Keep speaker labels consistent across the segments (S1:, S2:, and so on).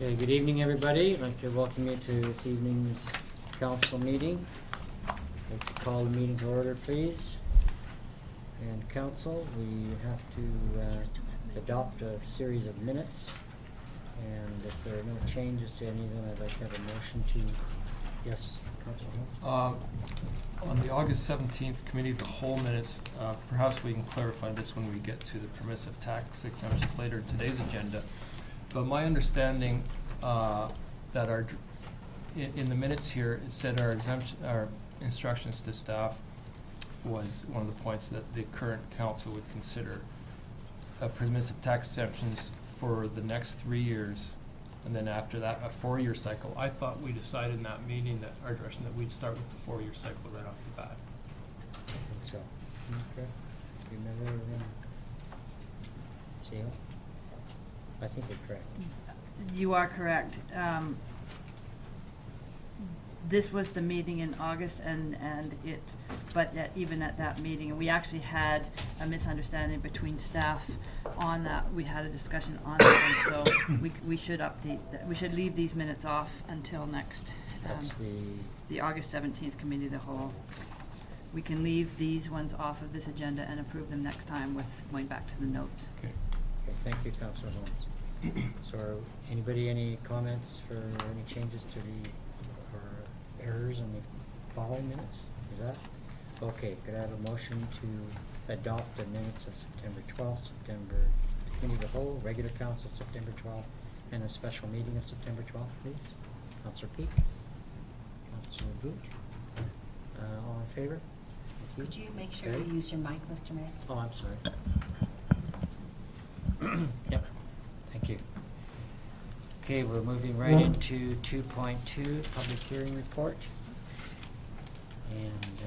S1: Okay, good evening, everybody. I'd like to welcome you to this evening's council meeting. I'd like to call the meeting to order, please. And council, we have to adopt a series of minutes. And if there are no changes to any of them, I'd like to have a motion to, yes, Councilor Holmes?
S2: On the August 17th Committee of the Whole minutes, perhaps we can clarify this when we get to the permissive tax exemptions later in today's agenda. But my understanding that in the minutes here, it said our instructions to staff was one of the points that the current council would consider permissive tax exemptions for the next 3 years, and then after that, a 4-year cycle. I thought we decided in that meeting that our direction that we'd start with the 4-year cycle right off the bat.
S1: I think so. Okay. Do you remember everything? Seal? I think we're correct.
S3: You are correct. This was the meeting in August, but even at that meeting, we actually had a misunderstanding between staff on that. We had a discussion on that, and so we should update that. We should leave these minutes off until next,
S1: That's
S3: the August 17th Committee of the Whole. We can leave these ones off of this agenda and approve them next time with going back to the notes.
S2: Okay.
S1: Okay, thank you, Councilor Holmes. So, any comments for any changes to or errors in the following minutes? Is that? Okay, could I have a motion to adopt the minutes of September 12th, Committee of the Whole, regular council September 12th, and a special meeting of September 12th, please? Councilor Peak? Councilor Boot? All in favor? Thank you.
S4: Could you make sure
S1: Okay.
S4: you use your mic, Mr. Mayor?
S1: Oh, I'm sorry. Yep, thank you. Okay, we're moving right into 2.2, public hearing report. And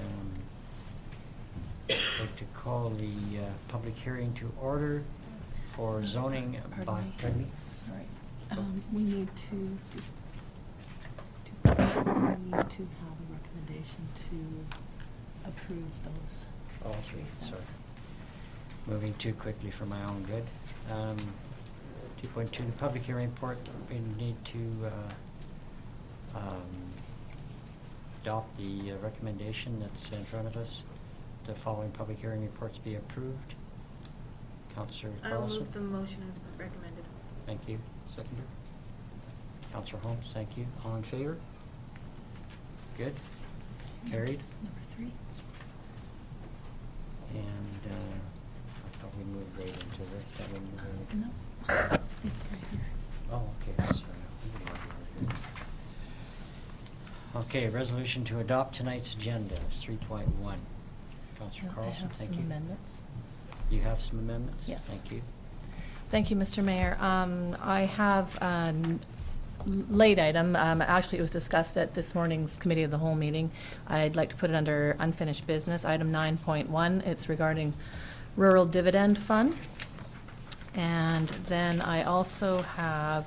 S1: I'd like to call the public hearing to order for zoning by, pardon me?
S5: Sorry. We need to just, we need to have a recommendation to approve those
S1: Oh,
S5: 3 cents.
S1: sorry. Moving too quickly for my own good. 2.2, the public hearing report, we need to adopt the recommendation that's in front of us. The following public hearing reports be approved. Councillor
S6: I'll
S1: Carlson?
S6: move the motion as recommended.
S1: Thank you. Seconder? Councillor Holmes, thank you. All in favor? Good. Carried.
S5: Number 3.
S1: And I thought we moved right into this. That we moved right into-
S5: No, it's right here.
S1: Oh, okay, I'm sorry. Okay, resolution to adopt tonight's agenda, 3.1. Councillor Carlson, thank you.
S5: I have some amendments.
S1: You have some amendments?
S5: Yes.
S1: Thank you.
S5: Thank you, Mr. Mayor. I have a late item. Actually, it was discussed at this morning's Committee of the Whole meeting. I'd like to put it under unfinished business, item 9.1. It's regarding rural dividend fund. And then I also have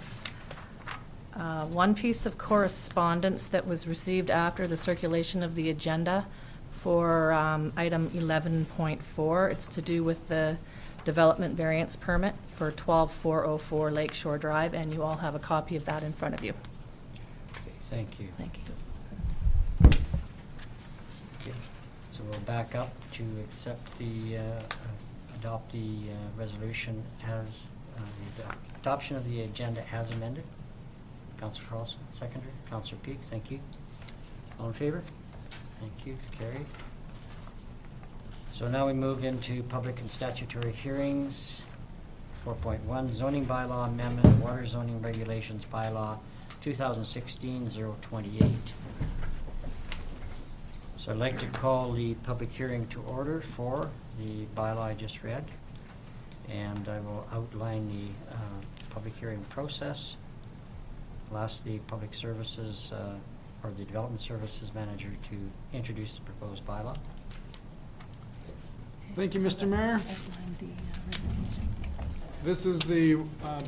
S5: one piece of correspondence that was received after the circulation of the agenda for item 11.4. It's to do with the development variance permit for 12404 Lakeshore Drive, and you all have a copy of that in front of you.
S1: Okay, thank you.
S5: Thank you.
S1: Okay, so we'll back up to accept the, adopt the resolution as, the adoption of the agenda as amended. Councillor Carlson, seconder. Councillor Peak, thank you. All in favor? Thank you, carried. So now we move into public and statutory hearings. 4.1, zoning bylaw amendment, water zoning regulations bylaw 2016-028. So I'd like to call the public hearing to order for the bylaw I just read. And I will outline the public hearing process. I'll ask the public services or the development services manager to introduce the proposed bylaw.
S7: Thank you,
S5: So
S7: Mr. Mayor.
S5: that's outlined the regulations.
S7: This is the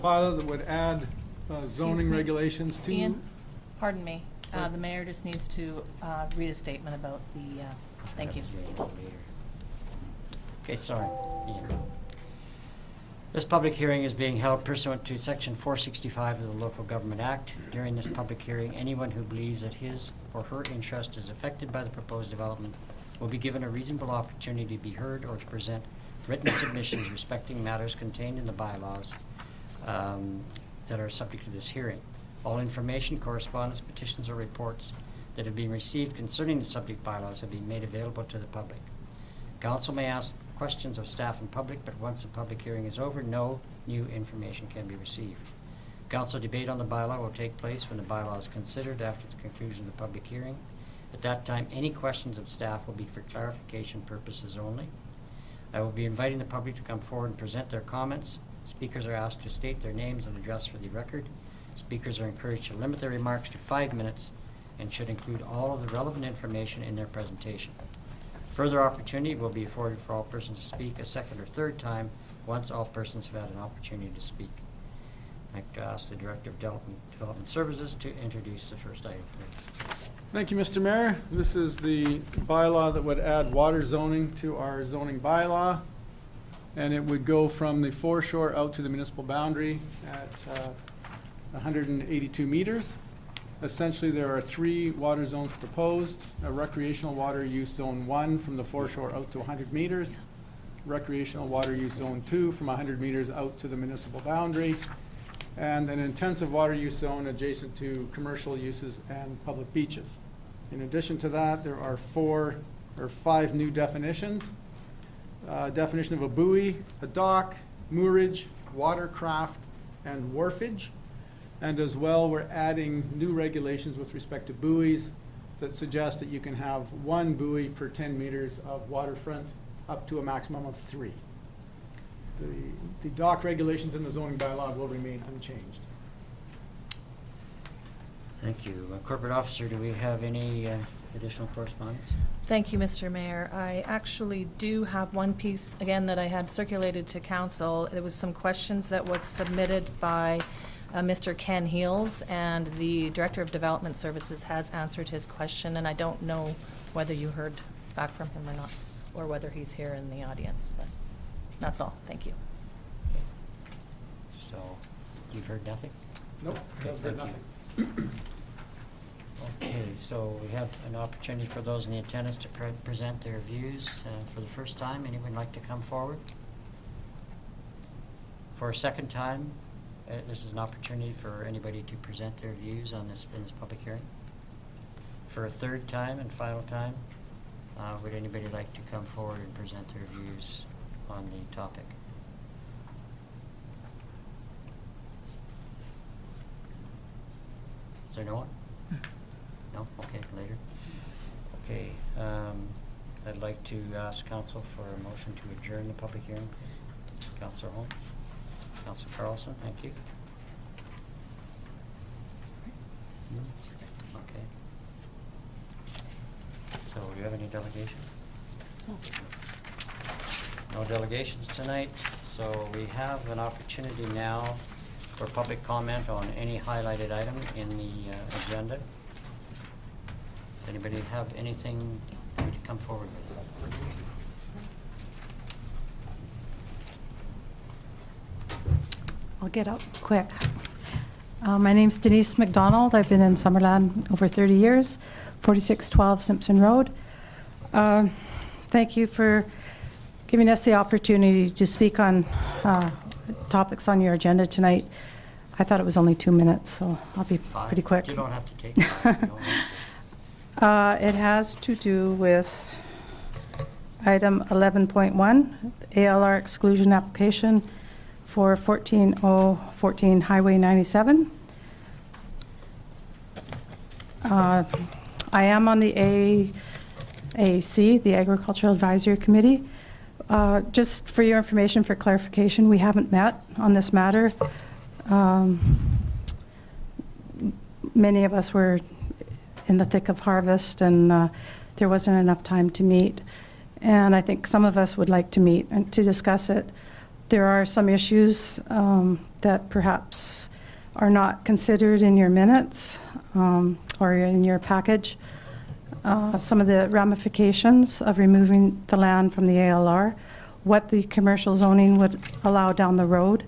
S7: bylaw that would add
S5: Excuse
S7: zoning
S5: me.
S7: regulations to.
S5: Ian, pardon me. The mayor just needs to read a statement about the, thank you.
S1: Okay, sorry. Ian. This public hearing is being held pursuant to Section 465 of the Local Government Act. During this public hearing, anyone who believes that his or her interest is affected by the proposed development will be given a reasonable opportunity to be heard or to present written submissions respecting matters contained in the bylaws that are subject to this hearing. All information, correspondence, petitions, or reports that have been received concerning the subject bylaws have been made available to the public. Council may ask questions of staff and public, but once the public hearing is over, no new information can be received. Council debate on the bylaw will take place when the bylaw is considered after the conclusion of the public hearing. At that time, any questions of staff will be for clarification purposes only. I will be inviting the public to come forward and present their comments. Speakers are asked to state their names and address for the record. Speakers are encouraged to limit their remarks to 5 minutes and should include all of the relevant information in their presentation. Further opportunity will be afforded for all persons to speak a second or third time once all persons have had an opportunity to speak. I'd like to ask the Director of Development Services to introduce the first item, please.
S7: Thank you, Mr. Mayor. This is the bylaw that would add water zoning to our zoning bylaw. And it would go from the foreshore out to the municipal boundary at 182 meters. Essentially, there are 3 water zones proposed. A recreational water use zone 1 from the foreshore out to 100 meters. Recreational water use zone 2 from 100 meters out to the municipal boundary. And an intensive water use zone adjacent to commercial uses and public beaches. In addition to that, there are 5 new definitions. Definition of a buoy, a dock, moorage, watercraft, and wharfage. And as well, we're adding new regulations with respect to buoys that suggest that you can have 1 buoy per 10 meters of waterfront up to a maximum of 3. The dock regulations in the zoning bylaw will remain unchanged.
S1: Thank you. Corporate Officer, do we have any additional correspondence?
S5: Thank you, Mr. Mayor. I actually do have one piece, again, that I had circulated to council. There was some questions that was submitted by Mr. Ken Heels, and the Director of Development Services has answered his question, and I don't know whether you heard back from him or not, or whether he's here in the audience, but that's all. Thank you.
S1: Okay. So, you've heard nothing?
S7: Nope,
S1: Okay,
S7: I've heard
S1: thank you.
S7: nothing.
S1: Okay, so we have an opportunity for those in the attendance to present their views for the first time. Anyone like to come forward? For a second time, this is an opportunity for anybody to present their views on this in this public hearing. For a third time and final time, would anybody like to come forward and present their views on the topic? Is there no one? No? Okay, later. Okay, I'd like to ask council for a motion to adjourn the public hearing, please. Councilor Holmes? Councilor Carlson, thank you. Okay. So, do you have any delegations? No delegations tonight, so we have an opportunity now for public comment on any highlighted item in the agenda. Does anybody have anything to come forward with?
S4: I'll get up quick. My name's Denise McDonald. I've been in Summerland over 30 years, 4612 Simpson Road. Thank you for giving us the opportunity to speak on topics on your agenda tonight. I thought it was only 2 minutes, so I'll be pretty quick.
S1: You don't have to take it. You don't have to.
S4: It has to do with item 11.1, ALR exclusion application for 14014 Highway 97. I am on the AAC, the Agricultural Advisory Committee. Just for your information, for clarification, we haven't met on this matter. Many of us were in the thick of harvest, and there wasn't enough time to meet. And I think some of us would like to meet and to discuss it. There are some issues that perhaps are not considered in your minutes or in your package. Some of the ramifications of removing the land from the ALR. what the commercial zoning would allow down the road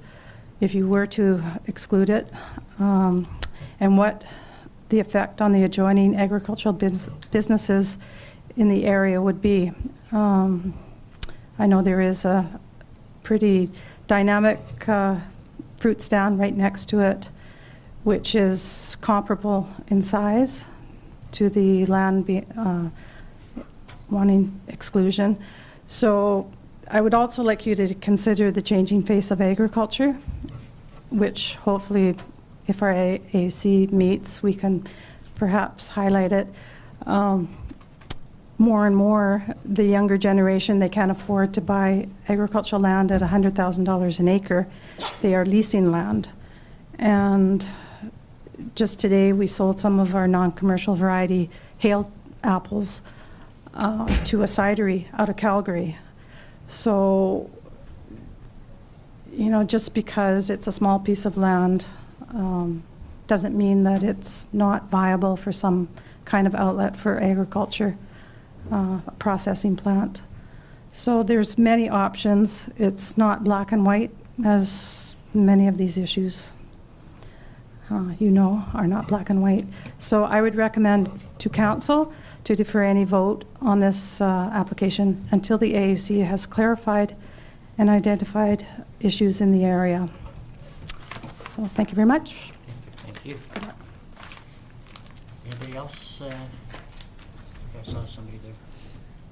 S4: if you were to exclude it, and what the effect on the adjoining agricultural businesses in the area would be. I know there is a pretty dynamic fruit stand right next to it, which is comparable in size to the land wanting exclusion. So I would also like you to consider the changing face of agriculture, which hopefully, if our AAC meets, we can perhaps highlight it. More and more, the younger generation, they can't afford to buy agricultural land at $100,000 an acre. They are leasing land. And just today, we sold some of our non-commercial variety hail apples to a cidery out of Calgary. So, you know, just because it's a small piece of land doesn't mean that it's not viable for some kind of outlet for agriculture, processing plant. So there's many options. It's not black and white, as many of these issues, you know, are not black and white. So I would recommend to council to defer any vote on this application until the AAC has clarified and identified issues in the area. So thank you very much.
S1: Thank you. Anybody else? I think I saw somebody there.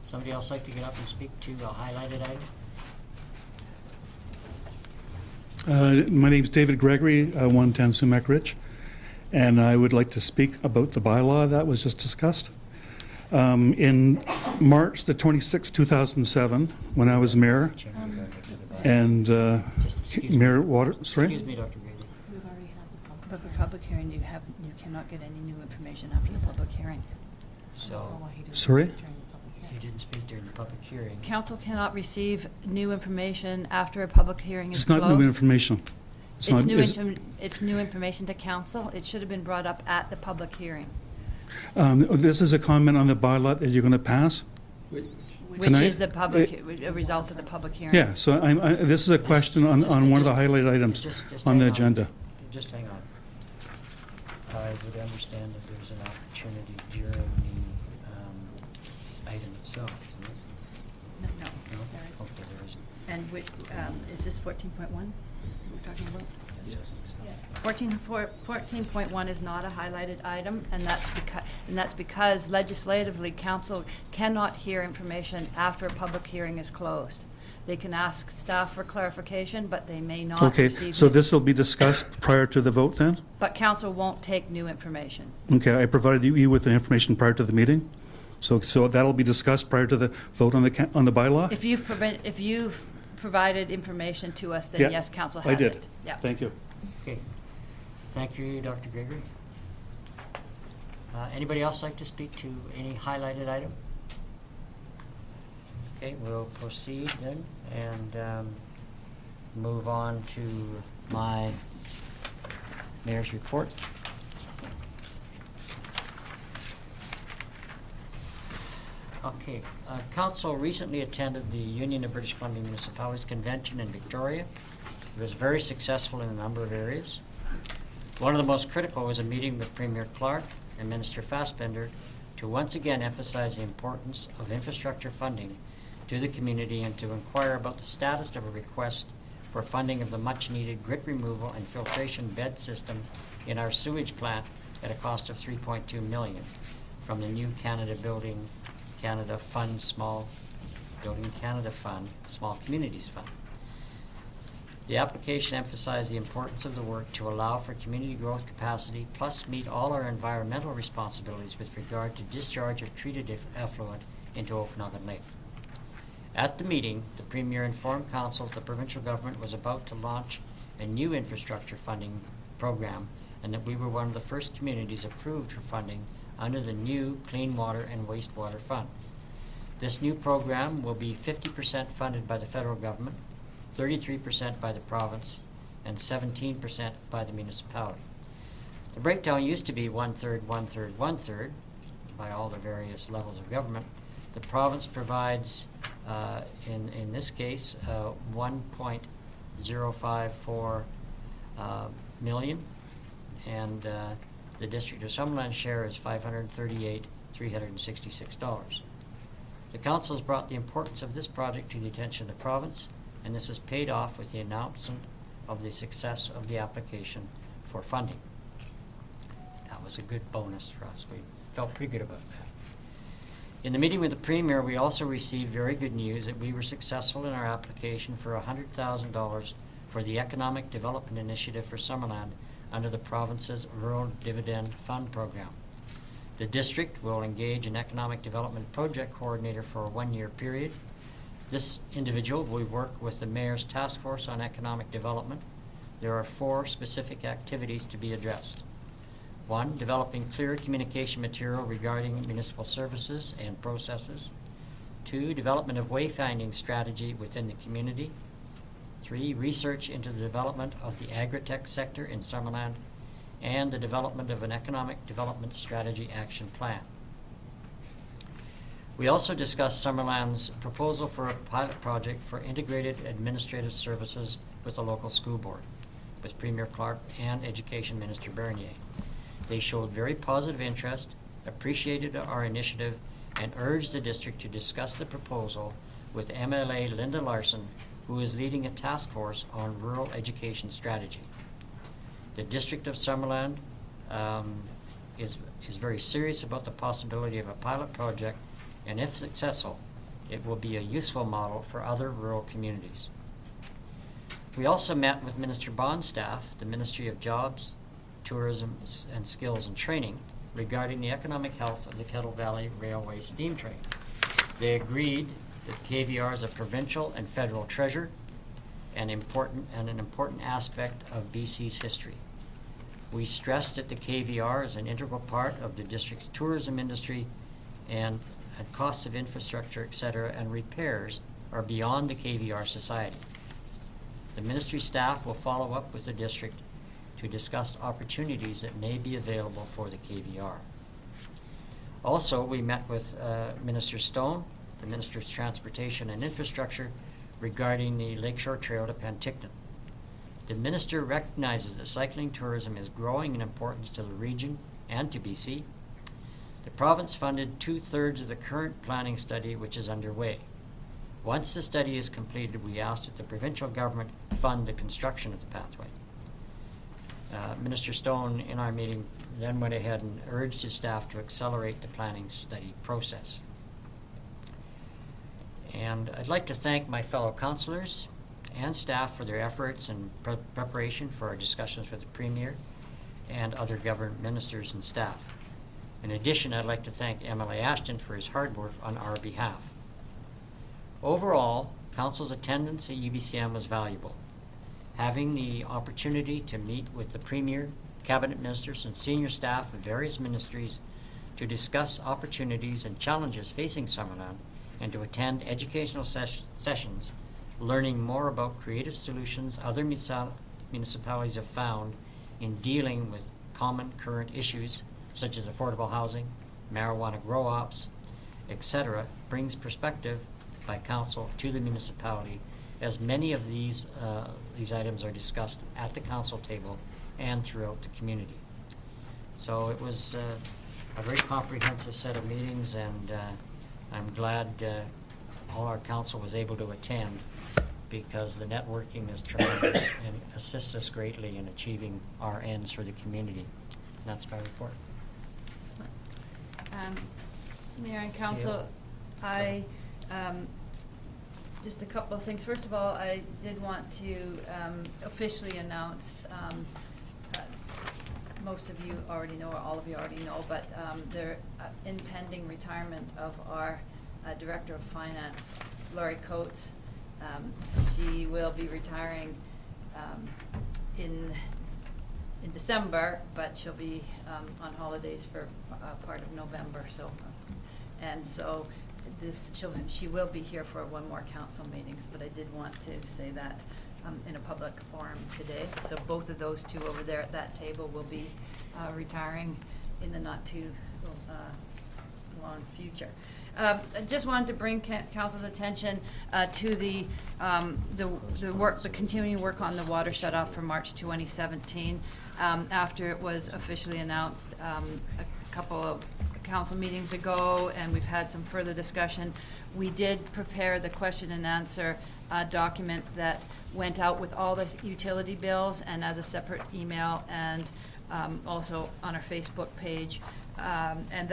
S1: Somebody else like to get up and speak to a highlighted item?
S8: My name's David Gregory, 110 Sumac Ridge, and I would like to speak about the bylaw that was just discussed. In March the 26th, 2007, when I was mayor, and
S1: Just excuse me.
S8: Mayor Water, sorry?
S1: Excuse me, Dr. Greeley.
S3: We've already had the public hearing. You cannot get any new information after the public hearing.
S1: So,
S8: Sorry?
S1: you didn't speak during the public hearing.
S3: Council cannot receive new information after a public hearing is
S8: It's
S3: closed.
S8: not new information.
S3: It's
S8: not-
S3: new information to council. It should have been brought up at the public hearing,
S8: This is a comment on the bylaw that you're going to pass?
S3: which
S8: Tonight?
S3: is the public, a result of the public hearing.
S8: Yeah, so this is a question on one of the highlighted items
S1: Just
S8: on the
S1: hang
S8: agenda.
S1: Just hang on. I would understand that there's an opportunity during the item itself, isn't it?
S3: No,
S1: No?
S3: there isn't.
S1: Okay, there isn't.
S3: And which, is this 14.1 we're talking about?
S1: Yes.
S3: 14.1 is not a highlighted item, and that's because legislatively, council cannot hear information after a public hearing is closed. They can ask staff for clarification, but they may not
S8: Okay,
S3: receive.
S8: so this will be discussed prior to the vote then?
S3: But council won't take new information.
S8: Okay, I provided you with the information prior to the meeting? So that'll be discussed prior to the vote on the bylaw?
S3: If you've provided information to us, then
S8: Yeah,
S3: yes, council has
S8: I
S3: it.
S8: did.
S3: Yeah.
S8: Thank you.
S1: Okay. Thank you, Dr. Gregory. Anybody else like to speak to any highlighted item? Okay, we'll proceed then and move on to my mayor's report. Okay, council recently attended the Union of British Columbia Municipalities Convention in Victoria. It was very successful in a number of areas. One of the most critical was a meeting with Premier Clark and Minister Fassbender to once again emphasize the importance of infrastructure funding to the community and to inquire about the status of a request for funding of the much-needed grit removal and filtration bed system in our sewage plant at a cost of $3.2 million from the new Canada Building Canada Fund Small Building Canada Fund Small Communities Fund. The application emphasized the importance of the work to allow for community growth capacity, plus meet all our environmental responsibilities with regard to discharge of treated effluent into Okanagan Lake. At the meeting, the Premier informed Council that the provincial government was about to launch a new infrastructure funding program and that we were one of the first communities approved for funding under the new Clean Water and Wastewater Fund. This new program will be 50% funded by the federal government, 33% by the province, and 17% by the municipality. The breakdown used to be 1/3, 1/3, 1/3 by all the various levels of government. The province provides In this case, 1.054 million, and the District of Summerland share is $538,366. The council has brought the importance of this project to the attention of the province, and this is paid off with the announcement of the success of the application for funding. That was a good bonus for us. We felt pretty good about that. In the meeting with the Premier, we also received very good news that we were successful in our application for $100,000 for the Economic Development Initiative for Summerland under the province's Rural Dividend Fund program. The district will engage an economic development project coordinator for a 1-year period. This individual will work with the Mayor's Task Force on Economic Development. There are 4 specific activities to be addressed. 1, developing clear communication material regarding municipal services and processes. 2, development of wayfinding strategy within the community. 3, research into the development of the agri-tech sector in Summerland, and the development of an economic development strategy action plan. We also discussed Summerland's proposal for a pilot project for integrated administrative services with the local school board, with Premier Clark and Education Minister Bernier. They showed very positive interest, appreciated our initiative, and urged the district to discuss the proposal with MLA Linda Larson, who is leading a task force on rural education strategy. The District of Summerland is very serious about the possibility of a pilot project, and if successful, it will be a useful model for other rural communities. We also met with Minister Bond's staff, the Ministry of Jobs, Tourism and Skills and Training, regarding the economic health of the Kettle Valley Railway steam train. They agreed that KVR is a provincial and federal treasure and an important aspect of BC's history. We stressed that the KVR is an integral part of the district's tourism industry, and costs of infrastructure, etc., and repairs are beyond the KVR society. The ministry staff will follow up with the district to discuss opportunities that may be available for the KVR. Also, we met with Minister Stone, the Minister of Transportation and Infrastructure, regarding the Lakeshore Trail to Penticton. The Minister recognizes that cycling tourism is growing in importance to the region and to BC. The province funded 2/3 of the current planning study, which is underway. Once the study is completed, we asked that the provincial government fund the construction of the pathway. Minister Stone, in our meeting, then went ahead and urged his staff to accelerate the planning study process. And I'd like to thank my fellow councillors and staff for their efforts and preparation for our discussions with the Premier and other government ministers and staff. In addition, I'd like to thank MLA Ashton for his hard work on our behalf. Overall, Council's attendance at UBCM was valuable. Having the opportunity to meet with the Premier, Cabinet Ministers, and senior staff of various ministries to discuss opportunities and challenges facing Summerland, and to attend educational sessions, learning more about creative solutions other municipalities have found in dealing with common current issues such as affordable housing, marijuana grow-ops, etc., brings perspective by council to the municipality, as many of these items are discussed at the council table and throughout the community. So it was a very comprehensive set of meetings, and I'm glad all our council was able to attend, because the networking is tremendous and assists us greatly in achieving our ends for the community. And that's my report.
S3: Excellent. Mayor and Council, I just a couple of things. First of all, I did want to officially announce, most of you already know, or all of you already know, but the impending retirement of our Director of Finance, Laurie Coates. She will be retiring in December, but she'll be on holidays for part of November. So, and so she will be here for one more council meetings. But I did want to say that in a public forum today. So both of those two over there at that table will be retiring in the not too long future. I just wanted to bring council's attention to the work, the continuing work on the water shut-off for March 2017. After it was officially announced a couple of council meetings ago, and we've had some further discussion, we did prepare the question and answer document that went out with all the utility bills and as a separate email, and also on our Facebook page. And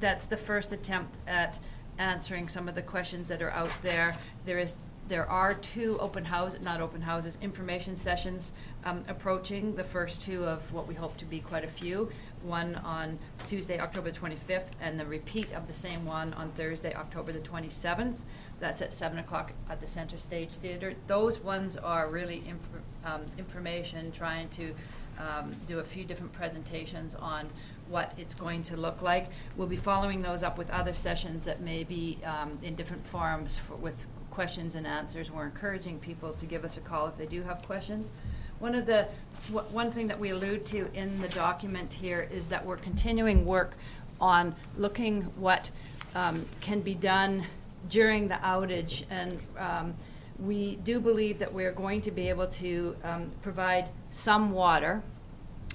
S3: that's the first attempt at answering some of the questions that are out there. There are two information sessions approaching, the first two of what we hope to be quite a few. One on Tuesday, October 25th, and the repeat of the same one on Thursday, October the 27th. That's at 7 o'clock at the Center Stage Theatre. Those ones are really information, trying to do a few different presentations on what it's going to look like. We'll be following those up with other sessions that may be in different forums with questions and answers. We're encouraging people to give us a call if they do have questions. One thing that we allude to in the document here is that we're continuing work on looking what can be done during the outage, and we do believe that we're going to be able to provide some water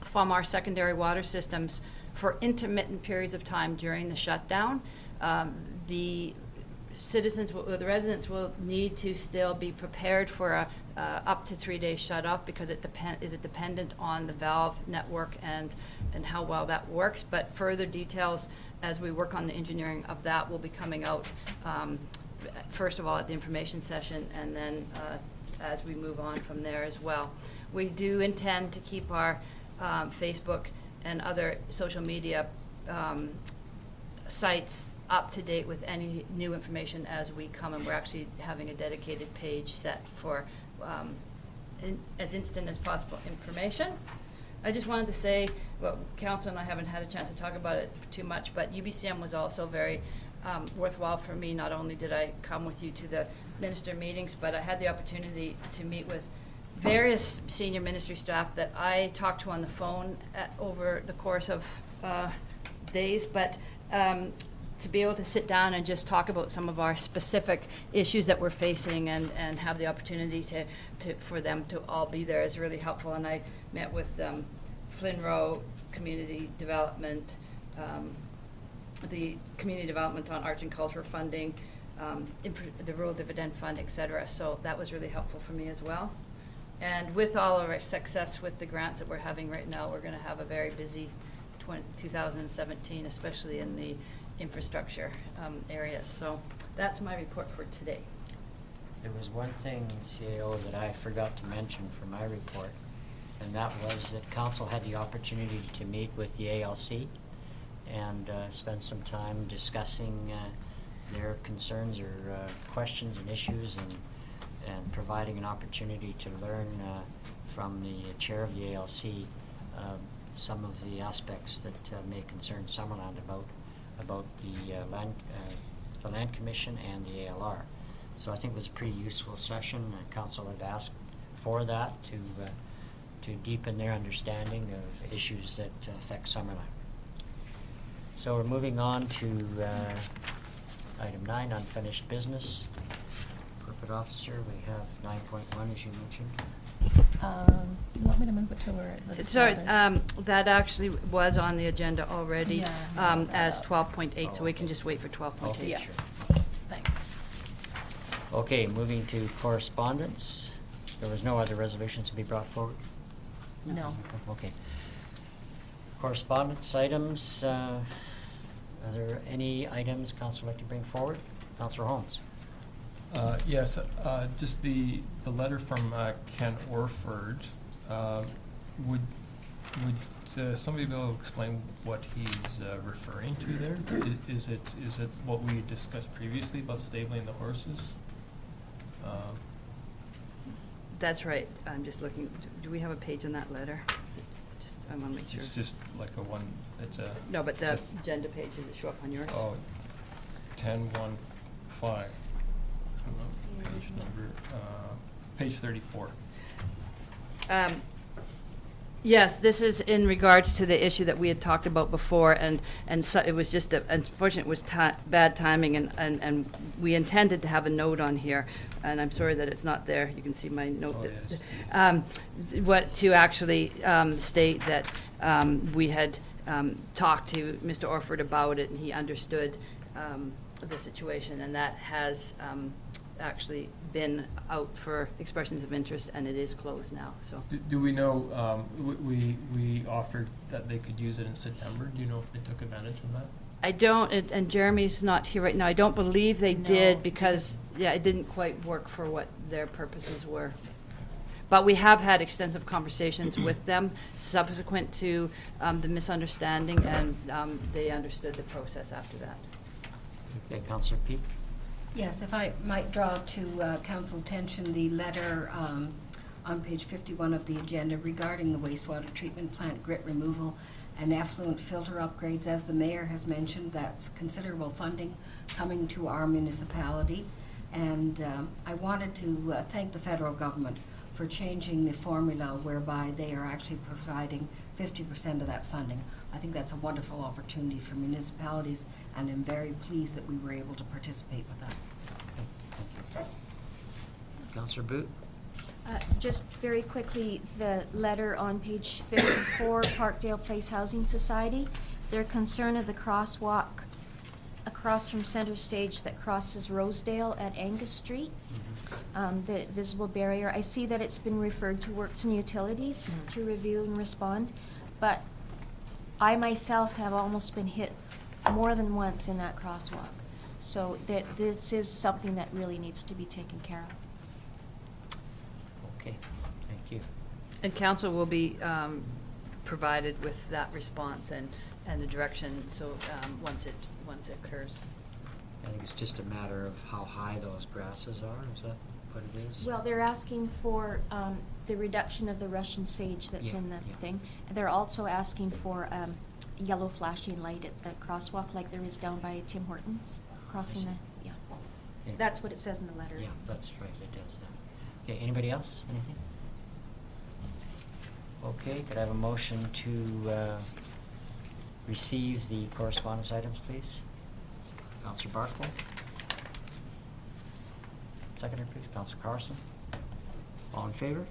S3: from our secondary water systems for intermittent periods of time during the shutdown. The the residents will need to still be prepared for a up to 3 day shut off, because it is dependent on the valve network and how well that works. But further details as we work on the engineering of that will be coming out first of all at the information session, and then as we move on from there as well. We do intend to keep our Facebook and other social media sites up to date with any new information as we come, and we're actually having a dedicated page set for as instant as possible information. I just wanted to say, well, Council and I haven't had a chance to talk about it too much, but UBCM was also very worthwhile for me. Not only did I come with you to the minister meetings, but I had the opportunity to meet with various senior ministry staff that I talked to on the phone over the course of days, but to be able to sit down and just talk about some of our specific issues that we're facing, and have the opportunity for them to all be there is really helpful. And I met with Flynn Rowe Community Development, the Community Development on Arts and Culture Funding, the Rural Dividend Fund, etc. So that was really helpful for me as well. And with all of our success with the grants that we're having right now, we're going to have a very busy 2017, especially in the infrastructure areas. So that's my report for today.
S1: There was one thing, CAO, that I forgot to mention for my report, and that was that council had the opportunity to meet with the ALC and spend some time discussing their concerns or questions and issues, and providing an opportunity to learn from the chair of the ALC some of the aspects that may concern Summerland about the Land Commission and the ALR. So I think it was a pretty useful session. Council had asked for that to deepen their understanding of issues that affect Summerland. So we're moving on to item 9, unfinished business. Corporate officer, we have 9.1, as you mentioned.
S5: You want me to move it to where it lists
S3: Sorry,
S5: others?
S3: that actually was on the agenda already
S5: Yeah, I messed that
S3: as
S5: up.
S3: 12.8, so we can just wait for 12.8.
S1: Okay,
S5: Yeah.
S1: sure.
S5: Thanks.
S1: Okay, moving to correspondence. There was no other resolutions to be brought forward?
S5: No.
S1: Okay. Correspondence items, are there any items council would like to bring forward? Councillor Holmes.
S2: Yes, just the letter from Ken Orford. Would somebody be able to explain what he's referring to there? Is it what we discussed previously about stabling the horses?
S3: That's right. I'm just looking. Do we have a page on that letter? Just, I want to make sure.
S2: It's just like a one. It's a.
S3: No, but the
S2: it's a-
S3: agenda page, does it show up on yours?
S2: Oh, 10.1.5. Page number, page 34.
S3: Yes, this is in regards to the issue that we had talked about before, and so it was just, unfortunate, it was bad timing, and we intended to have a note on here, and I'm sorry that it's not there. You can see my note.
S2: Oh,
S3: What, to actually state that we had talked to Mr. Orford about it, and he understood the situation, and that has actually been out for expressions of interest, and it is closed now, so.
S2: Do we know, we offered that they could use it in September. Do you know if they took advantage of that?
S3: I don't, and Jeremy's not here right now. I don't believe they did
S5: No.
S3: because, yeah, it didn't quite work for what their purposes were. But we have had extensive conversations with them subsequent to the misunderstanding, and they understood the process after that.
S1: Okay, Councillor Peak?
S9: Yes, if I might draw to council's attention the letter on page 51 of the agenda regarding the wastewater treatment plant grit removal and effluent filter upgrades. As the mayor has mentioned, that's considerable funding coming to our municipality. And I wanted to thank the federal government for changing the formula whereby they are actually providing 50% of that funding. I think that's a wonderful opportunity for municipalities, and I'm very pleased that we were able to participate with that.
S1: Thank you. Councillor Boot?
S6: Just very quickly, the letter on page 54, Parkdale Place Housing Society, their concern of the crosswalk across from Center Stage that crosses Rosedale at Angus Street, the visible barrier. I see that it's been referred to Works and Utilities to review and respond, but I myself have almost been hit more than once in that crosswalk. So that this is something that really needs to be taken care of.
S1: Okay, thank you.
S3: And council will be provided with that response and the direction, so once it occurs.
S1: I think it's just a matter of how high those grasses are, is that what it is?
S6: Well, they're asking for the reduction of the Russian sage that's
S1: Yeah,
S6: in the
S1: yeah.
S6: thing. And they're also asking for yellow flashing light at the crosswalk like there is down by Tim Hortons, crossing
S1: see.
S6: the, yeah.
S1: Yeah.
S6: That's what it says in the letter.
S1: Yeah, that's right, it does, yeah. Okay, anybody else, anything? Okay, could I have a motion to receive the correspondence items, please? Councillor Barclay? Seconder, please, Councillor Carson? All in favor?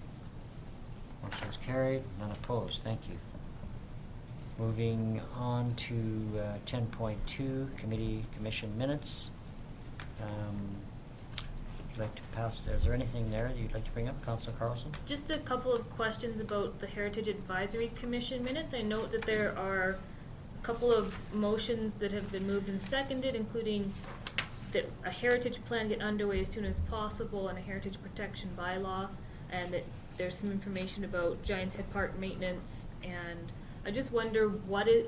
S1: Motion is carried, none opposed, thank you. Moving on to 10.2, commission minutes. Would you like to pass, is there anything there that you'd like to bring up, Councillor Carlson?
S10: Just a couple of questions about the Heritage Advisory Commission minutes. I note that there are a couple of motions that have been moved and seconded, including that a heritage plan get underway as soon as possible and a heritage protection bylaw, and that there's some information about Giants Head Park maintenance. And I just wonder what is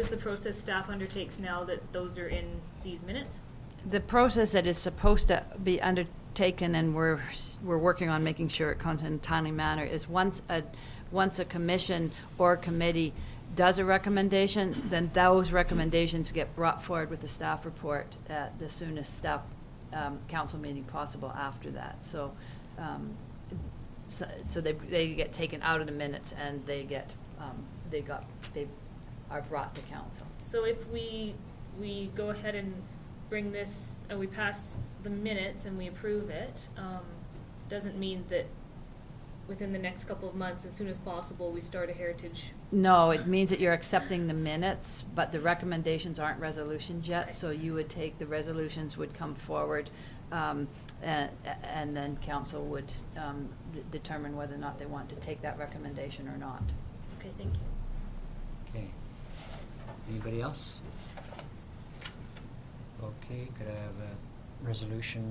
S10: the process staff undertakes now that those are in these minutes?
S3: The process that is supposed to be undertaken, and we're working on making sure it comes in a timely manner, is once a commission or a committee does a recommendation, then those recommendations get brought forward with the staff report at the soonest staff council meeting possible after that. So they get taken out of the minutes, and they are brought to council.
S10: So if we go ahead and bring this, we pass the minutes and we approve it, doesn't mean that within the next couple of months, as soon as possible, we start a heritage.
S3: No, it means that you're accepting the minutes, but the recommendations aren't resolutions yet,
S10: Okay.
S3: so you would take, the resolutions would come forward, and then council would determine whether or not they want to take that recommendation or not.
S10: Okay, thank you.
S1: Okay. Anybody else? Okay, could I have a resolution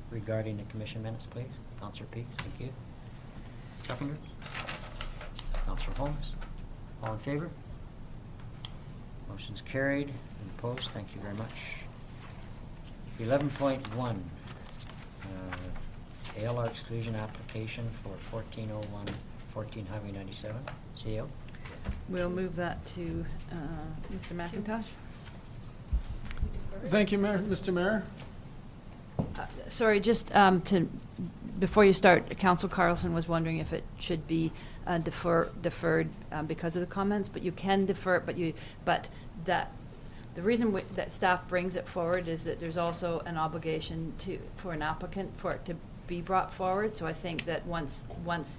S1: regarding the commission minutes, please? Councillor Peak, thank you. Seconder? Councillor Holmes? All in favor? Motion's carried and opposed, thank you very much. 11.1, ALR exclusion application for 1401 14 Highway 97, CO.
S3: We'll move that to Mr. McIntosh.
S7: Thank you, Mayor, Mr. Mayor.
S3: Sorry, just to before you start, Council Carlson was wondering if it should be deferred because of the comments, but you can defer it, but the reason that staff brings it forward is that there's also an obligation for an applicant for it to be brought forward. So I think that once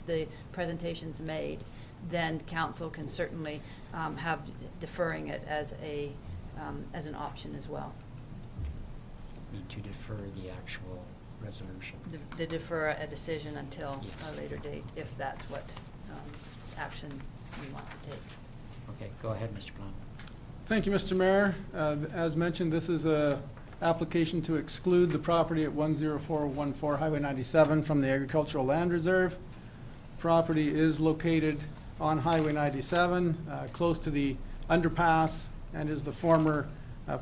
S3: the presentation's made, then council can certainly have deferring it as an option as well.
S1: Need to defer the actual resolution.
S3: To defer a decision until
S1: Yes.
S3: a later date, if that's what action you want to take.
S1: Okay, go ahead, Mr. Blount.
S7: Thank you, Mr. Mayor. As mentioned, this is a application to exclude the property at 10414 Highway 97 from the Agricultural Land Reserve. Property is located on Highway 97, close to the underpass, and is the former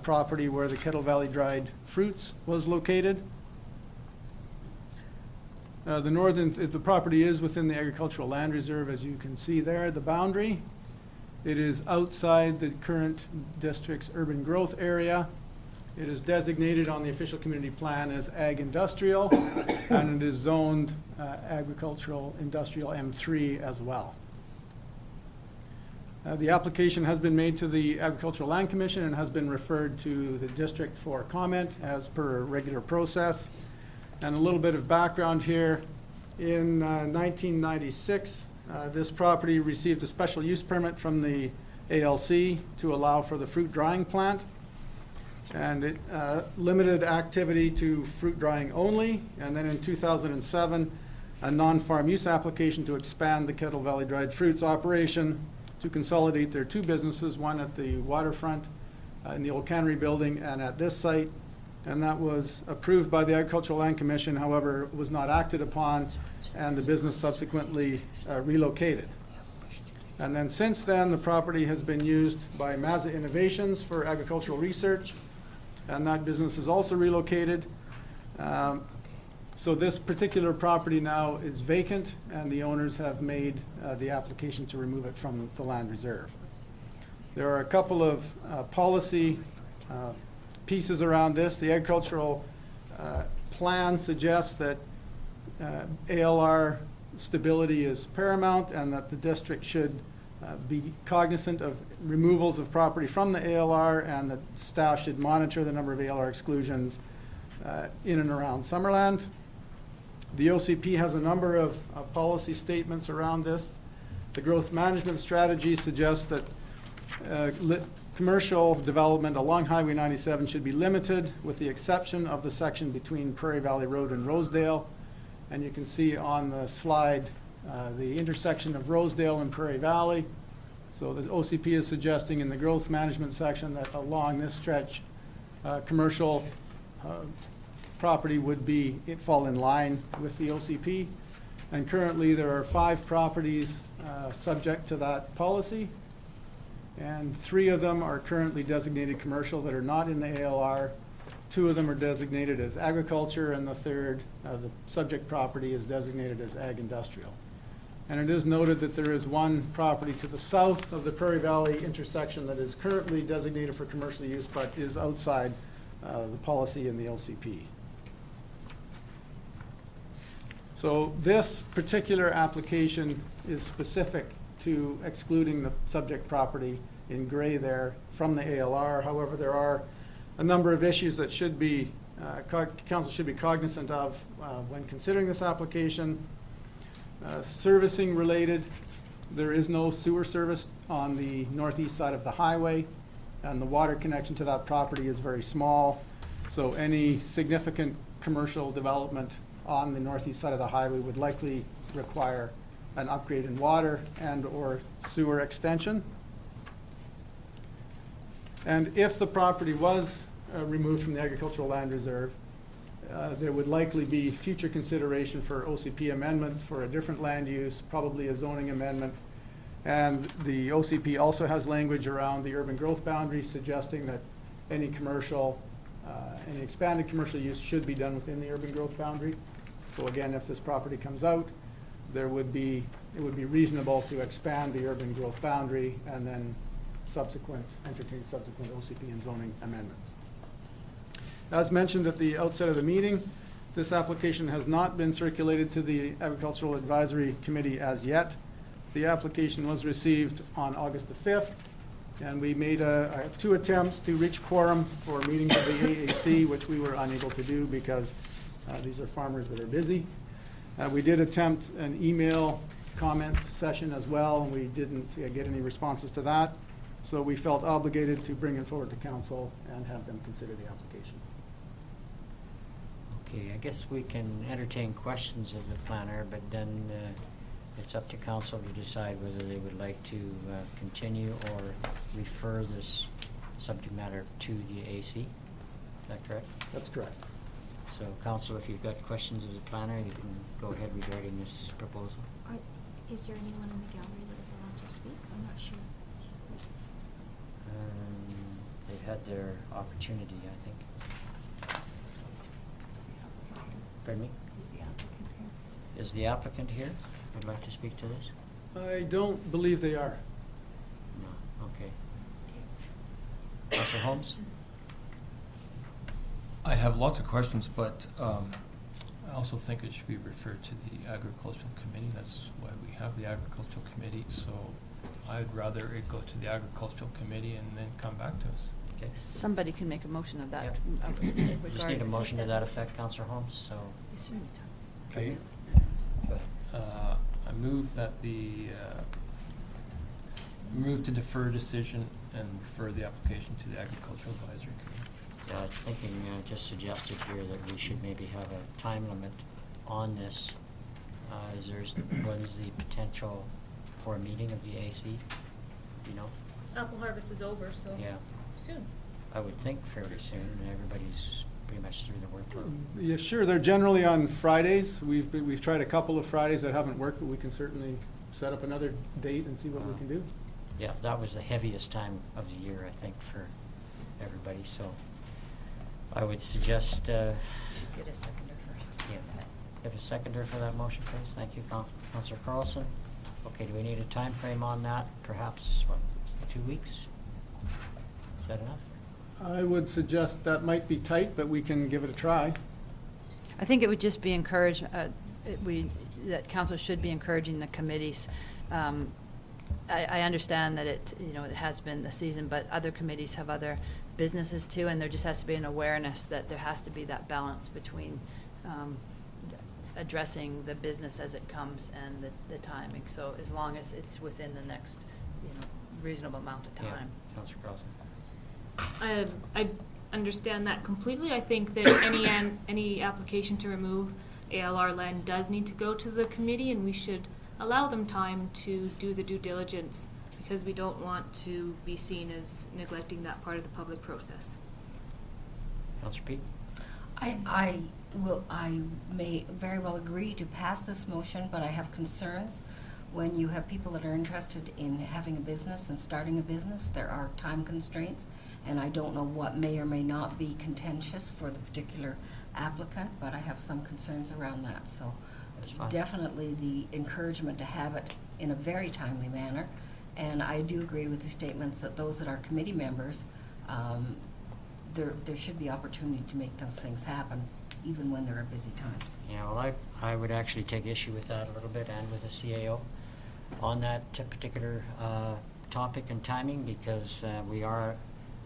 S7: property where the Kettle Valley dried fruits was located. The property is within the Agricultural Land Reserve, as you can see there, the boundary. It is outside the current district's urban growth area. It is designated on the official community plan as Ag Industrial, and it is zoned Agricultural Industrial M3 as well. The application has been made to the Agricultural Land Commission and has been referred to the district for comment as per regular process. And a little bit of background here. In 1996, this property received a special use permit from the ALC to allow for the fruit drying plant. And it limited activity to fruit drying only. And then in 2007, a non-farm use application to expand the Kettle Valley dried fruits operation to consolidate their two businesses, one at the waterfront in the old cannery building and at this site. And that was approved by the Agricultural Land Commission, however, was not acted upon, and the business subsequently relocated. And then since then, the property has been used by Mazza Innovations for agricultural research, and that business is also relocated. So this particular property now is vacant, and the owners have made the application to remove it from the land reserve. There are a couple of policy pieces around this. The agricultural plan suggests that ALR stability is paramount and that the district should be cognizant of removals of property from the ALR, and that staff should monitor the number of ALR exclusions in and around Summerland. The OCP has a number of policy statements around this. The growth management strategy suggests that commercial development along Highway 97 should be limited, with the exception of the section between Prairie Valley Road and Rosedale. And you can see on the slide the intersection of Rosedale and Prairie Valley. So the OCP is suggesting in the growth management section that along this stretch, commercial property would fall in line with the OCP. And currently there are 5 properties subject to that policy. And 3 of them are currently designated commercial that are not in the ALR. 2 of them are designated as agriculture, and the third, the subject property, is designated as ag industrial. And it is noted that there is one property to the south of the Prairie Valley intersection that is currently designated for commercial use, but is outside the policy in the LCP. So this particular application is specific to excluding the subject property in gray there from the ALR. However, there are a number of issues that should be, council should be cognizant of when considering this application. Servicing related, there is no sewer service on the northeast side of the highway, and the water connection to that property is very small. So any significant commercial development on the northeast side of the highway would likely require an upgrade in water and or sewer extension. And if the property was removed from the agricultural land reserve, there would likely be future consideration for OCP amendment for a different land use, probably a zoning amendment. And the OCP also has language around the urban growth boundary suggesting that any commercial, any expanded commercial use should be done within the urban growth boundary. So again, if this property comes out, it would be reasonable to expand the urban growth boundary and then entertain subsequent OCP and zoning amendments. As mentioned at the outset of the meeting, This application has not been circulated to the Agricultural Advisory Committee as yet. The application was received on August the 5th, and we made 2 attempts to reach quorum for meetings of the AAC, which we were unable to do because these are farmers that are busy. We did attempt an email comment session as well, and we didn't get any responses to that. So we felt obligated to bring it forward to council and have them consider the application.
S1: Okay, I guess we can entertain questions of the planner, but then it's up to council to decide whether they would like to continue or refer this subject matter to the AC. Is that correct?
S7: That's correct.
S1: So council, if you've got questions of the planner, you can go ahead regarding this proposal.
S6: Is there anyone in the gallery that is allowed to speak? I'm not sure.
S1: They've had their opportunity, I think. Pardon me?
S5: Is the applicant here?
S1: Is the applicant here? Would like to speak to this?
S7: I don't believe they are.
S1: No, okay. Councilor Holmes?
S2: I have lots of questions, but I also think it should be referred to the Agricultural Committee. That's why we have the Agricultural Committee. So I'd rather it go to the Agricultural Committee and then come back to us.
S1: Okay.
S3: Somebody can make a motion of that.
S1: Yep.
S3: Regarding.
S1: Just need a motion to that effect, Councilor Holmes, so.
S2: Okay. I move that move to defer decision and refer the application to the Agricultural Advisory Committee.
S1: Yeah, thinking, just suggested here that we should maybe have a time limit on this. When's the potential for a meeting of the AC? Do you know?
S10: Apple harvest is over, so
S1: Yeah,
S10: soon.
S1: I would think fairly soon, and everybody's pretty much through the workload.
S7: Yeah, sure, they're generally on Fridays. We've tried a couple of Fridays that haven't worked, but we can certainly set up another date and see what we can do.
S1: Yeah, that was the heaviest time of the year, I think, for everybody, so I would suggest,
S3: Get a seconder first.
S1: yeah. Have a seconder for that motion, please? Thank you, Councilor Carlson. Okay, do we need a time frame on that? Perhaps, 2 weeks? Is that enough?
S7: I would suggest that might be tight, but we can give it a try.
S3: I think it would just be encouraged, that council should be encouraging the committees. I understand that it has been the season, but other committees have other businesses too, and there just has to be an awareness that there has to be that balance between addressing the business as it comes and the timing. So as long as it's within the next, reasonable amount of
S1: Yeah,
S3: time.
S1: Councilor Carlson.
S10: I understand that completely. I think that any application to remove ALR land does need to go to the committee, and we should allow them time to do the due diligence, because we don't want to be seen as neglecting that part of the public process.
S1: Councilor Pete?
S9: I may very well agree to pass this motion, but I have concerns. When you have people that are interested in having a business and starting a business, there are time constraints, and I don't know what may or may not be contentious for the particular applicant, but I have some concerns around that. So
S1: That's fine.
S9: definitely the encouragement to have it in a very timely manner. And I do agree with the statements that those that are committee members, there should be opportunity to make those things happen, even when there are busy times.
S1: Yeah, well, I would actually take issue with that a little bit, and with the CAO on that particular topic and timing, because we are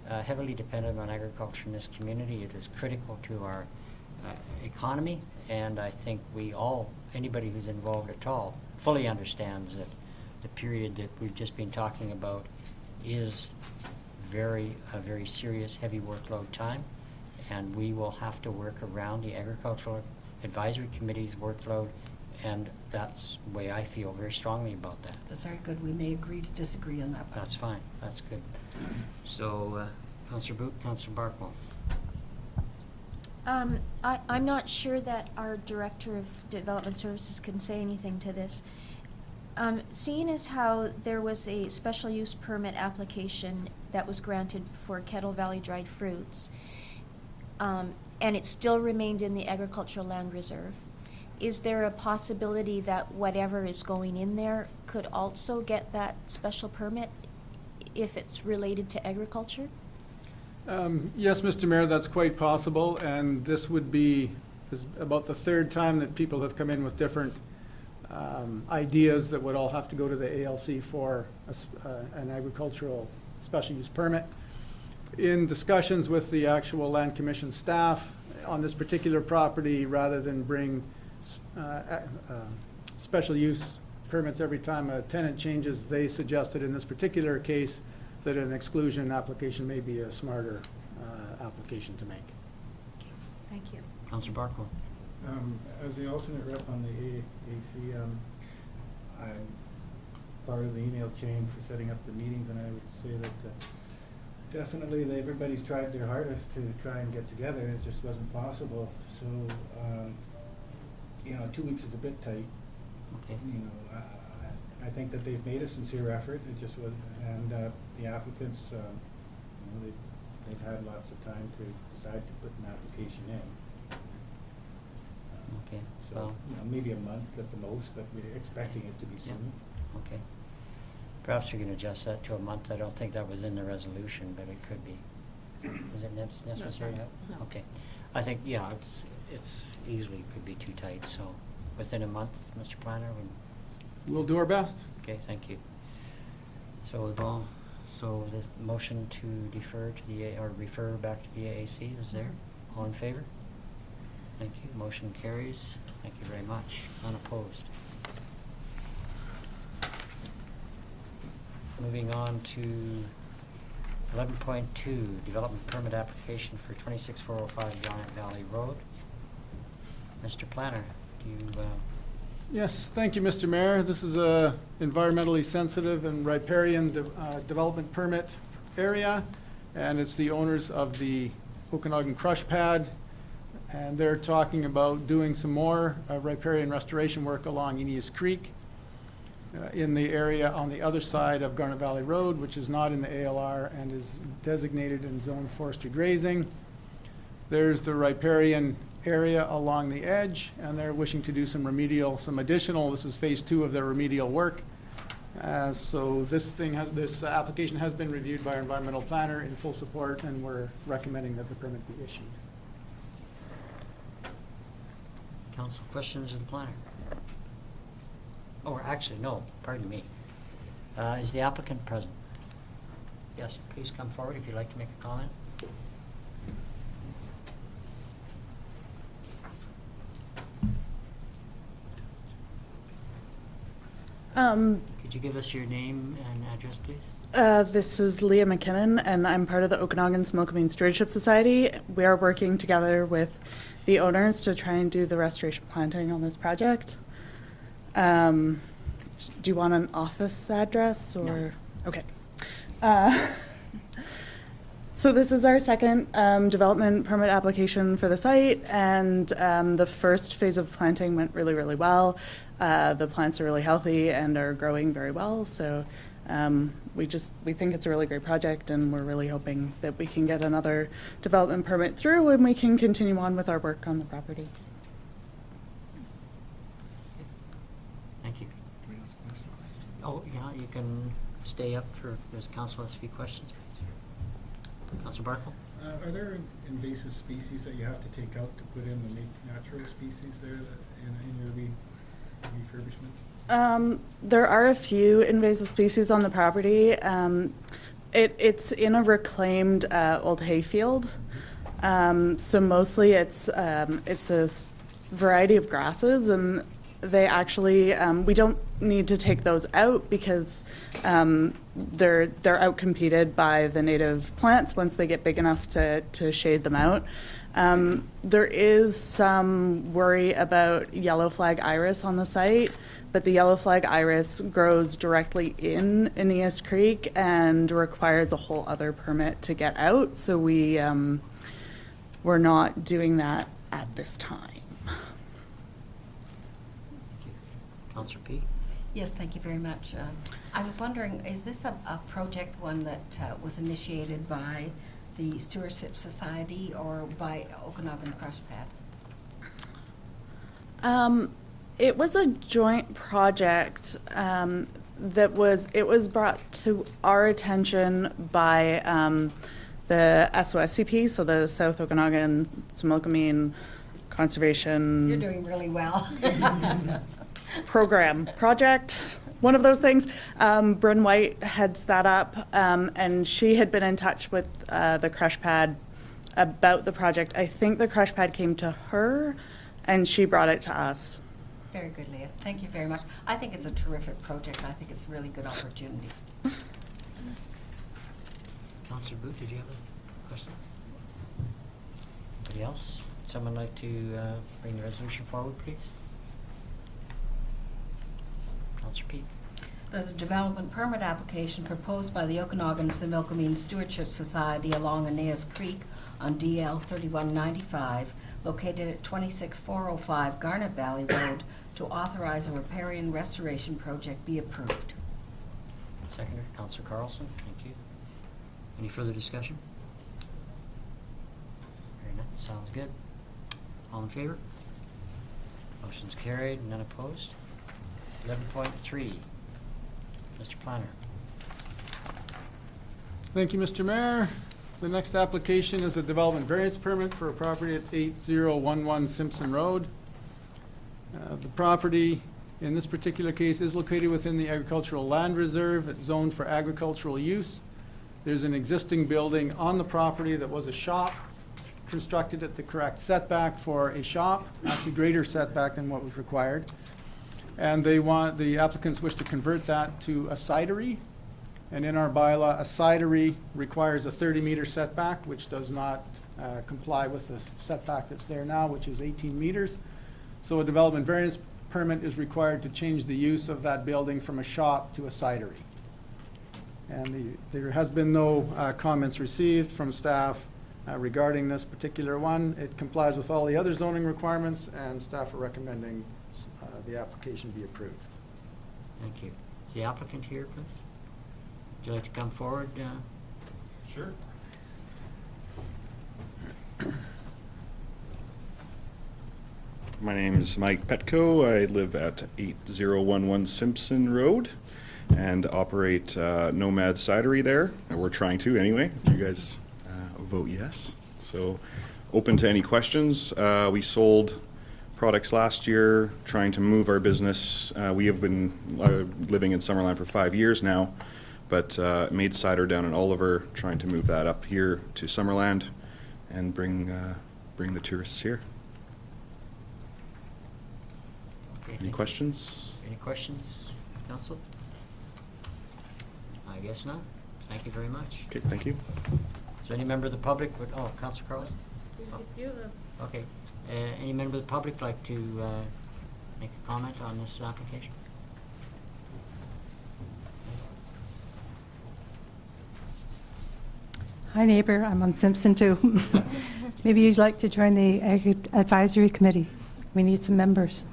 S1: heavily dependent on agriculture in this community. It is critical to our economy, and I think anybody who's involved at all fully understands that the period that we've just been talking about is a very serious, heavy workload time, and we will have to work around the Agricultural Advisory Committee's workload, and that's the way I feel very strongly about that.
S9: That's very good. We may agree to disagree on that. but-
S1: That's fine, that's good. So, Councillor Boot, Councillor Barkwell.
S6: I'm not sure that our Director of Development Services can say anything to this. Seeing as how there was a special use permit application that was granted for Kettle Valley dried fruits, and it still remained in the agricultural land reserve, is there a possibility that whatever is going in there could also get that special permit if it's related to agriculture?
S7: Yes, Mr. Mayor, that's quite possible, and this would be is about the third time that people have come in with different ideas that would all have to go to the ALC for an agricultural special use permit. In discussions with the actual Land Commission staff on this particular property, rather than bring special use permits every time a tenant changes, they suggested in this particular case that an exclusion application may be a smarter application to make.
S6: Thank you.
S1: Councillor Barco.
S11: As the alternate rep on the AAC, I'm part of the email chain for setting up the meetings, and I would say that definitely everybody's tried their hardest to try and get together. It just wasn't possible. So, 2 weeks is a bit tight.
S1: Okay.
S11: I think that they've made a sincere effort. It just was, and the applicants, they've had lots of time to decide to put an application in.
S1: Okay.
S11: So,
S1: Well,
S11: maybe a month at the most, but we're expecting it to be
S1: Yeah.
S11: soon.
S1: okay. Perhaps we can adjust that to a month. I don't think that was in the resolution, but it could be. Is it necessary?
S3: No.
S1: Okay. I think, yeah, it's easily could be too tight, so within a month, Mr. Planner, would,
S7: We'll do our best.
S1: okay, thank you. So the motion to defer to the, or refer back to the AAC is there? All in favor? Thank you. Motion carries. Thank you very much. Unopposed. Moving on to 11.2, development permit application for 26405 Giant Valley Road. Mr. Planner, do you,
S7: Yes, thank you, Mr. Mayor. This is a environmentally sensitive and riparian development permit area, and it's the owners of the Okanagan Crush Pad, and they're talking about doing some more riparian restoration work along Eneas Creek in the area on the other side of Garnet Valley Road, which is not in the ALR and is designated in zone forestry grazing. There's the riparian area along the edge, and they're wishing to do some additional, this is phase 2 of their remedial work. So this application has been reviewed by our environmental planner in full support, and we're recommending that the permit be issued.
S1: council questions of the planner? Or actually, no, pardon me. Is the applicant present? Yes, please come forward if you'd like to make a comment. Could you give us your name and address, please?
S12: This is Leah McKinnon, and I'm part of the Okanagan Smokemean Stewardship Society. We are working together with the owners to try and do the restoration planting on this project. Do you want an office address or?
S1: No.
S12: Okay. So this is our second development permit application for the site, and the first phase of planting went really, really well. The plants are really healthy and are growing very well, so we think it's a really great project, and we're really hoping that we can get another development permit through and we can continue on with our work on the property.
S1: Thank you. Oh, yeah, you can stay up for, does council has a few questions? Councilor Barkle?
S11: Are there invasive species that you have to take out to put in the natural species there that in your refurbishment?
S12: There are a few invasive species on the property. It's in a reclaimed old hayfield, so mostly it's a variety of grasses, and they actually we don't need to take those out because they're outcompeted by the native plants once they get big enough to shade them out. There is some worry about yellow flag iris on the site, but the yellow flag iris grows directly in Eneas Creek and requires a whole other permit to get out, so we're not doing that at this time.
S1: Thank you. Councilor P?
S9: Yes, thank you very much. I was wondering, is this a project one that was initiated by the Stewardship Society or by Okanagan Crush Pad?
S12: It was a joint project it was brought to our attention by the SOSCP, so the South Okanagan Smokemean conservation.
S9: You're doing really well.
S12: Project, one of those things. Bryn White heads that up, and she had been in touch with the crush pad about the project. I think the crush pad came to her, and she brought it to us.
S9: Very good, Leah. Thank you very much. I think it's a terrific project, and I think it's a really good opportunity.
S1: Councillor Boot, did you have a question? Anybody else? Someone like to bring the resolution forward, please? Councillor Peak.
S9: The development permit application proposed by the Okanagan-Similkameen Stewardship Society along Aeneas Creek on DL 3195, located at 26405 Garnet Valley Road, to authorize a riparian restoration project be approved.
S1: Seconder, Councillor Carlson, thank you. Any further discussion? Very nice, sounds good. All in favor? Motion's carried, none opposed. 11.3, Mr. Planner.
S7: Thank you, Mr. Mayor. The next application is a development variance permit for a property at 8011 Simpson Road. The property in this particular case is located within the agricultural land reserve. It's zoned for agricultural use. There's an existing building on the property that was a shop, constructed at the correct setback for a shop, actually greater setback than what was required. And the applicants wish to convert that to a cidery. And in our bylaw, a cidery requires a 30-meter setback, which does not comply with the setback that's there now, which is 18 meters. So a development variance permit is required to change the use of that building from a shop to a cidery. And there has been no comments received from staff regarding this particular one. It complies with all the other zoning requirements, and staff are recommending the application be approved.
S1: Thank you. Is the applicant here, please? Would you like to come forward?
S13: Sure. My name is Mike Petco. I live at 8011 Simpson Road and operate Nomad Cidery there. We're trying to anyway, if you guys vote yes. So open to any questions. We sold products last year, trying to move our business. We have been living in Summerland for 5 years now, but made cider down in Oliver, trying to move that up here to Summerland and bring the tourists here.
S1: Okay,
S13: Any questions?
S1: Any questions, council? I guess not. Thank you very much.
S13: Okay, thank you.
S1: Is there any member of the public would, oh, Councillor Carlson?
S10: If you have
S1: Okay. Any member of the public like to make a comment on this application?
S4: Hi neighbor, I'm on Simpson too. Maybe you'd like to join the Ag Advisory Committee. We need some members.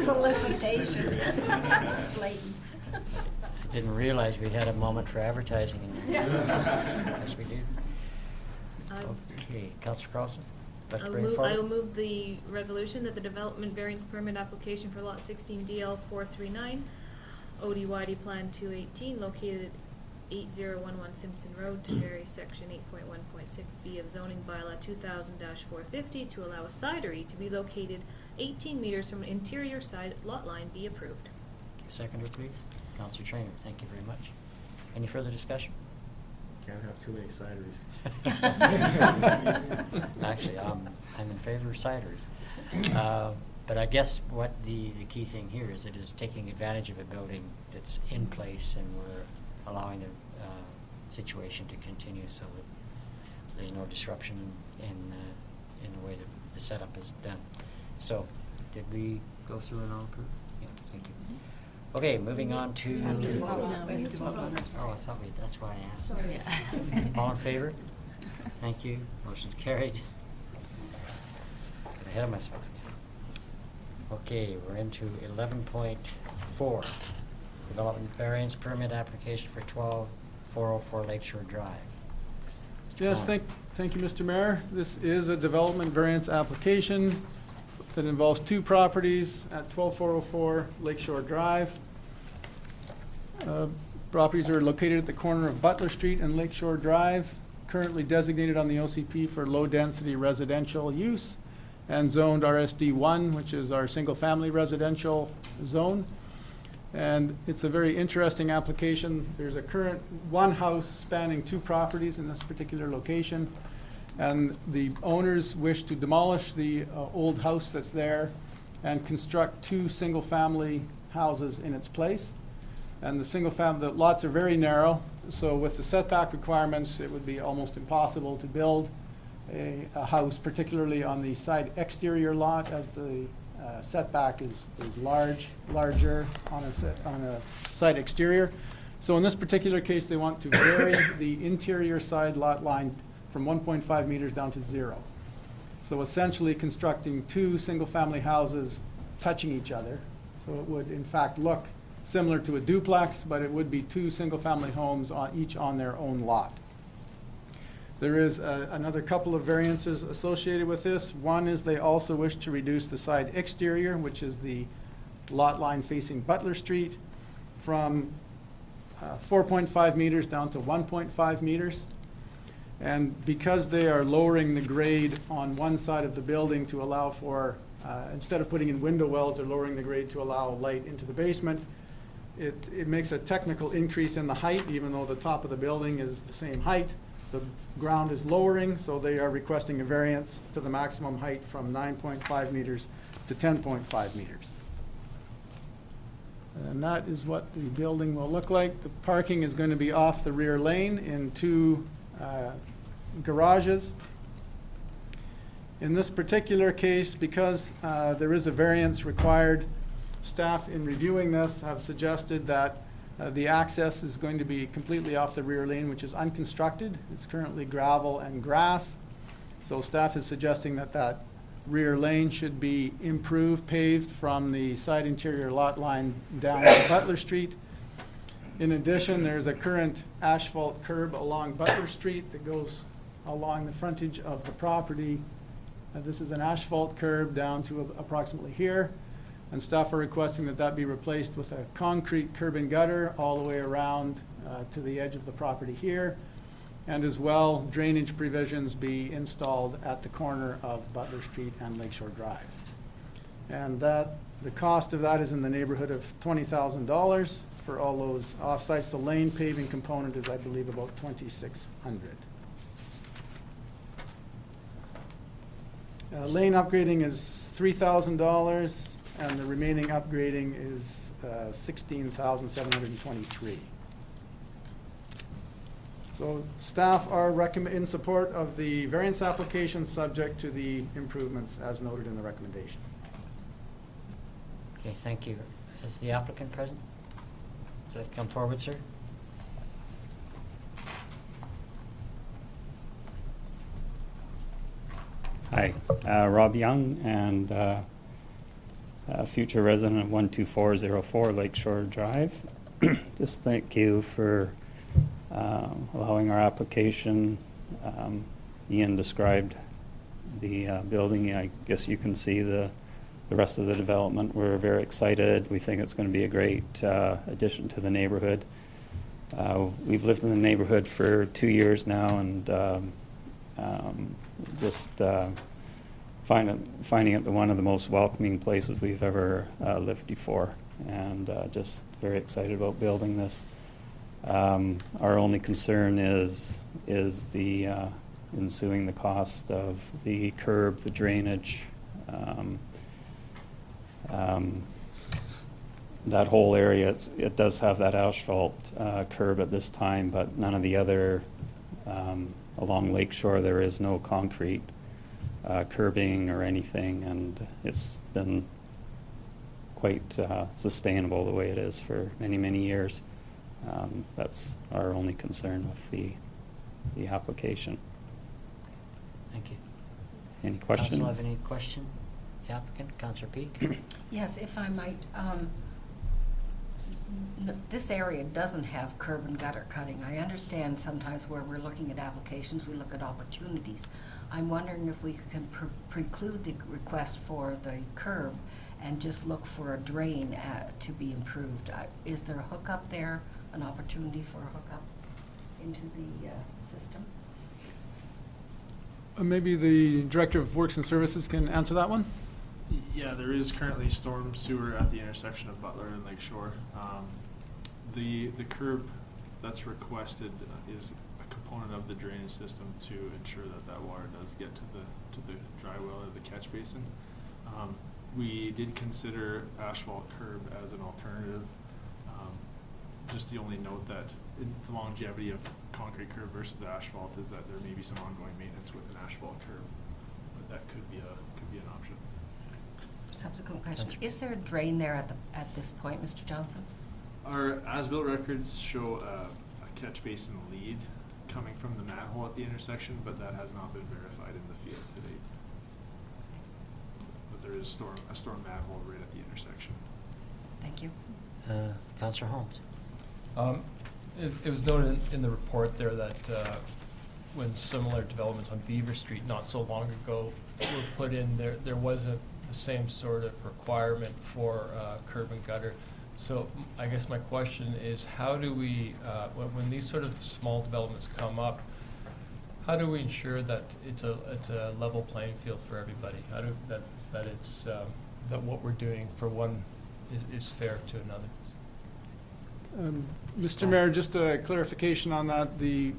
S9: Solicitation. Blatant.
S1: I didn't realize we had a moment for advertising in there. Yes, we do. Okay, Councillor Carlson, like to bring it forward?
S10: I will move the resolution that the development variance permit application for lot 16 DL 439, ODYD Plan 218, located 8011 Simpson Road, to vary section 8.1.6B of zoning bylaw 2000-450 to allow a cidery to be located 18 meters from an interior side lot line be approved.
S1: Seconder, please. Councillor Trainer, thank you very much. Any further discussion?
S11: Can't have too many cideries.
S1: Actually, I'm in favor of ciders. But I guess what the key thing here is it is taking advantage of a building that's in place, and we're allowing the situation to continue so that there's no disruption in the way that the setup is done. So, did we go through and all approve? Yeah, thank you. Okay, moving on to.
S9: We have to vote on this.
S1: Oh, I thought that's why I asked.
S9: Sorry.
S1: All in favor? Thank you. Motion's carried. Got ahead of myself. Okay, we're into 11.4. Development variance permit application for 12404 Lakeshore Drive.
S7: Yes, thank you, Mr. Mayor. This is a development variance application that involves two properties at 12404 Lakeshore Drive. Properties are located at the corner of Butler Street and Lakeshore Drive. currently designated on the OCP for low-density residential use and zoned RSD1, which is our single-family residential zone. And it's a very interesting application. There's a current one house spanning 2 properties in this particular location. And the owners wish to demolish the old house that's there and construct 2 single-family houses in its place. And the lots are very narrow, so with the setback requirements, it would be almost impossible to build a house, particularly on the side exterior lot, as the setback is larger on a side exterior. So in this particular case, they want to vary the interior side lot line from 1.5 meters down to 0. So essentially constructing 2 single-family houses touching each other. So it would in fact look similar to a duplex, but it would be 2 single-family homes each on their own lot. There is another couple of variances associated with this. One is they also wish to reduce the side exterior, which is the lot line facing Butler Street, from 4.5 meters down to 1.5 meters. And because they are lowering the grade on one side of the building to allow for, instead of putting in window wells, they're lowering the grade to allow light into the basement. It makes a technical increase in the height, even though the top of the building is the same height. The ground is lowering, so they are requesting a variance to the maximum height from 9.5 meters to 10.5 meters. And that is what the building will look like. The parking is going to be off the rear lane in 2 garages. In this particular case, because there is a variance required, staff in reviewing this have suggested that the access is going to be completely off the rear lane, which is unconstructed. It's currently gravel and grass. So staff is suggesting that that rear lane should be improved, paved from the side interior lot line down to Butler Street. In addition, there's a current asphalt curb along Butler Street that goes along the frontage of the property. This is an asphalt curb down to approximately here. And staff are requesting that that be replaced with a concrete curb and gutter all the way around to the edge of the property here. And as well, drainage provisions be installed at the corner of Butler Street and Lakeshore Drive. And the cost of that is in the neighborhood of $20,000 for all those offsites. The lane paving component is, I believe, about $2,600. Lane upgrading is $3,000. And the remaining upgrading is $16,723. So staff are in support of the variance application, subject to the improvements as noted in the recommendation.
S1: Okay, thank you. Is the applicant present? Would you like to come forward, sir?
S14: Hi, Rob Young, and future resident of 12404 Lakeshore Drive. Just thank you for allowing our application. Ian described the building. I guess you can see the rest of the development. We're very excited. We think it's going to be a great addition to the neighborhood. We've lived in the neighborhood for 2 years now, and just finding it one of the most welcoming places we've ever lived before, and just very excited about building this. Our only concern is the ensuing the cost of the curb, the drainage, that whole area. It does have that asphalt curb at this time, but none of the other along Lakeshore there is no concrete curbing or anything, and it's been quite sustainable the way it is for many, many years. That's our only concern with the application.
S1: Thank you.
S14: Any questions?
S1: Council have any question? The applicant, Councillor Peak?
S9: Yes, if I might, this area doesn't have curb and gutter cutting. I understand sometimes where we're looking at applications, we look at opportunities. I'm wondering if we can preclude the request for the curb and just look for a drain to be improved. Is there a hookup there, an opportunity for a hookup into the system?
S7: Maybe the Director of Works and Services can answer that one?
S15: Yeah, there is currently storm sewer at the intersection of Butler and Lake Shore. The curb that's requested is a component of the drainage system to ensure that that water does get to the dry well or the catch basin. We did consider asphalt curb as an alternative. Just the only note that the longevity of concrete curb versus asphalt is that there may be some ongoing maintenance with an asphalt curb, but that could be an option.
S9: Subsequent question, is there a drain there at this point, Mr. Johnson?
S15: Our as-built records show a catch basin lead coming from the manhole at the intersection, but that has not been verified in the field to date. But there is a storm manhole right at the intersection.
S9: Thank you.
S1: Councillor Holmes.
S2: It was noted in the report there that when similar developments on Beaver Street not so long ago were put in, there wasn't the same sort of requirement for curb and gutter. So I guess my question is, how do we, when these sort of small developments come up, how do we ensure that it's a level playing field for everybody? How do that it's that what we're doing for one is fair to another?
S7: Mr. Mayor, just a clarification on that. The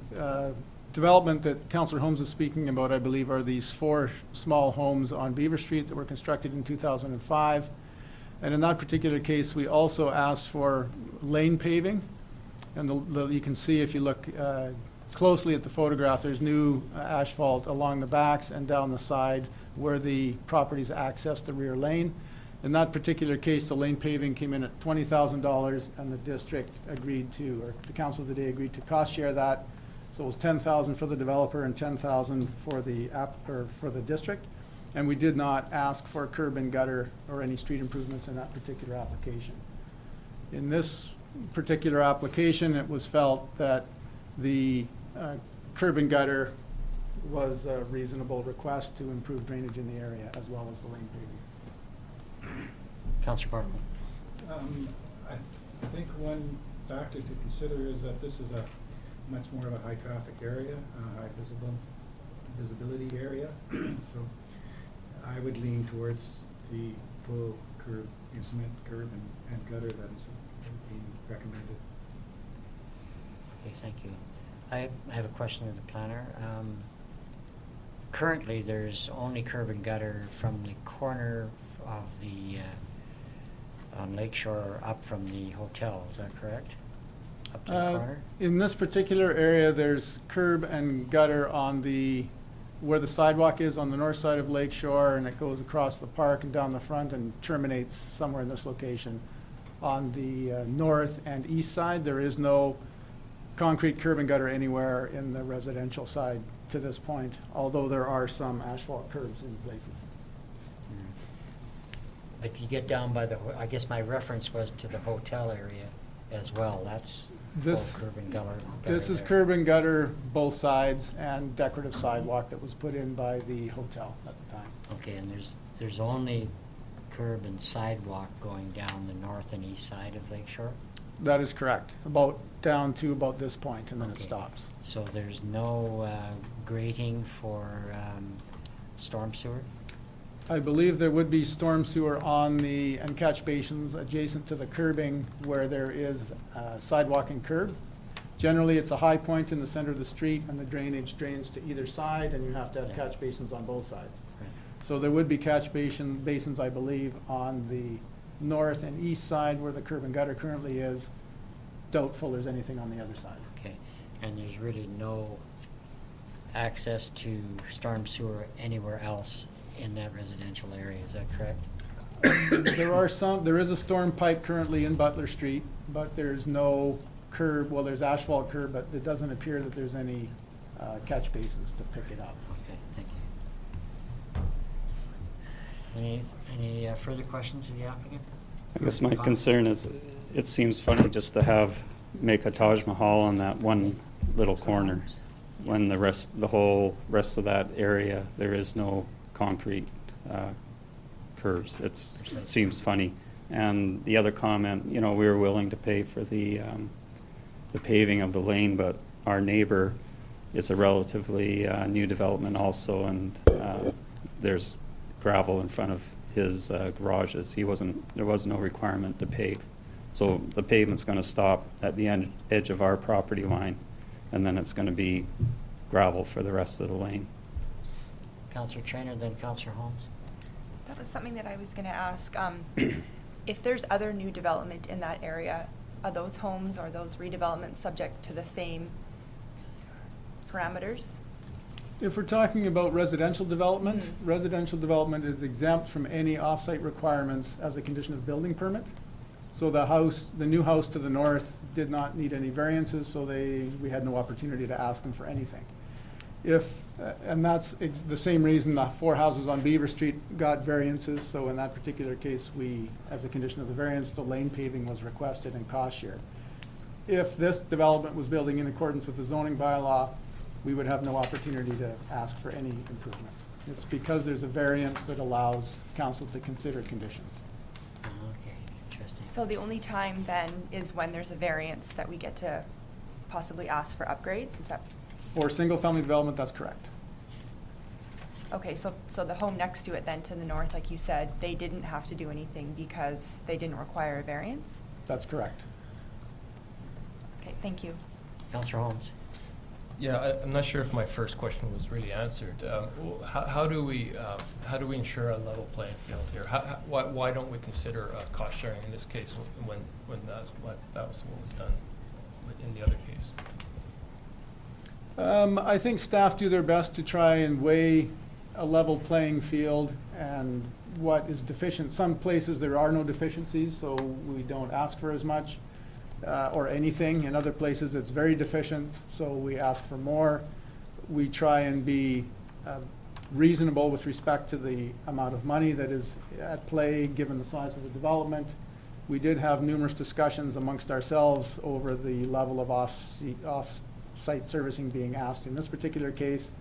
S7: development that Councillor Holmes is speaking about, I believe, are these 4 small homes on Beaver Street that were constructed in 2005. And in that particular case, we also asked for lane paving. And you can see if you look closely at the photograph, there's new asphalt along the backs and down the side where the properties access the rear lane. In that particular case, the lane paving came in at $20,000, and the district agreed to, or the council of the day agreed to cost share that. So it was $10,000 for the developer and $10,000 for the district. And we did not ask for curb and gutter or any street improvements in that particular application. In this particular application, it was felt that the curb and gutter was a reasonable request to improve drainage in the area as well as the lane paving.
S1: Councillor Bartley.
S11: I think one factor to consider is that this is a much more of a high-traffic area, high visibility area. So I would lean towards the full curb, cement curb and gutter that is being recommended.
S1: Okay, thank you. I have a question of the planner. Currently, there's only curb and gutter from the corner of the on Lakeshore up from the hotel. Is that correct? Up to the corner?
S7: In this particular area, there's curb and gutter on where the sidewalk is on the north side of Lakeshore, and it goes across the park and down the front and terminates somewhere in this location. On the north and east side, there is no concrete curb and gutter anywhere in the residential side to this point, although there are some asphalt curbs in places.
S1: If you get down by I guess my reference was to the hotel area as well. That's full curb and gutter.
S7: This is curb and gutter both sides and decorative sidewalk that was put in by the hotel at the time.
S1: Okay, and there's only curb and sidewalk going down the north and east side of Lakeshore?
S7: That is correct. Down to about this point, and then it stops.
S1: So there's no grating for storm sewer?
S7: I believe there would be storm sewer and catch basins adjacent to the curbing where there is sidewalk and curb. Generally, it's a high point in the center of the street, and the drainage drains to either side, and you have to have catch basins on both sides.
S1: Right.
S7: So there would be catch basins, I believe, on the north and east side where the curb and gutter currently is. Doubtful there's anything on the other side.
S1: Okay, and there's really no access to storm sewer anywhere else in that residential area, is that correct?
S7: There is a storm pipe currently in Butler Street, but there's no curb, well, there's asphalt curb, but it doesn't appear that there's any catch basins to pick it up.
S1: Okay, thank you. Any further questions of the applicant?
S14: I guess my concern is, it seems funny just to make a Taj Mahal on that one little corner, when the whole rest of that area, there is no concrete curves. It seems funny. And the other comment, we were willing to pay for the paving of the lane, but our neighbor it's a relatively new development also, and there's gravel in front of his garages. There was no requirement to pave. So the pavement's going to stop at the edge of our property line, and then it's going to be gravel for the rest of the lane.
S1: Councillor Trainer, then Councillor Holmes.
S16: That was something that I was going to ask. If there's other new development in that area, are those homes or those redevelopments subject to the same parameters?
S7: If we're talking about residential development, residential development is exempt from any off-site requirements as a condition of building permit. So the new house to the north did not need any variances, so we had no opportunity to ask them for anything. And that's the same reason the 4 houses on Beaver Street got variances, so in that particular case, as a condition of the variance, the lane paving was requested and cost shared. If this development was building in accordance with the zoning bylaw, we would have no opportunity to ask for any improvements. It's because there's a variance that allows council to consider conditions.
S1: Okay, interesting.
S16: So the only time then is when there's a variance that we get to possibly ask for upgrades? Is that?
S7: For single-family development, that's correct.
S16: Okay, so the home next to it then to the north, like you said, they didn't have to do anything because they didn't require a variance?
S7: That's correct.
S16: Okay, thank you.
S1: Councillor Holmes.
S2: Yeah, I'm not sure if my first question was really answered. How do we ensure a level playing field here? Why don't we consider cost sharing in this case when that was what was done in the other case?
S7: I think staff do their best to try and weigh a level playing field and what is deficient. Some places there are no deficiencies, so we don't ask for as much or anything. In other places it's very deficient, so we ask for more. We try and be reasonable with respect to the amount of money that is at play given the size of the development. We did have numerous discussions amongst ourselves over the level of off-site servicing being asked in this particular case.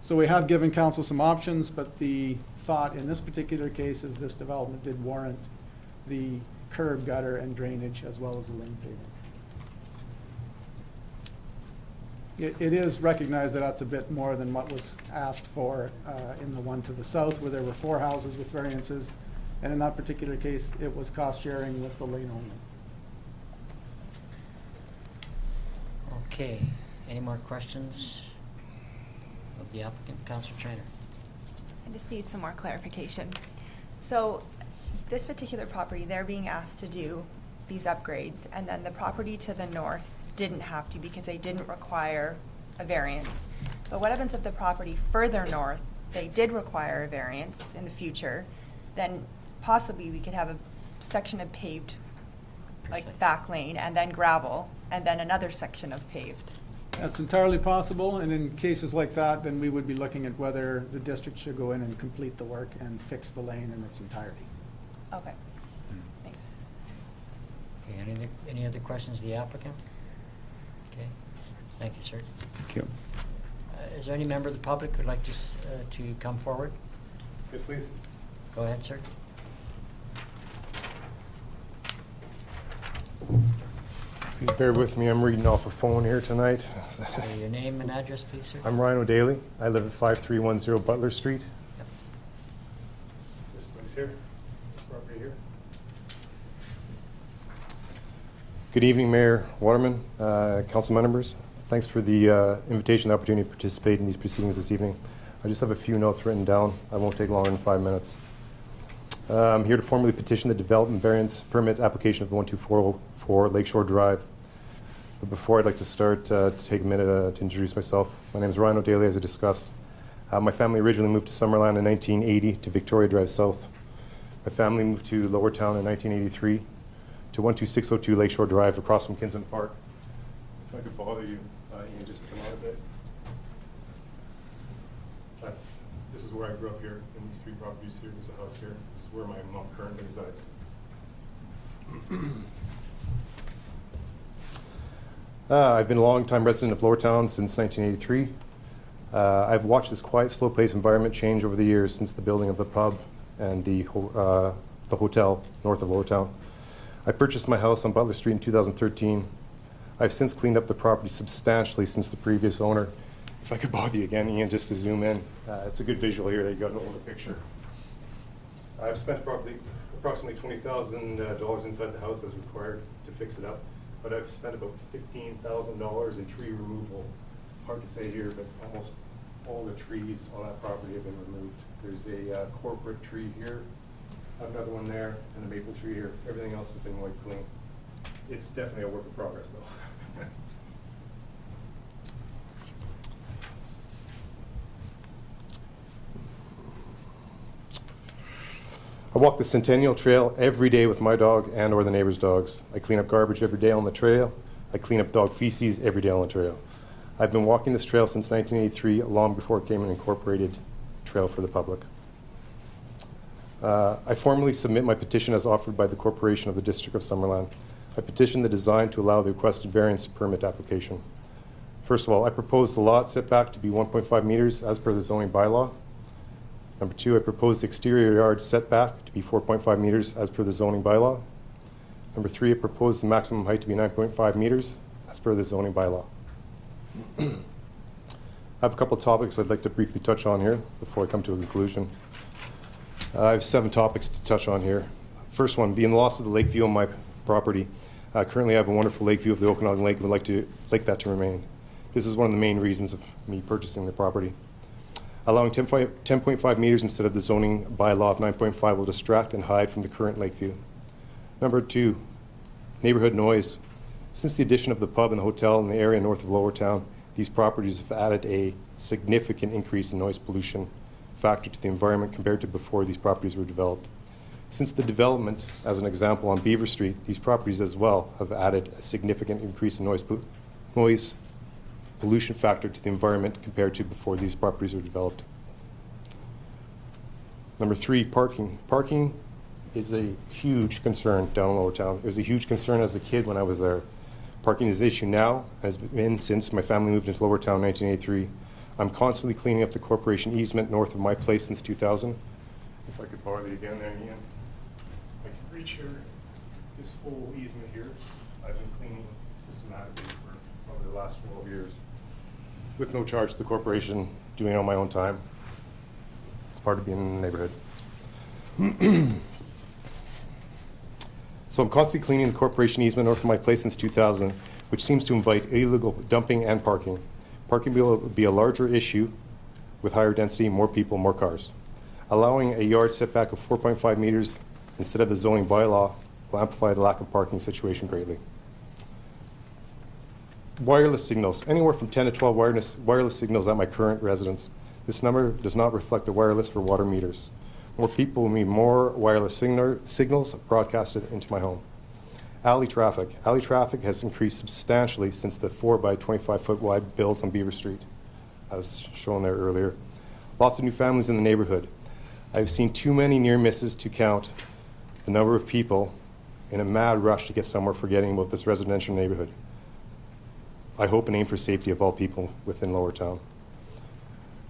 S7: So we have given council some options, but the thought in this particular case is this development did warrant the curb, gutter, and drainage as well as the lane paving. It is recognized that that's a bit more than what was asked for in the one to the south where there were 4 houses with variances, and in that particular case it was cost sharing with the lane only.
S1: Okay, any more questions of the applicant? Councillor Trainer.
S16: I just need some more clarification. So this particular property, they're being asked to do these upgrades, and then the property to the north didn't have to because they didn't require a variance. But what happens if the property further north, they did require a variance in the future? Then possibly we could have a section of paved, like back lane, and then gravel, and then another section of paved.
S7: That's entirely possible, and in cases like that, then we would be looking at whether the district should go in and complete the work and fix the lane in its entirety.
S16: Okay, thanks.
S1: Okay, any other questions of the applicant? Okay, thank you, sir.
S14: Thank you.
S1: Is there any member of the public who would like to come forward?
S17: Yes, please.
S1: Go ahead, sir.
S17: Please bear with me, I'm reading off a phone here tonight.
S1: Your name and address, please, sir.
S17: I'm Ryan O'Daly. I live at 5310 Butler Street.
S1: Yep.
S17: This place here, this property here. Good evening, Mayor Waterman, council members. Thanks for the invitation, the opportunity to participate in these proceedings this evening. I just have a few notes written down. I won't take longer than 5 minutes. I'm here to formally petition the development variance permit application of 12404 Lakeshore Drive. But before I'd like to start, to take a minute to introduce myself. My name is Ryan O'Daly, as I discussed. My family originally moved to Summerland in 1980 to Victoria Drive South. My family moved to Lower Town in 1983 to 12602 Lakeshore Drive across from Kinsman Park. If I could bother you, Ian, just to come out a bit. This is where I grew up here, in these 3 properties here. There's a house here. This is where my mom currently resides. I've been a long-time resident of Lower Town since 1983. I've watched this quiet, slow-paced environment change over the years since the building of the pub and the hotel north of Lower Town. I purchased my house on Butler Street in 2013. I've since cleaned up the property substantially since the previous owner if I could bother you again, Ian, just to zoom in. It's a good visual here that you got an older picture. I've spent approximately $20,000 inside the house as required to fix it up, but I've spent about $15,000 in tree removal. Hard to say here, but almost all the trees on that property have been removed. There's a corporate tree here, another one there, and a maple tree here. Everything else has been wiped clean. It's definitely a work in progress, though. I walk the Centennial Trail every day with my dog and or the neighbor's dogs. I clean up garbage every day on the trail. I clean up dog feces every day on the trail. I've been walking this trail since 1983, long before it became an incorporated trail for the public. I formally submit my petition as offered by the Corporation of the District of Summerland. I petition the design to allow the requested variance permit application. First of all, I propose the lot setback to be 1.5 meters as per the zoning bylaw. Number two, I propose the exterior yard setback to be 4.5 meters as per the zoning bylaw. Number three, I propose the maximum height to be 9.5 meters as per the zoning bylaw. I have a couple of topics I'd like to briefly touch on here before I come to a conclusion. I have 7 topics to touch on here. First one, being the loss of the lake view on my property. Currently I have a wonderful lake view of the Okanagan Lake and would like that to remain. This is one of the main reasons of me purchasing the property. Allowing 10.5 meters instead of the zoning bylaw of 9.5 will distract and hide from the current lake view. Number 2, neighborhood noise. Since the addition of the pub and the hotel in the area north of Lower Town, these properties have added a significant increase in noise pollution factor to the environment compared to before these properties were developed. Since the development, as an example, on Beaver Street, these properties as well have added a significant increase in noise pollution factor to the environment compared to before these properties were developed. Number 3, parking. Parking is a huge concern down in Lower Town. It was a huge concern as a kid when I was there. Parking is an issue now, has been since my family moved into Lower Town in 1983. I'm constantly cleaning up the corporation easement north of my place since 2000. If I could borrow you again there, Ian. I can reach here, this whole easement here, I've been cleaning systematically for probably the last 12 years. With no charge to the corporation, doing it on my own time. It's part of being in the neighborhood. So I'm constantly cleaning the corporation easement north of my place since 2000, which seems to invite illegal dumping and parking. Parking will be a larger issue with higher density, more people, more cars. Allowing a yard setback of 4.5 meters instead of the zoning bylaw will amplify the lack of parking situation greatly. Wireless signals, anywhere from 10 to 12 wireless signals at my current residence. This number does not reflect the wireless for water meters. More people will mean more wireless signals broadcasted into my home. Alley traffic. Alley traffic has increased substantially since the 4 by 25 foot wide builds on Beaver Street, as shown there earlier. Lots of new families in the neighborhood. I've seen too many near misses to count the number of people in a mad rush to get somewhere forgetting about this residential neighborhood. I hope and aim for safety of all people within Lower Town.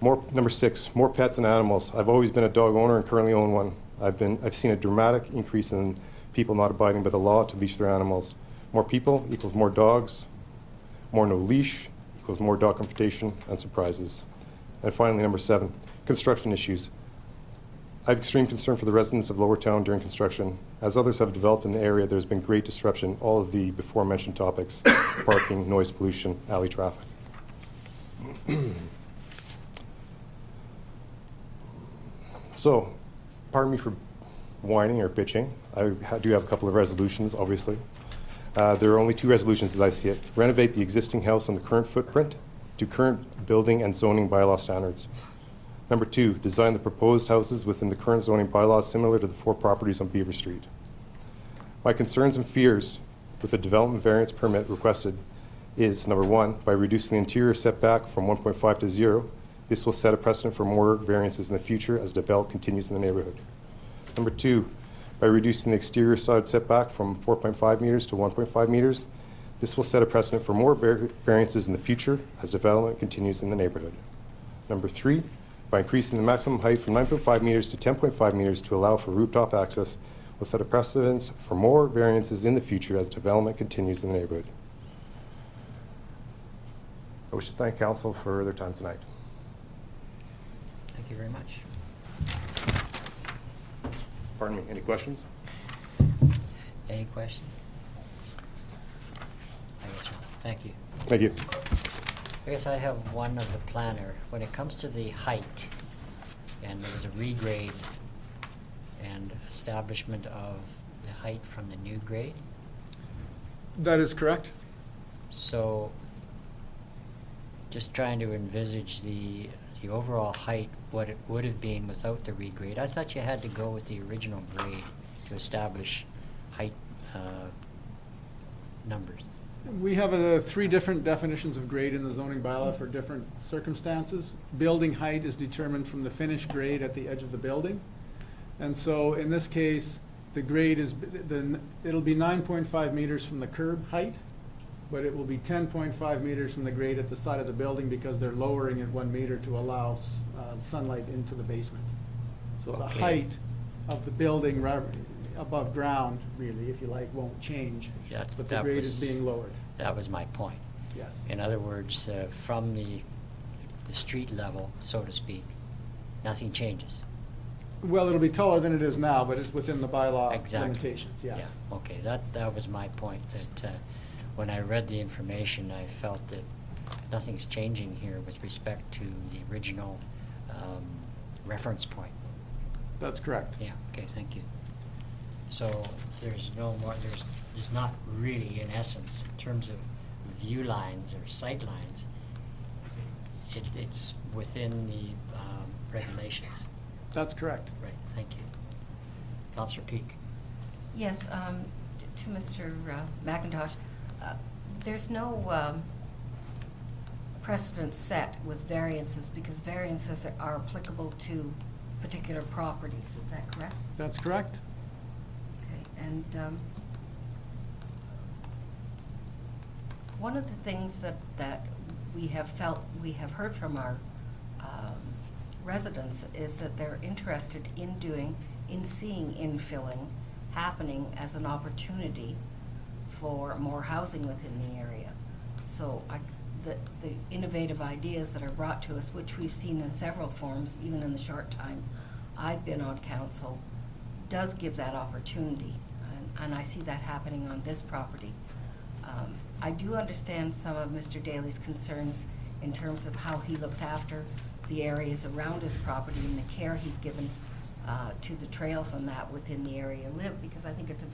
S17: Number 6, more pets and animals. I've always been a dog owner and currently own one. I've seen a dramatic increase in people not abiding by the law to leash their animals. More people equals more dogs. More no leash equals more dog confrontation and surprises. And finally, number 7, construction issues. I have extreme concern for the residents of Lower Town during construction. As others have developed in the area, there's been great disruption, all of the before mentioned topics, parking, noise pollution, alley traffic. So, pardon me for whining or bitching. I do have a couple of resolutions, obviously. There are only 2 resolutions as I see it. Renovate the existing house on the current footprint to current building and zoning bylaw standards. Number 2, design the proposed houses within the current zoning bylaws similar to the 4 properties on Beaver Street. My concerns and fears with the development variance permit requested is, number 1, by reducing the interior setback from 1.5 to 0, this will set a precedent for more variances in the future as development continues in the neighborhood. Number 2, by reducing the exterior side setback from 4.5 meters to 1.5 meters, this will set a precedent for more variances in the future as development continues in the neighborhood. Number 3, by increasing the maximum height from 9.5 meters to 10.5 meters to allow for rooftop access, will set a precedent for more variances in the future as development continues in the neighborhood. I wish to thank council for their time tonight.
S1: Thank you very much.
S17: Pardon me, any questions?
S1: Any questions? I guess not. Thank you.
S17: Thank you.
S1: I guess I have one of the planner. When it comes to the height, and there was a regrade and establishment of the height from the new grade,
S7: That is correct.
S1: so just trying to envisage the overall height, what it would have been without the regrade. I thought you had to go with the original grade to establish height numbers.
S7: We have 3 different definitions of grade in the zoning bylaw for different circumstances. Building height is determined from the finished grade at the edge of the building. And so in this case, the grade is, it'll be 9.5 meters from the curb height, but it will be 10.5 meters from the grade at the side of the building because they're lowering it 1 meter to allow sunlight into the basement. So the
S1: Okay.
S7: height of the building above ground, really, if you like, won't change.
S1: Yeah,
S7: But the
S1: that
S7: grade is
S1: was-
S7: being lowered.
S1: That was my point.
S7: Yes.
S1: In other words, from the street level, so to speak, nothing changes.
S7: Well, it'll be taller than it is now, but it's within the bylaw
S1: Exactly.
S7: limitations, yes.
S1: Yeah, okay, that was my point, that when I read the information, I felt that nothing's changing here with respect to the original reference point.
S7: That's correct.
S1: Yeah, okay, thank you. So there's no more, there's not really, in essence, in terms of view lines or sight lines, it's within the regulations.
S7: That's correct.
S1: Right, thank you. Councillor Peak.
S9: Yes, to Mr. McIntosh, there's no precedent set with variances because variances are applicable to particular properties. Is that correct?
S7: That's correct.
S9: Okay, and one of the things that we have heard from our residents is that they're interested in seeing infilling happening as an opportunity for more housing within the area. So the innovative ideas that are brought to us, which we've seen in several forms, even in the short time I've been on council, does give that opportunity. And I see that happening on this property. I do understand some of Mr. Daly's concerns in terms of how he looks after the areas around his property and the care he's given to the trails and that within the area live, because I think it's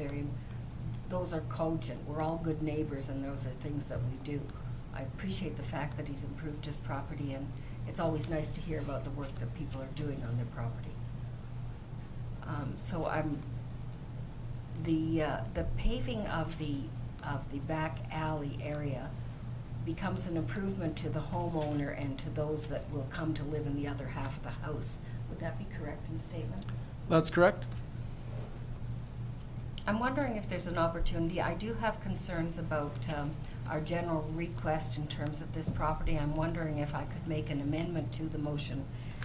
S9: those are cogent. We're all good neighbors and those are things that we do. I appreciate the fact that he's improved his property, and it's always nice to hear about the work that people are doing on their property. So the paving of the back alley area becomes an improvement to the homeowner and to those that will come to live in the other half of the house. Would that be correct in statement?
S7: That's correct.
S9: I'm wondering if there's an opportunity. I do have concerns about our general request in terms of this property. I'm wondering if I could make an amendment to the motion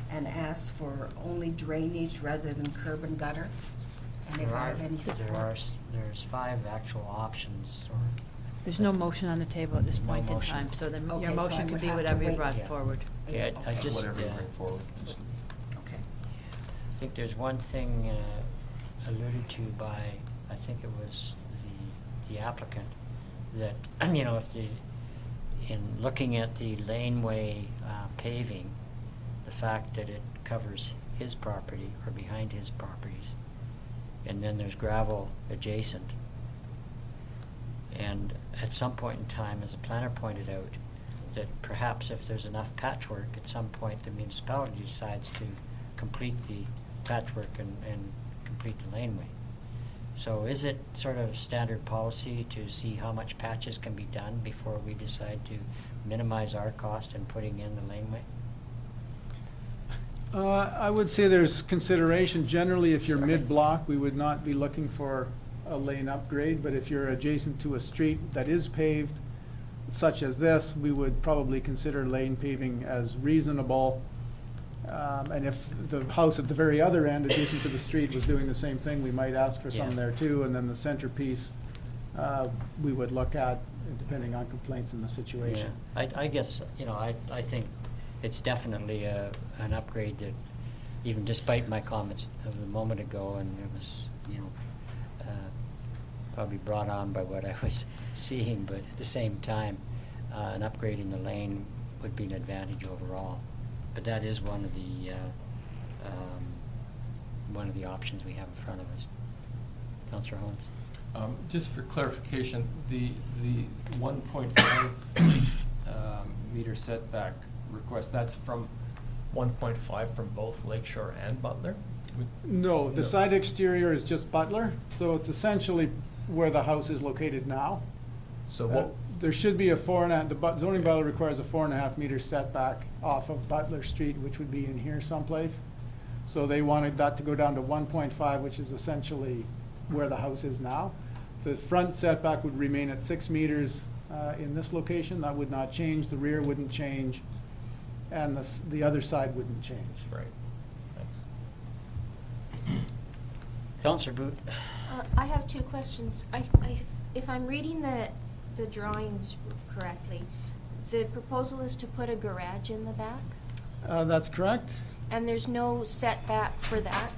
S9: and ask for only drainage rather than curb and gutter. And if I have any support.
S1: There's 5 actual options, or
S3: There's no motion on the table at this
S1: No
S3: point in
S1: motion.
S3: time, so then
S9: Okay,
S3: your
S9: so I
S3: motion
S9: would
S3: could be
S9: have to
S3: whatever you
S9: wait.
S3: brought
S1: Yeah.
S3: forward.
S1: Okay, I just,
S17: Whatever you
S1: uh,
S17: bring forward.
S9: Okay.
S1: I think there's one thing alluded to by, I think it was the applicant, that, if in looking at the laneway paving, the fact that it covers his property or behind his properties, and then there's gravel adjacent. And at some point in time, as the planner pointed out, that perhaps if there's enough patchwork, at some point the municipality decides to complete the patchwork and complete the laneway. So is it sort of standard policy to see how much patches can be done before we decide to minimize our cost in putting in the laneway?
S7: I would say there's consideration. Generally, if you're
S1: Sorry.
S7: mid-block, we would not be looking for a lane upgrade, but if you're adjacent to a street that is paved, such as this, we would probably consider lane paving as reasonable. And if the house at the very other end, adjacent to the street, was doing the same thing, we might ask for some
S1: Yeah.
S7: there too. And then the centerpiece, we would look at depending on complaints in the situation.
S1: Yeah, I guess, you know, I think it's definitely an upgrade that, even despite my comments of a moment ago, and it was, you know, probably brought on by what I was seeing, but at the same time, an upgrade in the lane would be an advantage overall. But that is one of the options we have in front of us. Councillor Holmes?
S2: Just for clarification, the 1.5 meter setback request, that's from 1.5 from both Lakeshore and Butler?
S7: No, the side exterior is just Butler, so it's essentially where the house is located now.
S2: So what,
S7: There should be a zoning bylaw requires a 4.5 meter setback off of Butler Street, which would be in here someplace. So they wanted that to go down to 1.5, which is essentially where the house is now. The front setback would remain at 6 meters in this location. That would not change. The rear wouldn't change, and the other side wouldn't change.
S2: right, thanks.
S1: Councillor Boot?
S6: I have two questions. If I'm reading the drawings correctly, the proposal is to put a garage in the back,
S7: That's correct.
S6: and there's no setback for that?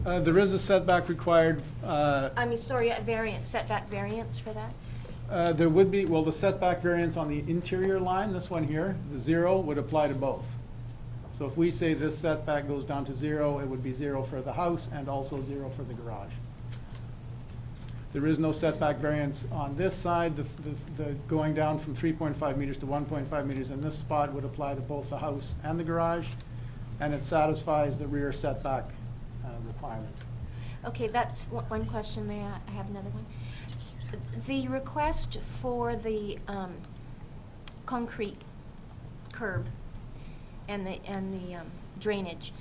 S7: There is a setback required.
S6: Setback variance for that?
S7: There would be, well, the setback variance on the interior line, this one here, the 0 would apply to both. So if we say this setback goes down to 0, it would be 0 for the house and also 0 for the garage. There is no setback variance on this side. The going down from 3.5 meters to 1.5 meters in this spot would apply to both the house and the garage, and it satisfies the rear setback requirement.
S6: Okay, that's one question. May I have another one? The request for the concrete curb and the drainage,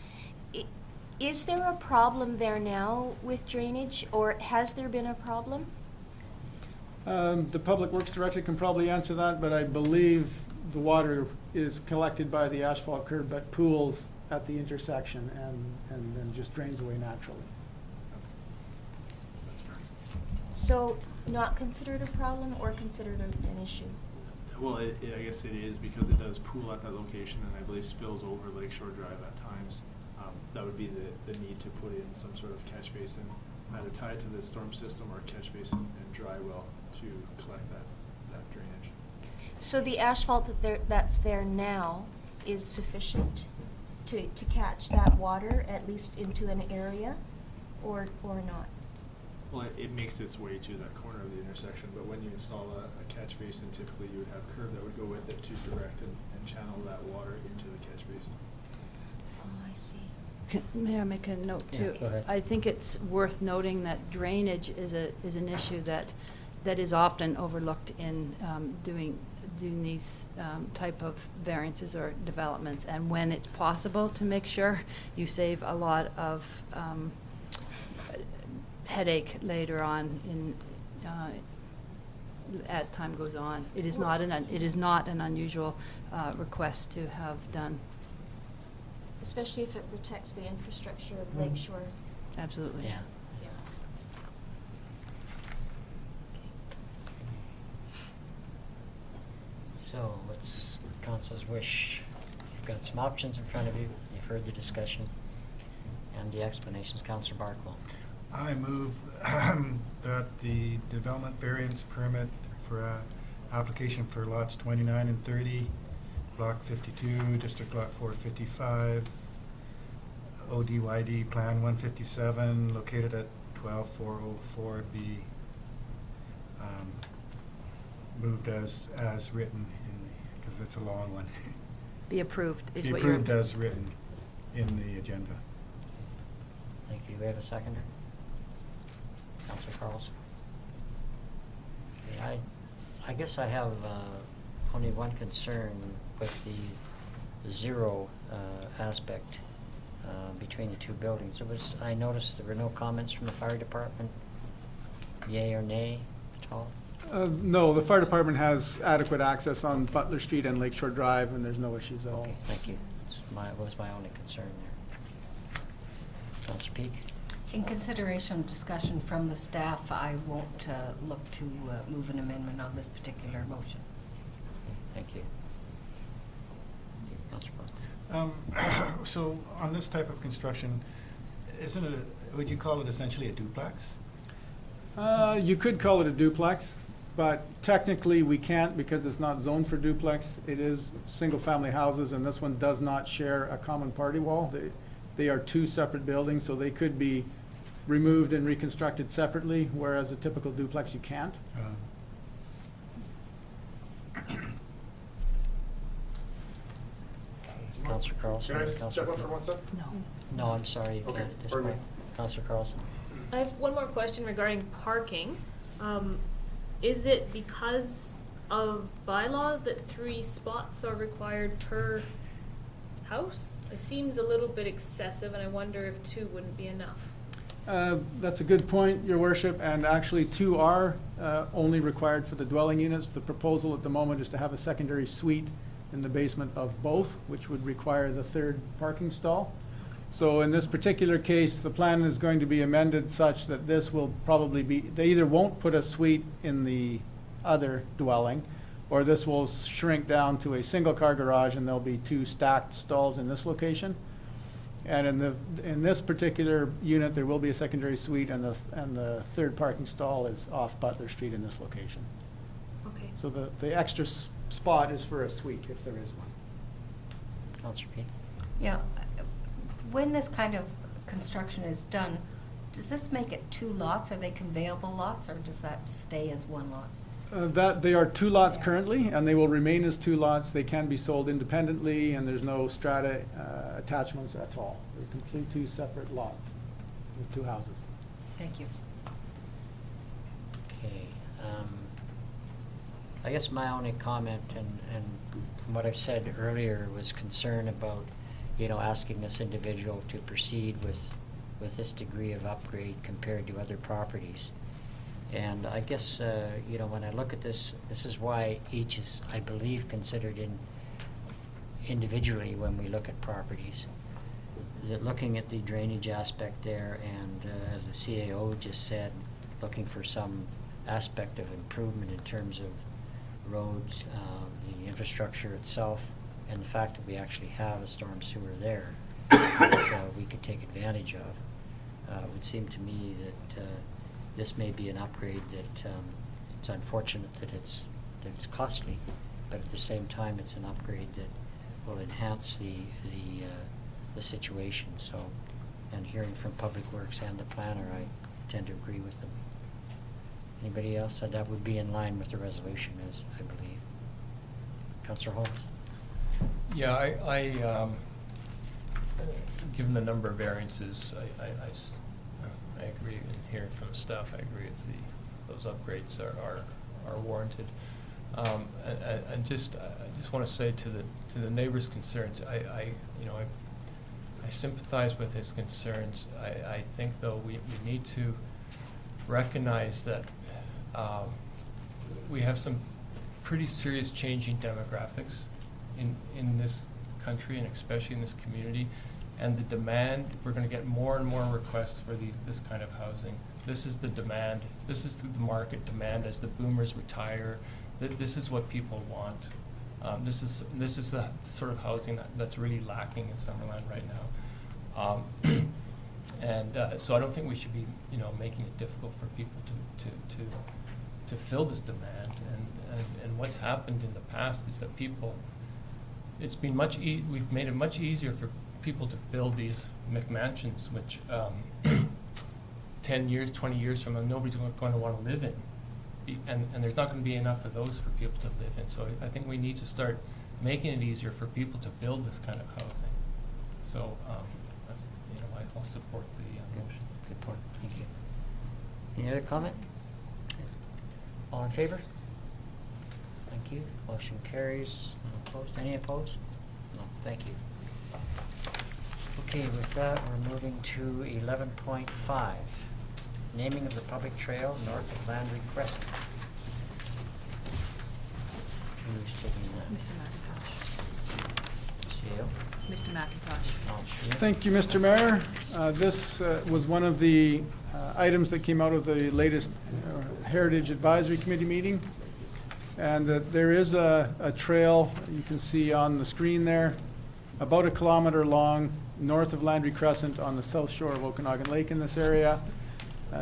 S6: is there a problem there now with drainage, or has there been a problem?
S7: The Public Works Director can probably answer that, but I believe the water is collected by the asphalt curb but pools at the intersection and then just drains away naturally.
S15: That's correct.
S6: So not considered a problem or considered an issue?
S15: Well, I guess it is, because it does pool at that location, and I believe spills over Lakeshore Drive at times. That would be the need to put in some sort of catch basin, either tie it to the storm system or catch basin and dry well to collect that drainage.
S6: So the asphalt that's there now is sufficient to catch that water, at least into an area, or not?
S15: Well, it makes its way to that corner of the intersection, but when you install a catch basin, typically you would have curb that would go with it to direct and channel that water into the catch basin.
S6: Oh, I see.
S3: May I make a note too?
S1: Yeah, go ahead.
S3: I think it's worth noting that drainage is an issue that is often overlooked in doing these type of variances or developments. And when it's possible to make sure, you save a lot of headache later on as time goes on. It is not an unusual request to have done.
S6: Especially if it protects the infrastructure of Lakeshore.
S3: Absolutely.
S1: Yeah.
S6: Yeah.
S1: So what's council's wish? You've got some options in front of you. You've heard the discussion and the explanations. Councillor Barklow.
S11: I move that the development variance permit for application for lots 29 and 30, Block 52, District Lot 455, ODYD Plan 157, located at 12404, be moved as written because it's a long one.
S3: Be approved is
S11: Be
S3: what you're...
S11: approved as written in the agenda.
S1: Thank you. We have a seconder? Councillor Carlson. Okay, I guess I have only one concern with the 0 aspect between the two buildings. I noticed there were no comments from the fire department, yay or nay at all?
S7: No, the fire department has adequate access on Butler Street and Lakeshore Drive, and there's no issues at all.
S1: Okay, thank you. Was my only concern there. Councillor Peak?
S9: In consideration of discussion from the staff, I won't look to move an amendment on this particular motion.
S1: Thank you. Councillor Paul.
S11: So on this type of construction, isn't it, would you call it essentially a duplex?
S7: You could call it a duplex, but technically we can't because it's not zoned for duplex. It is single-family houses, and this one does not share a common party wall. They are two separate buildings, so they could be removed and reconstructed separately, whereas a typical duplex you can't.
S1: Councillor Carlson.
S17: Can I
S1: Councillor
S17: step up
S1: Peel.
S17: for 1 sec?
S1: No, I'm sorry, you
S17: Okay,
S1: can't at this
S17: pardon
S1: point.
S17: me.
S1: Councillor Carlson.
S10: I have one more question regarding parking. Is it because of bylaw that 3 spots are required per house? It seems a little bit excessive, and I wonder if 2 wouldn't be enough.
S7: That's a good point, Your Worship, and actually 2 are only required for the dwelling units. The proposal at the moment is to have a secondary suite in the basement of both, which would require the 3rd parking stall. So in this particular case, the plan is going to be amended such that this will probably be, they either won't put a suite in the other dwelling, or this will shrink down to a single-car garage and there'll be 2 stacked stalls in this location. And in this particular unit, there will be a secondary suite, and the 3rd parking stall is off Butler Street in this location.
S10: Okay.
S7: So the extra spot is for a suite, if there is one.
S1: Councillor P.
S9: Yeah, when this kind of construction is done, does this make it 2 lots? Are they conveyable lots, or does that stay as 1 lot?
S7: That they are 2 lots currently, and they will remain as 2 lots. They can be sold independently, and there's no strata attachments at all. They're completely 2 separate lots with 2 houses.
S9: Thank you.
S1: Okay, I guess my only comment, and from what I've said earlier, was concern about, asking this individual to proceed with this degree of upgrade compared to other properties. And I guess, when I look at this, this is why each is, I believe, considered individually when we look at properties. Is that looking at the drainage aspect there, and as the CAO just said, looking for some aspect of improvement in terms of roads, the infrastructure itself, and the fact that we actually have a storm sewer there that we could take advantage of. It would seem to me that this may be an upgrade that it's unfortunate that it's costly, but at the same time it's an upgrade that will enhance the situation. So, and hearing from Public Works and the planner, I tend to agree with them. Anybody else? That would be in line with the resolution, as I believe. Councillor Holmes.
S2: Yeah, I given the number of variances, I agree, and hearing from the staff, I agree with those upgrades are warranted. I just want to say to the neighbor's concerns, I sympathize with his concerns. I think though we need to recognize that we have some pretty serious changing demographics in this country, and especially in this community. And the demand, we're going to get more and more requests for this kind of housing. This is the demand. This is the market demand as the boomers retire. This is what people want. This is the sort of housing that's really lacking in Summerland right now. So I don't think we should be, making it difficult for people to fill this demand. And what's happened in the past is that it's been we've made it much easier for people to build these McMansions, which 10 years, 20 years from now, nobody's going to want to live in. And there's not going to be enough of those for people to live in. So I think we need to start making it easier for people to build this kind of housing. So that's, I'll support the motion.
S1: Good point. Thank you. Any other comment? All in favor? Thank you. Motion carries. None opposed? Any opposed? No. Thank you. Okay, with that, we're moving to 11.5. Naming of the public trail north of Landry Crescent. Who's taking that?
S3: Mr. McIntosh.
S1: CEO.
S3: Mr. McIntosh.
S7: Thank you, Mr. Mayor. This was one of the items that came out of the latest Heritage Advisory Committee meeting. And there is a trail you can see on the screen there, about 1 kilometer long, north of Landry Crescent on the south shore of Okanagan Lake in this area,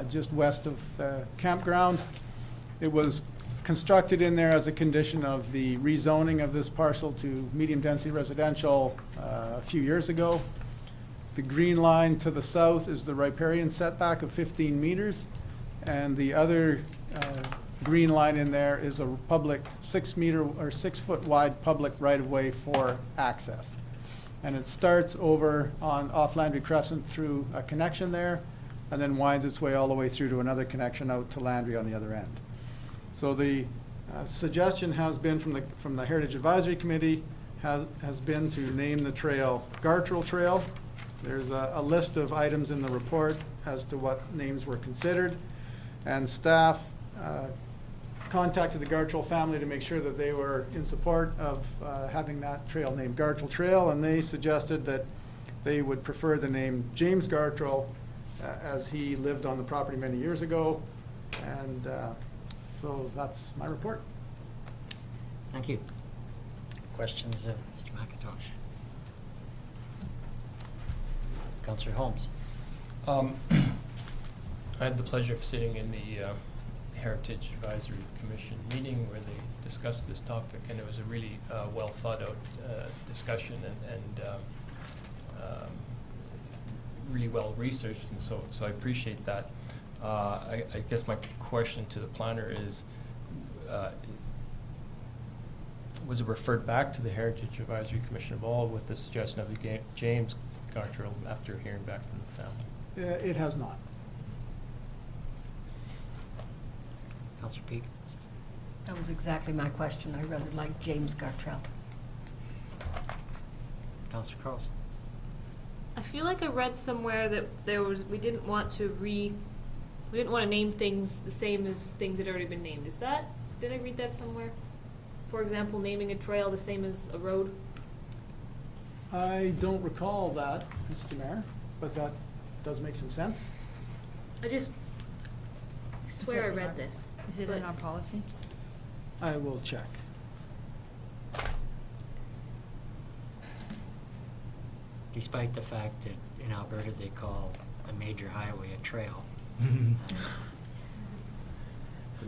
S7: just west of the campground. It was constructed in there as a condition of the rezoning of this parcel to medium-density residential a few years ago. The green line to the south is the riparian setback of 15 meters, and the other green line in there is a public 6 meter or 6 foot wide public right-of-way for access. And it starts over on off Landry Crescent through a connection there, and then winds its way all the way through to another connection out to Landry on the other end. So the suggestion has been from the Heritage Advisory Committee has been to name the trail Gartrell Trail. There's a list of items in the report as to what names were considered, and staff contacted the Gartrell family to make sure that they were in support of having that trail named Gartrell Trail, and they suggested that they would prefer the name James Gartrell as he lived on the property many years ago, and so that's my report.
S1: Thank you. Questions of Mr. McIntosh? Councillor Holmes.
S2: I had the pleasure of sitting in the Heritage Advisory Commission meeting where they discussed this topic, and it was a really well thought out discussion and really well researched, and so I appreciate that. I guess my question to the planner is, was it referred back to the Heritage Advisory Commission of all with the suggestion of the James Gartrell after hearing back from the family?
S7: It has not.
S1: Councillor Peak.
S9: That was exactly my question. I rather like James Gartrell.
S1: Councillor Carlson.
S10: I feel like I read somewhere that we didn't want to name things the same as things that had already been named. Did I read that somewhere? For example, naming a trail the same as a road?
S7: I don't recall that, Mr. Mayor, but that does make some sense.
S10: I swear I read this.
S3: Is it in our policy?
S7: I will check.
S1: Despite the fact that in Alberta they call a major highway a trail.
S11: An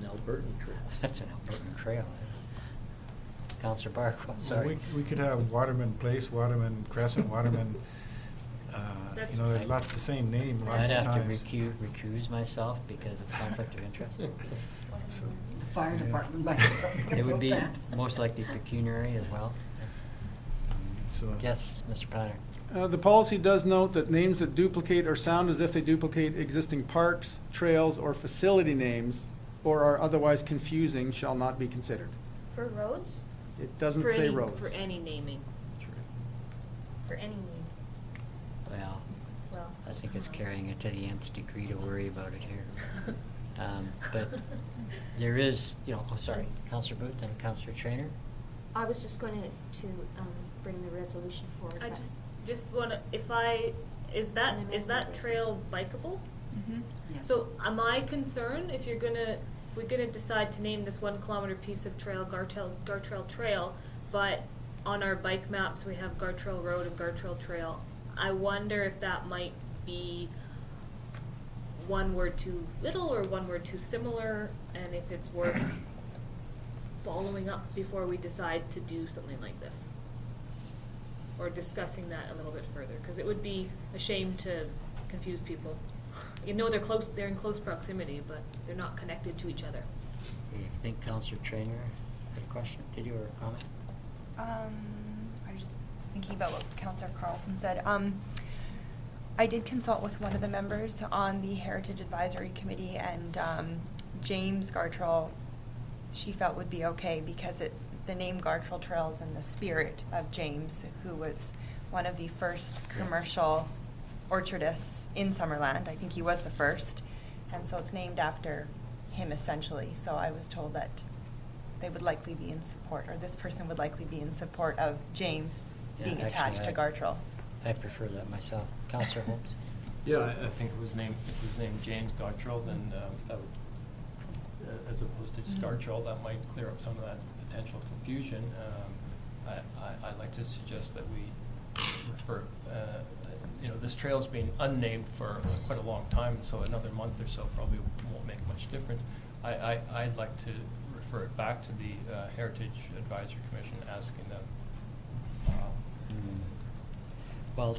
S11: Albertan trail.
S1: That's an Albertan trail. Councillor Barcwell, sorry.
S11: We could have Waterman Place, Waterman Crescent, Waterman,
S10: That's
S11: a lot the same name
S1: I'd
S11: lots of
S1: have to
S11: times.
S1: recuse myself because of conflict of interest.
S11: So,
S9: The fire department might have something
S1: It would
S9: about
S1: be
S9: that.
S1: most likely pecuniary as well.
S11: so
S1: Yes, Mr. Planner.
S7: The policy does note that names that duplicate or sound as if they duplicate existing parks, trails, or facility names, or are otherwise confusing, shall not be considered.
S6: For roads?
S7: It doesn't
S10: For
S7: say
S10: any-
S7: roads.
S10: For any naming.
S6: For any name?
S1: Well,
S6: Well.
S1: I think it's carrying it to the nth degree to worry about it here. But there is, sorry, Councillor Booth and Councillor Traynor.
S6: I was just going to bring the resolution forward.
S10: I
S6: but-
S10: just wanna, is that trail bikeable?
S3: Mm-hmm.
S9: Yes.
S10: So am I concerned if we're gonna decide to name this 1 kilometer piece of trail Gartrell Trail, but on our bike maps we have Gartrell Road and Gartrell Trail? I wonder if that might be one word too little or one word too similar, and if it's worth following up before we decide to do something like this. Or discussing that a little bit further, because it would be a shame to confuse people. They're in close proximity, but they're not connected to each other.
S1: I think Councillor Traynor had a question, did you, or a comment?
S16: I was just thinking about what Councillor Carlson said. I did consult with one of the members on the Heritage Advisory Committee, and James Gartrell, she felt would be okay because the name Gartrell Trail is in the spirit of James, who was one of the first commercial orchardists in Summerland. I think he was the first, and so it's named after him essentially. So I was told that they would likely be in support, or this person would likely be in support of James
S1: Yeah,
S16: being
S1: actually,
S16: attached to Gartrell.
S1: I prefer that myself. Councillor Holmes?
S2: Yeah, I think if it was named James Gartrell, then that would, as opposed to just Gartrell, that might clear up some of that potential confusion. I'd like to suggest that we refer, this trail's been unnamed for quite a long time, so another month or so probably won't make much difference. I'd like to refer it back to the Heritage Advisory Commission, asking them.
S1: Well,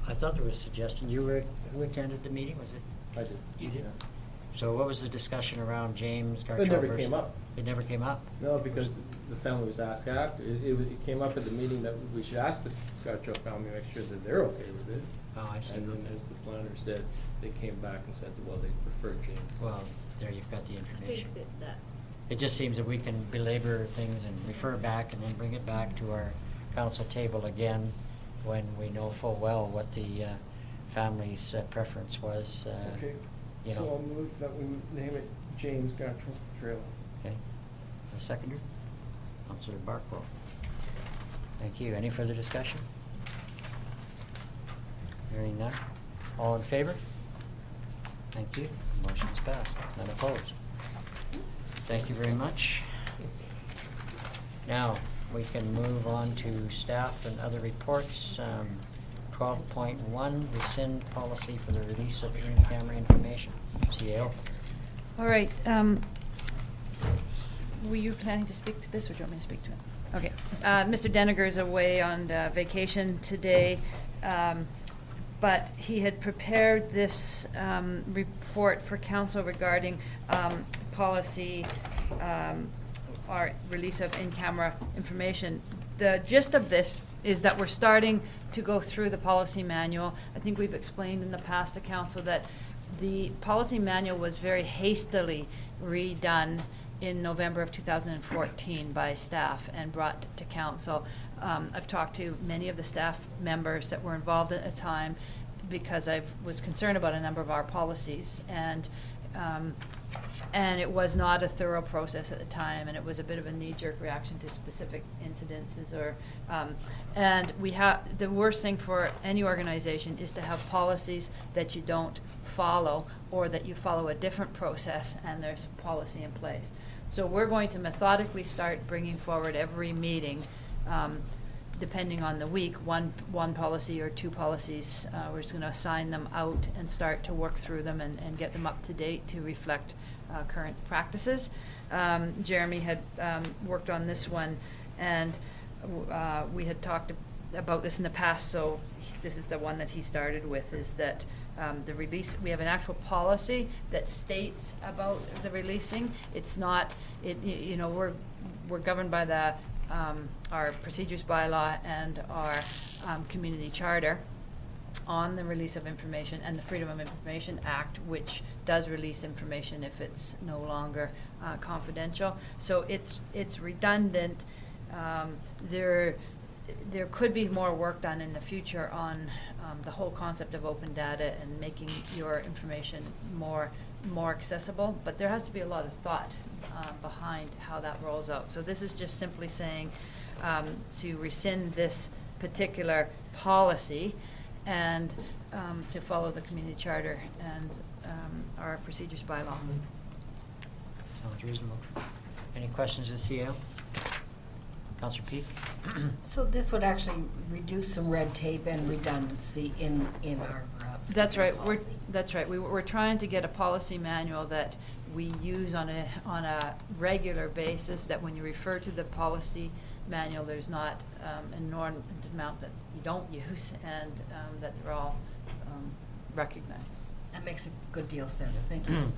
S1: I thought there was a suggestion. Who attended the meeting? Was it?
S18: I did.
S1: You did?
S18: Yeah.
S1: So what was the discussion around James Gartrell?
S18: It never
S1: versus-
S18: came up.
S1: It never came up?
S18: No, because the family was asked after. It came up at the meeting that we should ask the Gartrell family, make sure that they're okay with it.
S1: Oh, I see.
S18: And then, as the planner said, they came back and said, well, they prefer James.
S1: Well, there you've got the
S10: I
S1: information.
S10: think that
S1: It just seems that we can belabor things and refer back and then bring it back to our council table again when we know full well what the family's preference was.
S18: Okay,
S1: you
S18: so
S1: know.
S18: I'll move that we name it James Gartrell Trail.
S1: Okay. A seconder? Councillor Barkwell. Thank you. Any further discussion? Hearing none. All in favor? Thank you. Motion is passed. None opposed. Thank you very much. Now, we can move on to staff and other reports. 12.1, rescind policy for the release of in-camera information. CAO.
S3: All right, were you planning to speak to this, or do you want me to speak to it? Okay, Mr. Deniger is away on vacation today, but he had prepared this report for council regarding policy, our release of in-camera information. The gist of this is that we're starting to go through the policy manual. I think we've explained in the past to council that the policy manual was very hastily redone in November of 2014 by staff and brought to council. I've talked to many of the staff members that were involved at the time because I was concerned about a number of our policies, and it was not a thorough process at the time, and it was a bit of a knee-jerk reaction to specific incidences. And we have, the worst thing for any organization is to have policies that you don't follow, or that you follow a different process and there's policy in place. So we're going to methodically start bringing forward every meeting, depending on the week, one policy or two policies. We're just going to assign them out and start to work through them and get them up to date to reflect current practices. Jeremy had worked on this one, and we had talked about this in the past, so this is the one that he started with, is that the release, we have an actual policy that states about the releasing. It's not, we're governed by the our procedures bylaw and our community charter on the release of information, and the Freedom of Information Act, which does release information if it's no longer confidential. So it's redundant. There could be more work done in the future on the whole concept of open data and making your information more accessible, but there has to be a lot of thought behind how that rolls out. So this is just simply saying to rescind this particular policy and to follow the community charter and our procedures bylaw.
S1: Sounds reasonable. Any questions of CAO? Councillor Peak?
S9: So this would actually reduce some red tape and redundancy in our
S3: That's right.
S9: policy.
S3: That's right. We're trying to get a policy manual that we use on a regular basis, that when you refer to the policy manual, there's not an enormous amount that you don't use, and that they're all recognized.
S9: That makes a good deal of sense. Thank you.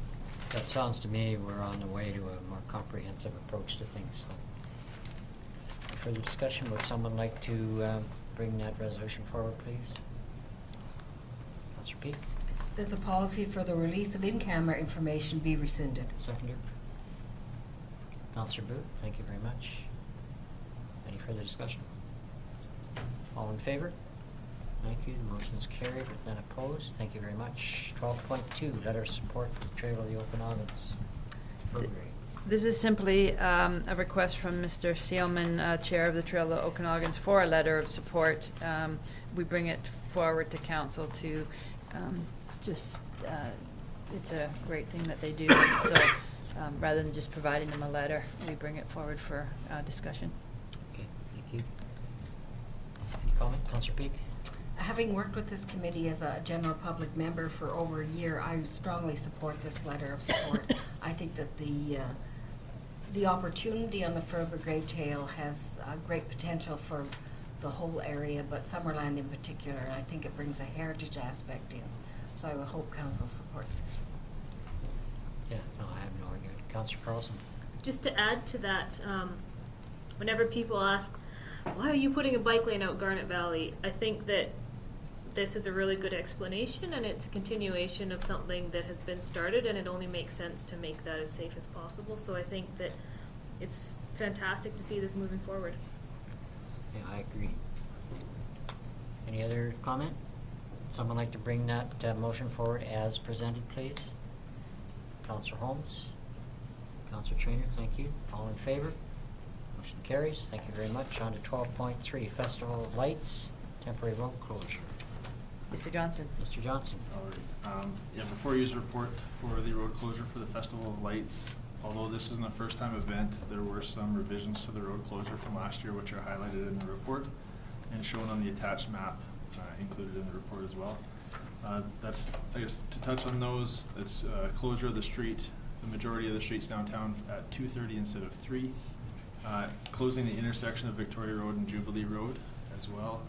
S1: That sounds to me we're on the way to a more comprehensive approach to things. So, further discussion? Would someone like to bring that resolution forward, please? Councillor Peak?
S9: That the policy for the release of in-camera information be rescinded.
S1: Seconder? Councillor Booth, thank you very much. Any further discussion? All in favor? Thank you. The motion is carried with none opposed. Thank you very much. 12.2, letter of support for the Trail of the Okanagan's.
S3: This is simply a request from Mr. Seelman, Chair of the Trail of the Okanogans, for a letter of support. We bring it forward to council to just, it's a great thing that they do. So rather than just providing them a letter, we bring it forward for discussion.
S1: Okay, thank you. Any comment, Councillor Peak?
S9: Having worked with this committee as a general public member for over a year, I strongly support this letter of support. I think that the opportunity on the Furber Grey Tail has great potential for the whole area, but Summerland in particular, and I think it brings a heritage aspect in. So I would hope council supports it.
S1: Yeah, no, I have no argument. Councillor Carlson?
S10: Just to add to that, whenever people ask, why are you putting a bike lane out Garnet Valley? I think that this is a really good explanation, and it's a continuation of something that has been started, and it only makes sense to make that as safe as possible. So I think that it's fantastic to see this moving forward.
S1: Yeah, I agree. Any other comment? Someone like to bring that motion forward as presented, please? Councillor Holmes? Councillor Trainer, thank you. All in favor? Motion carries. Thank you very much. On to 12.3, Festival of Lights, temporary road closure.
S3: Mr. Johnson.
S1: Mr. Johnson.
S15: Yeah, before you report for the road closure for the Festival of Lights, although this isn't a first-time event, there were some revisions to the road closure from last year, which are highlighted in the report and shown on the attached map included in the report as well. That's, I guess, to touch on those, it's closure of the street, the majority of the streets downtown at 2:30 instead of 3. Closing the intersection of Victoria Road and Jubilee Road as well.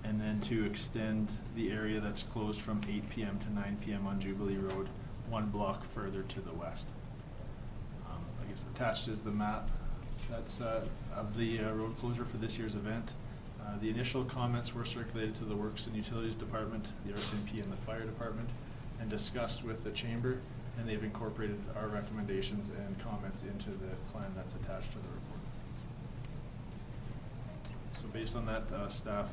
S15: And then to extend the area that's closed from 8 p.m. to 9 p.m. on Jubilee Road, 1 block further to the west. I guess attached is the map that's of the road closure for this year's event. The initial comments were circulated to the Works and Utilities Department, the RCMP, and the Fire Department, and discussed with the Chamber, and they've incorporated our recommendations and comments into the plan that's attached to the report. So based on that, staff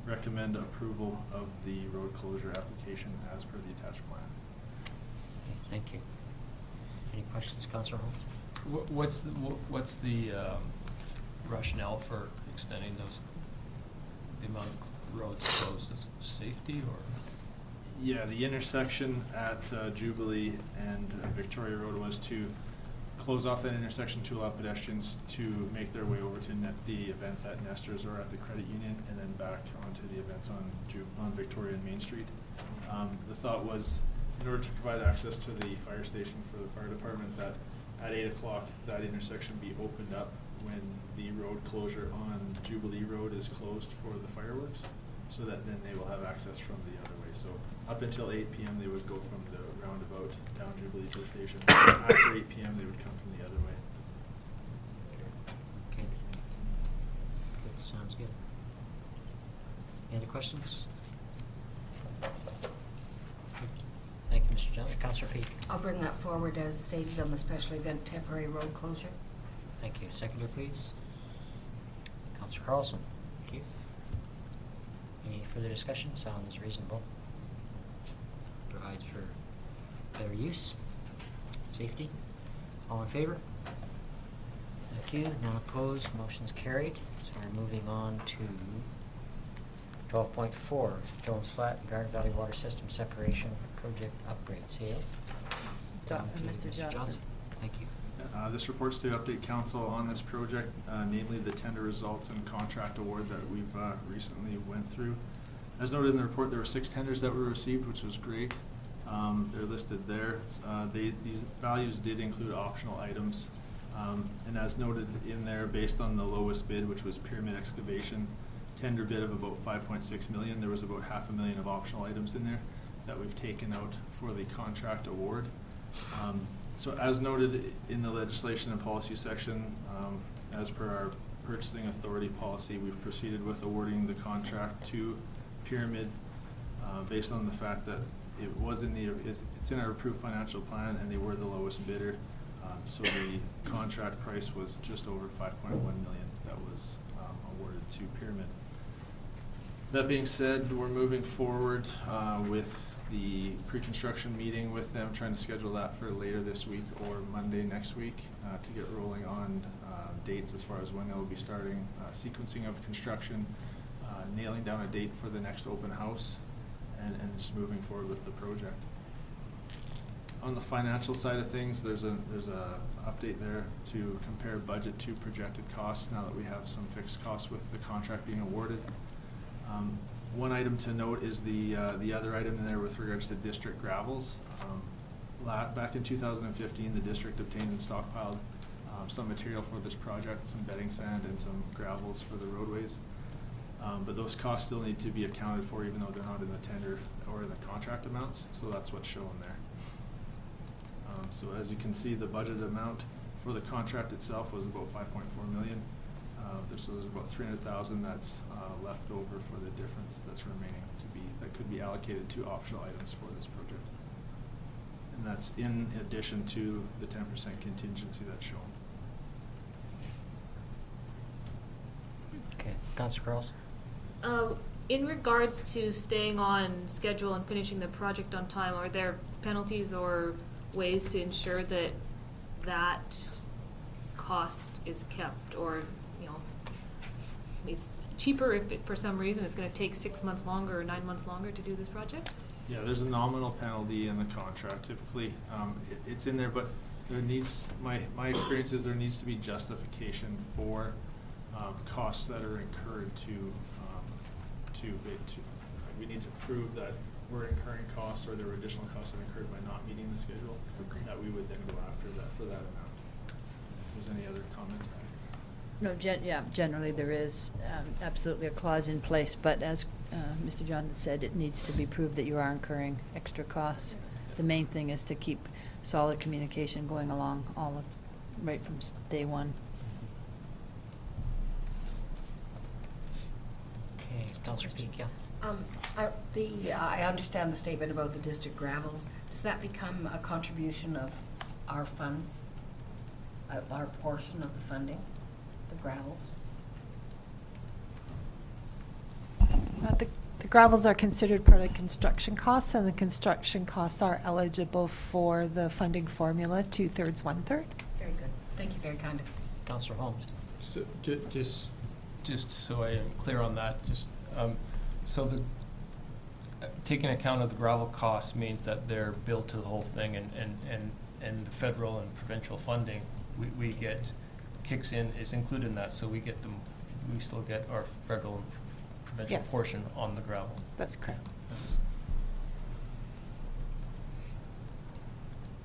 S15: recommend approval of the road closure application as per the attached plan.
S1: Okay, thank you. Any questions, Councillor Holmes?
S2: What's the rationale for extending the amount of roads closed? Is it safety or?
S15: Yeah, the intersection at Jubilee and Victoria Road was to close off that intersection to allow pedestrians to make their way over to the events at Nestor's or at the Credit Union, and then back onto the events on Victoria and Main Street. The thought was, in order to provide access to the fire station for the fire department, that at 8 o'clock that intersection be opened up when the road closure on Jubilee Road is closed for the fireworks, so that then they will have access from the other way. So up until 8 p.m. they would go from the roundabout down Jubilee to the station. After 8 p.m. they would come from the other way.
S1: Okay. Good, sounds good. Any other questions? Good. Thank you, Mr. Johnson. Councillor Peak.
S9: I'll bring that forward as stated on the special event temporary road closure.
S1: Thank you. Seconder, please. Councillor Carlson. Thank you. Any further discussion? Sounds reasonable. Provides for better use, safety. All in favor? Thank you. None opposed. Motion's carried. So we're moving on to 12.4, Jones Flat and Garden Valley Water System Separation Project Upgrade Sale. Down to
S3: Mr. Johnson.
S1: Thank you.
S15: This reports to update council on this project, namely the tender results and contract award that we've recently went through. As noted in the report, there were 6 tenders that were received, which was great. They're listed there. These values did include optional items. And as noted in there, based on the lowest bid, which was Pyramid Excavation, tender bid of about $5.6 million, there was about $500,000 of optional items in there that we've taken out for the contract award. So as noted in the legislation and policy section, as per our purchasing authority policy, we've proceeded with awarding the contract to Pyramid based on the fact that it was it's in our approved financial plan and they were the lowest bidder. So the contract price was just over $5.1 million that was awarded to Pyramid. That being said, we're moving forward with the pre-construction meeting with them, trying to schedule that for later this week or Monday next week to get rolling on dates as far as when they'll be starting sequencing of construction, nailing down a date for the next open house, and just moving forward with the project. On the financial side of things, there's a update there to compare budget to projected costs now that we have some fixed costs with the contract being awarded. One item to note is the other item in there with regards to district gravels. Back in 2015, the district obtained and stockpiled some material for this project, some bedding sand and some gravels for the roadways. But those costs still need to be accounted for even though they're not in the tender or in the contract amounts, so that's what's shown there. So as you can see, the budget amount for the contract itself was about $5.4 million. So there's about $300,000 that's left over for the difference that's remaining that could be allocated to optional items for this project. And that's in addition to the 10% contingency that's shown.
S1: Okay, Councillor Carlson.
S10: In regards to staying on schedule and finishing the project on time, are there penalties or ways to ensure that that cost is kept, or, you know, it's cheaper if for some reason it's going to take 6 months longer or 9 months longer to do this project?
S15: Yeah, there's a nominal penalty in the contract. Typically, it's in there, but there needs, my experience is there needs to be justification for costs that are incurred we need to prove that we're incurring costs or there were additional costs that are incurred by not meeting the schedule, that we would then go after that for that amount. If there's any other comment?
S3: No, generally there is absolutely a clause in place, but as Mr. John said, it needs to be proved that you are incurring extra costs. The main thing is to keep solid communication going along right from day one.
S1: Okay, Councillor Peak, yeah.
S9: I understand the statement about the district gravels. Does that become a contribution of our funds, our portion of the funding, the gravels?
S19: The gravels are considered part of construction costs, and the construction costs are eligible for the funding formula, 2/3, 1/3.
S9: Very good. Thank you, very kind.
S1: Councillor Holmes.
S2: So, just so I am clear on that, so the taking account of the gravel costs means that they're billed to the whole thing, and the federal and provincial funding we get kicks in is included in that, so we still get our federal and provincial
S19: Yes.
S2: portion on the gravel.
S19: That's correct.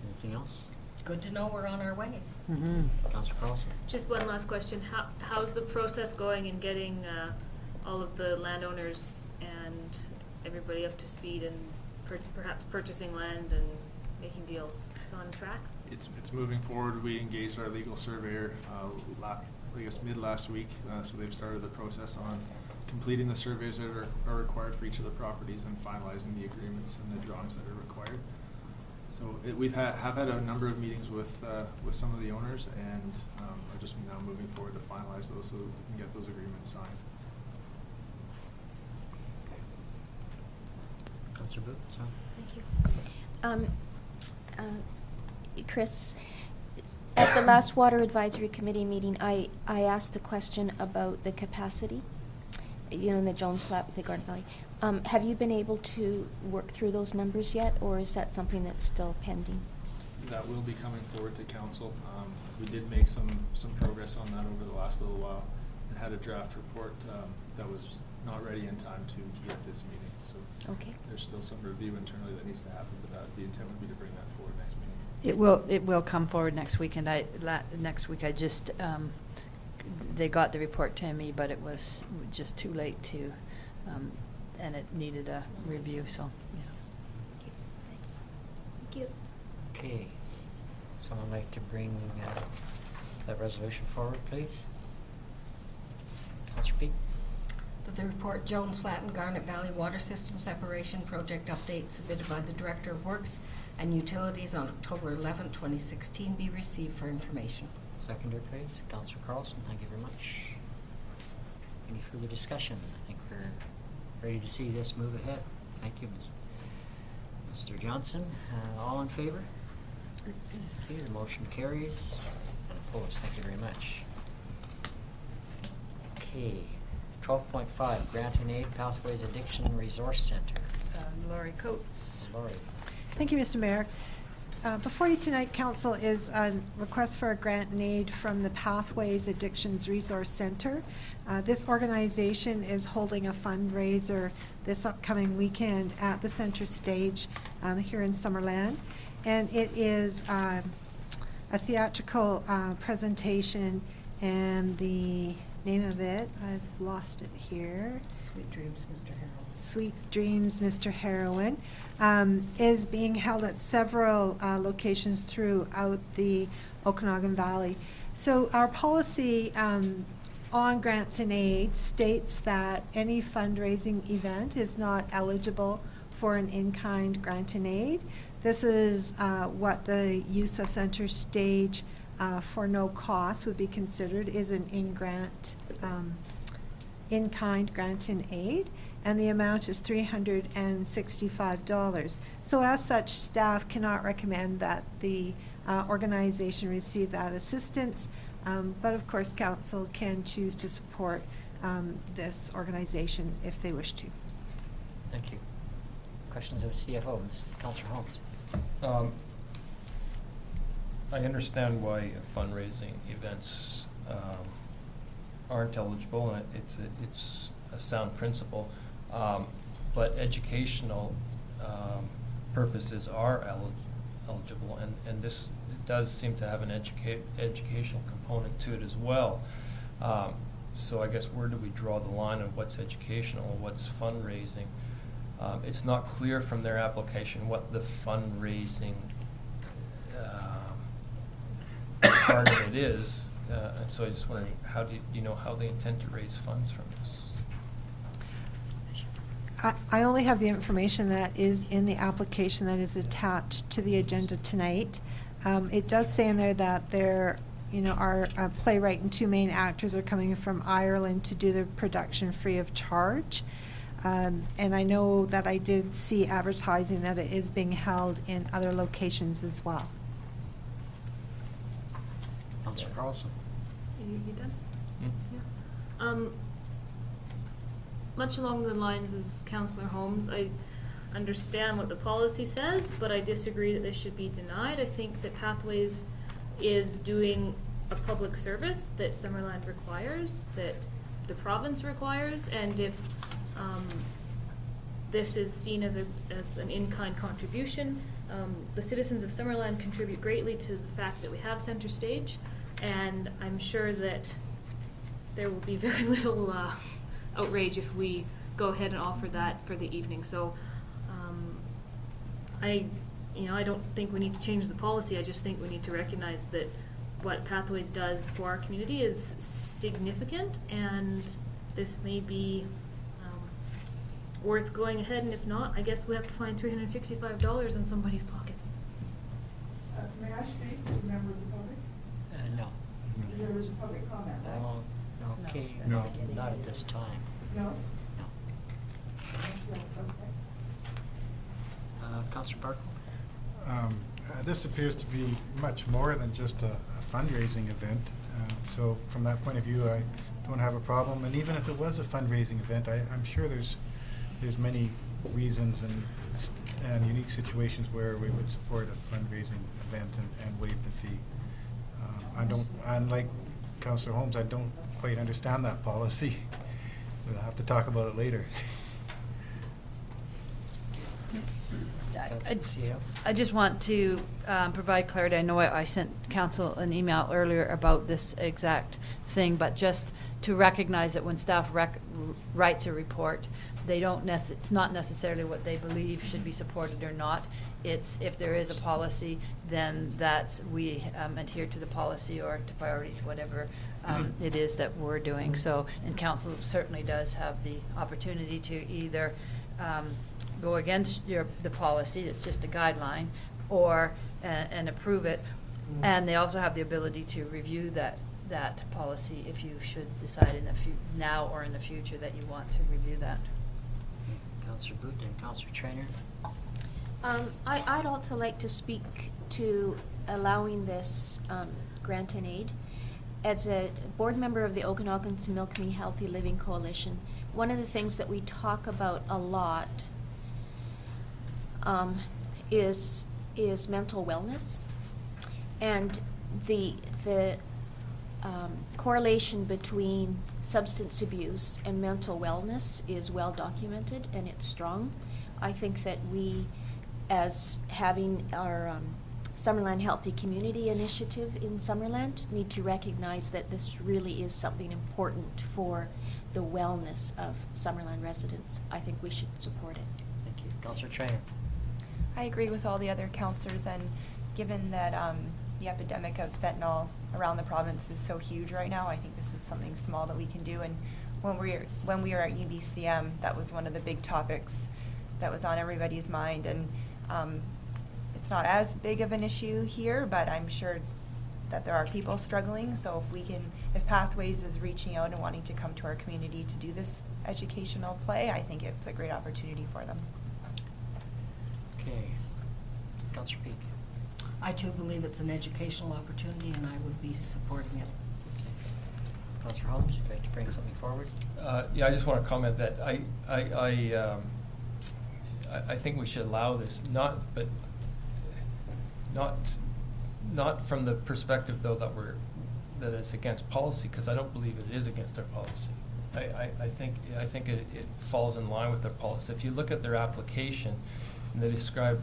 S1: Anything else?
S9: Good to know we're on our way.
S1: Councillor Carlson.
S10: Just one last question. How's the process going in getting all of the landowners and everybody up to speed and perhaps purchasing land and making deals? It's on track?
S15: It's moving forward. We engaged our legal surveyor, I guess mid last week, so they've started the process on completing the surveys that are required for each of the properties and finalizing the agreements and the drawings that are required. So we've had a number of meetings with some of the owners, and are just now moving forward to finalize those so we can get those agreements signed.
S1: Councillor Booth,
S6: Thank you. Chris, at the last Water Advisory Committee meeting, I asked a question about the capacity, in the Jones Flat with the Garden Valley. Have you been able to work through those numbers yet, or is that something that's still pending?
S15: That will be coming forward to council. We did make some progress on that over the last little while and had a draft report that was not ready in time to be at this meeting. So
S6: okay.
S15: There's still some review internally that needs to happen, but the intent would be to bring that forward next meeting.
S3: It will come forward next week, and next week I just they got the report to me, but it was just too late to, and it needed a review. So yeah.
S6: Thanks. Thank you.
S1: Okay. Someone like to bring that resolution forward, please? Councillor Peak.
S9: The report, Jones Flat and Garnet Valley Water System Separation Project Update submitted by the Director of Works and Utilities on October 11, 2016, be received for information.
S1: Seconder, please. Councillor Carlson, thank you very much. Any further discussion? I think we're ready to see this move ahead. Thank you, Ms. Mr. Johnson. All in favor? Okay, the motion carries. And opposed, thank you very much. Okay, 12.5, Grant and Aid Pathways Addiction Resource Center.
S3: Lori Coates.
S1: Lori.
S19: Thank you, Mr. Mayor. Before you tonight, Council, is a request for a grant and aid from the Pathways Addictions Resource Center. This organization is holding a fundraiser this upcoming weekend at the center stage here in Summerland. And it is a theatrical presentation, and the name of it, I've lost it here.
S9: Sweet Dreams, Mr. Harold.
S19: Sweet Dreams, Mr. Heroin, is being held at several locations throughout the Okanagan Valley. So our policy on grants and aid states that any fundraising event is not eligible for an in-kind grant and aid. This is what the use of center stage for no cost would be considered is an in-kind grant and aid, and the amount is $365. So as such, staff cannot recommend that the organization receive that assistance, but of course council can choose to support this organization if they wish to.
S1: Thank you. Questions of CFO, Councillor Holmes.
S2: I understand why fundraising events aren't eligible, and it's a sound principle. But educational purposes are eligible, and this it does seem to have an educational component to it as well. So I guess where do we draw the line of what's educational and what's fundraising? It's not clear from their application what the fundraising part of it is. And so I just wondering, how do you know how they intend to raise funds from this?
S19: I only have the information that is in the application that is attached to the agenda tonight. It does say in there that there, our playwright and two main actors are coming from Ireland to do the production free of charge. And I know that I did see advertising that it is being held in other locations as well.
S1: Councillor Carlson.
S10: You done?
S2: Hmm?
S10: Yeah. Much along the lines as Councillor Holmes, I understand what the policy says, but I disagree that this should be denied. I think that Pathways is doing a public service that Summerland requires, that the province requires, and if this is seen as an in-kind contribution, the citizens of Summerland contribute greatly to the fact that we have center stage, and I'm sure that there will be very little outrage if we go ahead and offer that for the evening. So I don't think we need to change the policy. I just think we need to recognize that what Pathways does for our community is significant, and this may be worth going ahead, and if not, I guess we have to find $365 in somebody's pocket.
S20: May I speak as a member of the public?
S1: No.
S20: There was a public comment, right?
S1: Okay,
S20: No.
S1: not at this time.
S20: No?
S1: No.
S20: Okay.
S1: Councillor Barkle?
S11: This appears to be much more than just a fundraising event. So from that point of view, I don't have a problem. And even if it was a fundraising event, I'm sure there's many reasons and unique situations where we would support a fundraising event and waive the fee. Unlike Councillor Holmes, I don't quite understand that policy. We'll have to talk about it later.
S3: I just want to provide clarity. I know I sent council an email earlier about this exact thing, but just to recognize that when staff writes a report, it's not necessarily what they believe should be supported or not. It's if there is a policy, then we adhere to the policy or to priorities, whatever it is that we're doing. So, and council certainly does have the opportunity to either go against the policy, it's just a guideline, or and approve it. And they also have the ability to review that policy if you should decide now or in the future that you want to review that.
S1: Councillor Boot and Councillor Trainer.
S6: I'd also like to speak to allowing this grant and aid. As a board member of the Okanagan-Similkameen Healthy Living Coalition, one of the things that we talk about a lot is mental wellness, and the correlation between substance abuse and mental wellness is well documented and it's strong. I think that we, as having our Summerland Healthy Community Initiative in Summerland, need to recognize that this really is something important for the wellness of Summerland residents. I think we should support it.
S1: Thank you. Councillor Trainer.
S16: I agree with all the other councillors, and given that the epidemic of fentanyl around the province is so huge right now, I think this is something small that we can do. And when we were at UBCM, that was one of the big topics that was on everybody's mind. And it's not as big of an issue here, but I'm sure that there are people struggling. So if Pathways is reaching out and wanting to come to our community to do this educational play, I think it's a great opportunity for them.
S1: Okay. Councillor Peak.
S9: I too believe it's an educational opportunity, and I would be supporting it.
S1: Councillor Holmes, you'd like to bring something forward?
S2: Yeah, I just want to comment that I think we should allow this, not from the perspective though that it's against policy, because I don't believe it is against our policy. I think it falls in line with their policy. If you look at their application, and they describe,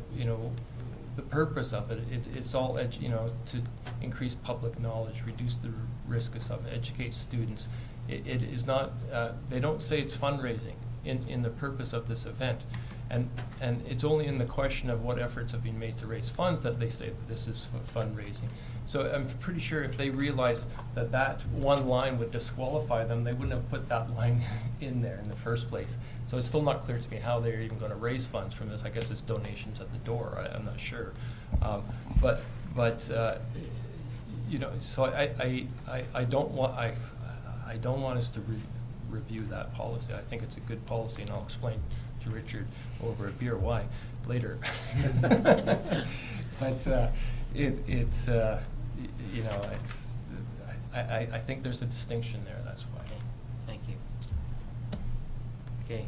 S2: the purpose of it, it's all, to increase public knowledge, reduce the risk of something, educate students. It is not, they don't say it's fundraising in the purpose of this event. And it's only in the question of what efforts have been made to raise funds that they say that this is fundraising. So I'm pretty sure if they realized that one line would disqualify them, they wouldn't have put that line in there in the first place. So it's still not clear to me how they're even going to raise funds from this. I guess it's donations at the door. I'm not sure. So I don't want us to review that policy. I think it's a good policy, and I'll explain to Richard over a beer why later. But I think there's a distinction there. That's why.
S1: Thank you. Okay.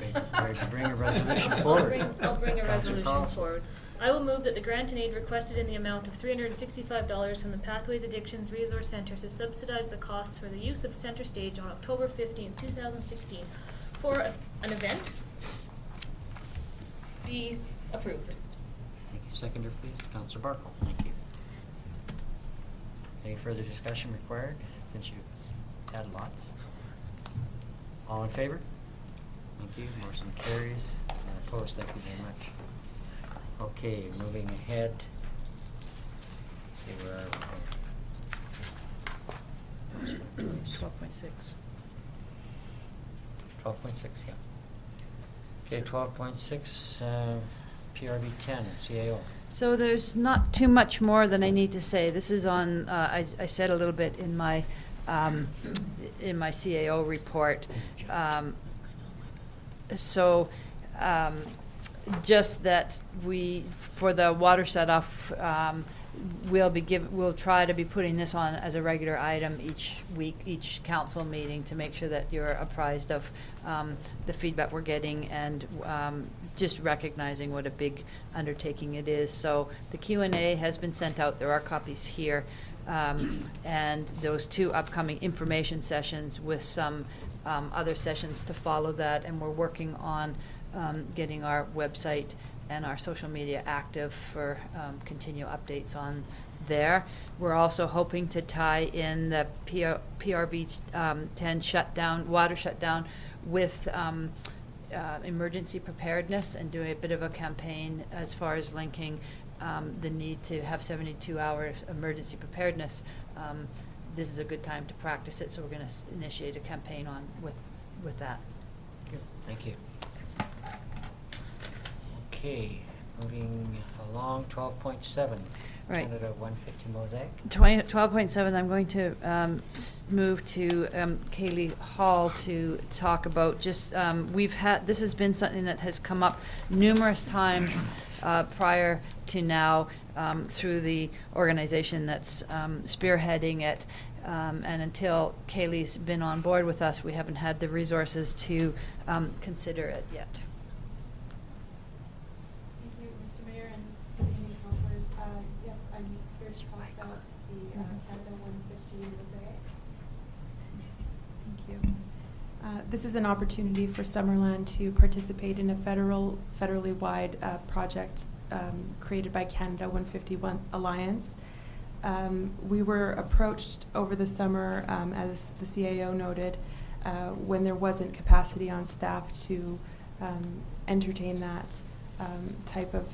S1: Anybody ready to bring a resolution forward?
S10: I'll bring a
S1: Councillor
S10: resolution
S1: Collins.
S10: forward. I will move that the grant and aid requested in the amount of $365 from the Pathways Addictions Resource Centre to subsidize the costs for the use of Centre Stage on October 15th, 2016 for an event be approved.
S1: Thank you. Seconder, please. Councillor Barkle. Thank you. Any further discussion required, since you've had lots? All in favor? Thank you. Motion carries. Opposed? Thank you very much. Okay, moving ahead. See where are we?
S3: 12.6.
S1: 12.6, yeah. Okay, 12.6, PRV 10, CAO.
S3: So there's not too much more than I need to say. This is on, I said a little bit in my CAO report. Just that for the water shutoff, we'll try to be putting this on as a regular item each week, each council meeting, to make sure that you're apprised of the feedback we're getting, and just recognizing what a big undertaking it is. So the Q&A has been sent out. There are copies here. And those 2 upcoming information sessions with some other sessions to follow that, and we're working on getting our website and our social media active for continual updates on there. We're also hoping to tie in the PRV 10 shutdown, water shutdown, with emergency preparedness, and doing a bit of a campaign as far as linking the need to have 72-hour emergency preparedness. This is a good time to practice it, so we're going to initiate a campaign with that.
S1: Good. Thank you. Okay, moving along, 12.7.
S3: Right.
S1: Canada 150 Mosaic.
S3: 12.7, I'm going to move to Kaylee Hall to talk about just, this has been something that has come up numerous times prior to now through the organization that's spearheading it. And until Kaylee's been on board with us, we haven't had the resources to consider it yet.
S21: Thank you, Mr. Mayor, and good evening, councilors. Yes, I'm here to talk about the Canada 150 Mosaic. Thank you. This is an opportunity for Summerland to participate in a federally wide project created by Canada 151 Alliance. We were approached over the summer, as the CAO noted, when there wasn't capacity on staff to entertain that type of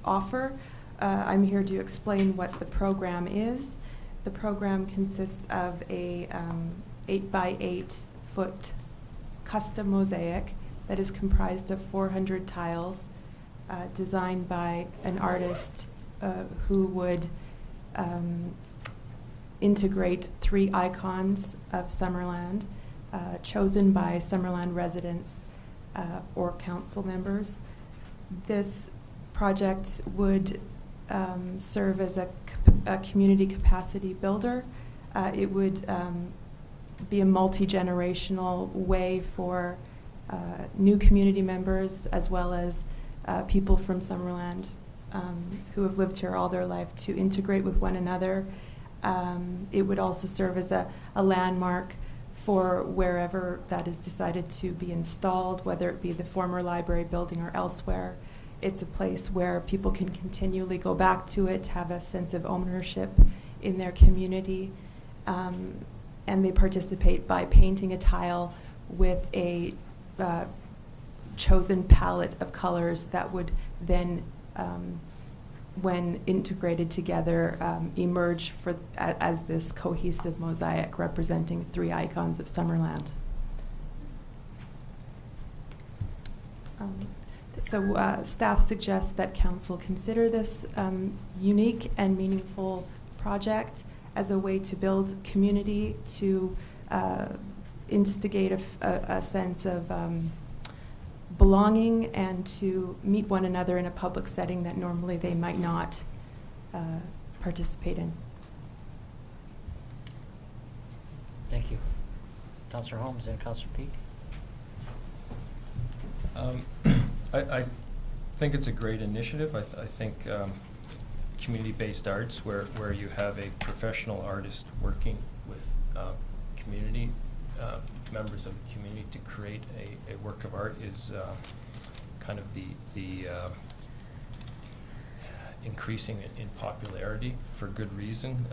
S21: offer. I'm here to explain what the program is. The program consists of a 8x8 foot custom mosaic that is comprised of 400 tiles designed by an artist who would integrate 3 icons of Summerland chosen by Summerland residents or council members. This project would serve as a community capacity builder. It would be a multi-generational way for new community members as well as people from Summerland who have lived here all their life to integrate with one another. It would also serve as a landmark for wherever that is decided to be installed, whether it be the former library building or elsewhere. It's a place where people can continually go back to it, have a sense of ownership in their community, and they participate by painting a tile with a chosen palette of colors that would then, when integrated together, emerge as this cohesive mosaic representing 3 icons of Summerland. So staff suggests that council consider this unique and meaningful project as a way to build community, to instigate a sense of belonging, and to meet one another in a public setting that normally they might not participate in.
S1: Thank you. Councillor Holmes and Councillor Peak.
S2: I think it's a great initiative. I think community-based arts, where you have a professional artist working with community members of the community to create a work of art, is kind of the increasing in popularity for good reason.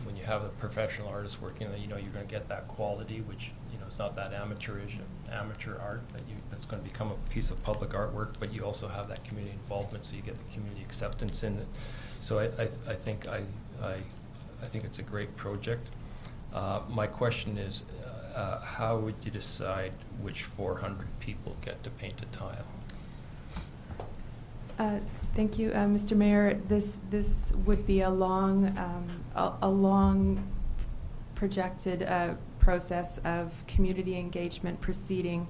S2: When you have a professional artist working, you're going to get that quality, which it's not that amateurish, amateur art that's going to become a piece of public artwork. But you also have that community involvement, so you get the community acceptance in it. So I think it's a great project. My question is, how would you decide which 400 people get to paint a tile?
S21: Thank you, Mr. Mayor. This would be a long projected process of community engagement preceding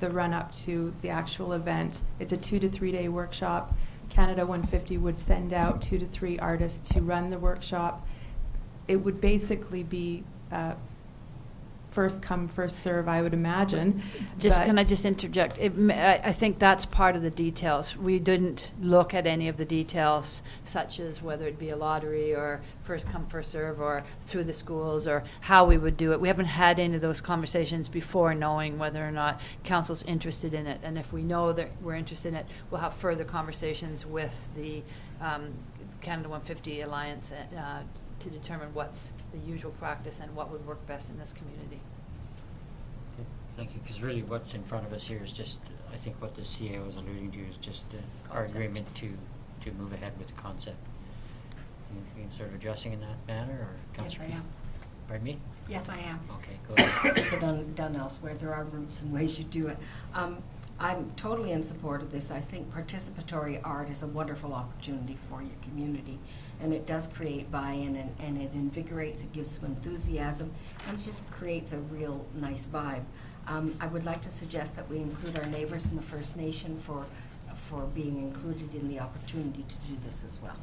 S21: the run-up to the actual event. It's a 2 to 3 day workshop. Canada 150 would send out 2 to 3 artists to run the workshop. It would basically be first come, first serve, I would imagine.
S3: Can I just interject? I think that's part of the details. We didn't look at any of the details, such as whether it be a lottery or first come, first serve, or through the schools, or how we would do it. We haven't had any of those conversations before knowing whether or not council's interested in it. And if we know that we're interested in it, we'll have further conversations with the Canada 150 Alliance to determine what's the usual practice and what would work best in this community.
S1: Okay, thank you. Because really what's in front of us here is just, I think what the CAO was alluding to is just our agreement to move ahead with the concept. Anything sort of addressing in that manner, or Councillor?
S9: Yes, I am.
S1: Pardon me?
S9: Yes, I am.
S1: Okay, go ahead.
S9: It's been done elsewhere. There are routes and ways you do it. I'm totally in support of this. I think participatory art is a wonderful opportunity for your community, and it does create buy-in, and it invigorates, it gives some enthusiasm, and it just creates a real nice vibe. I would like to suggest that we include our neighbors in the First Nation for being included in the opportunity to do this as well.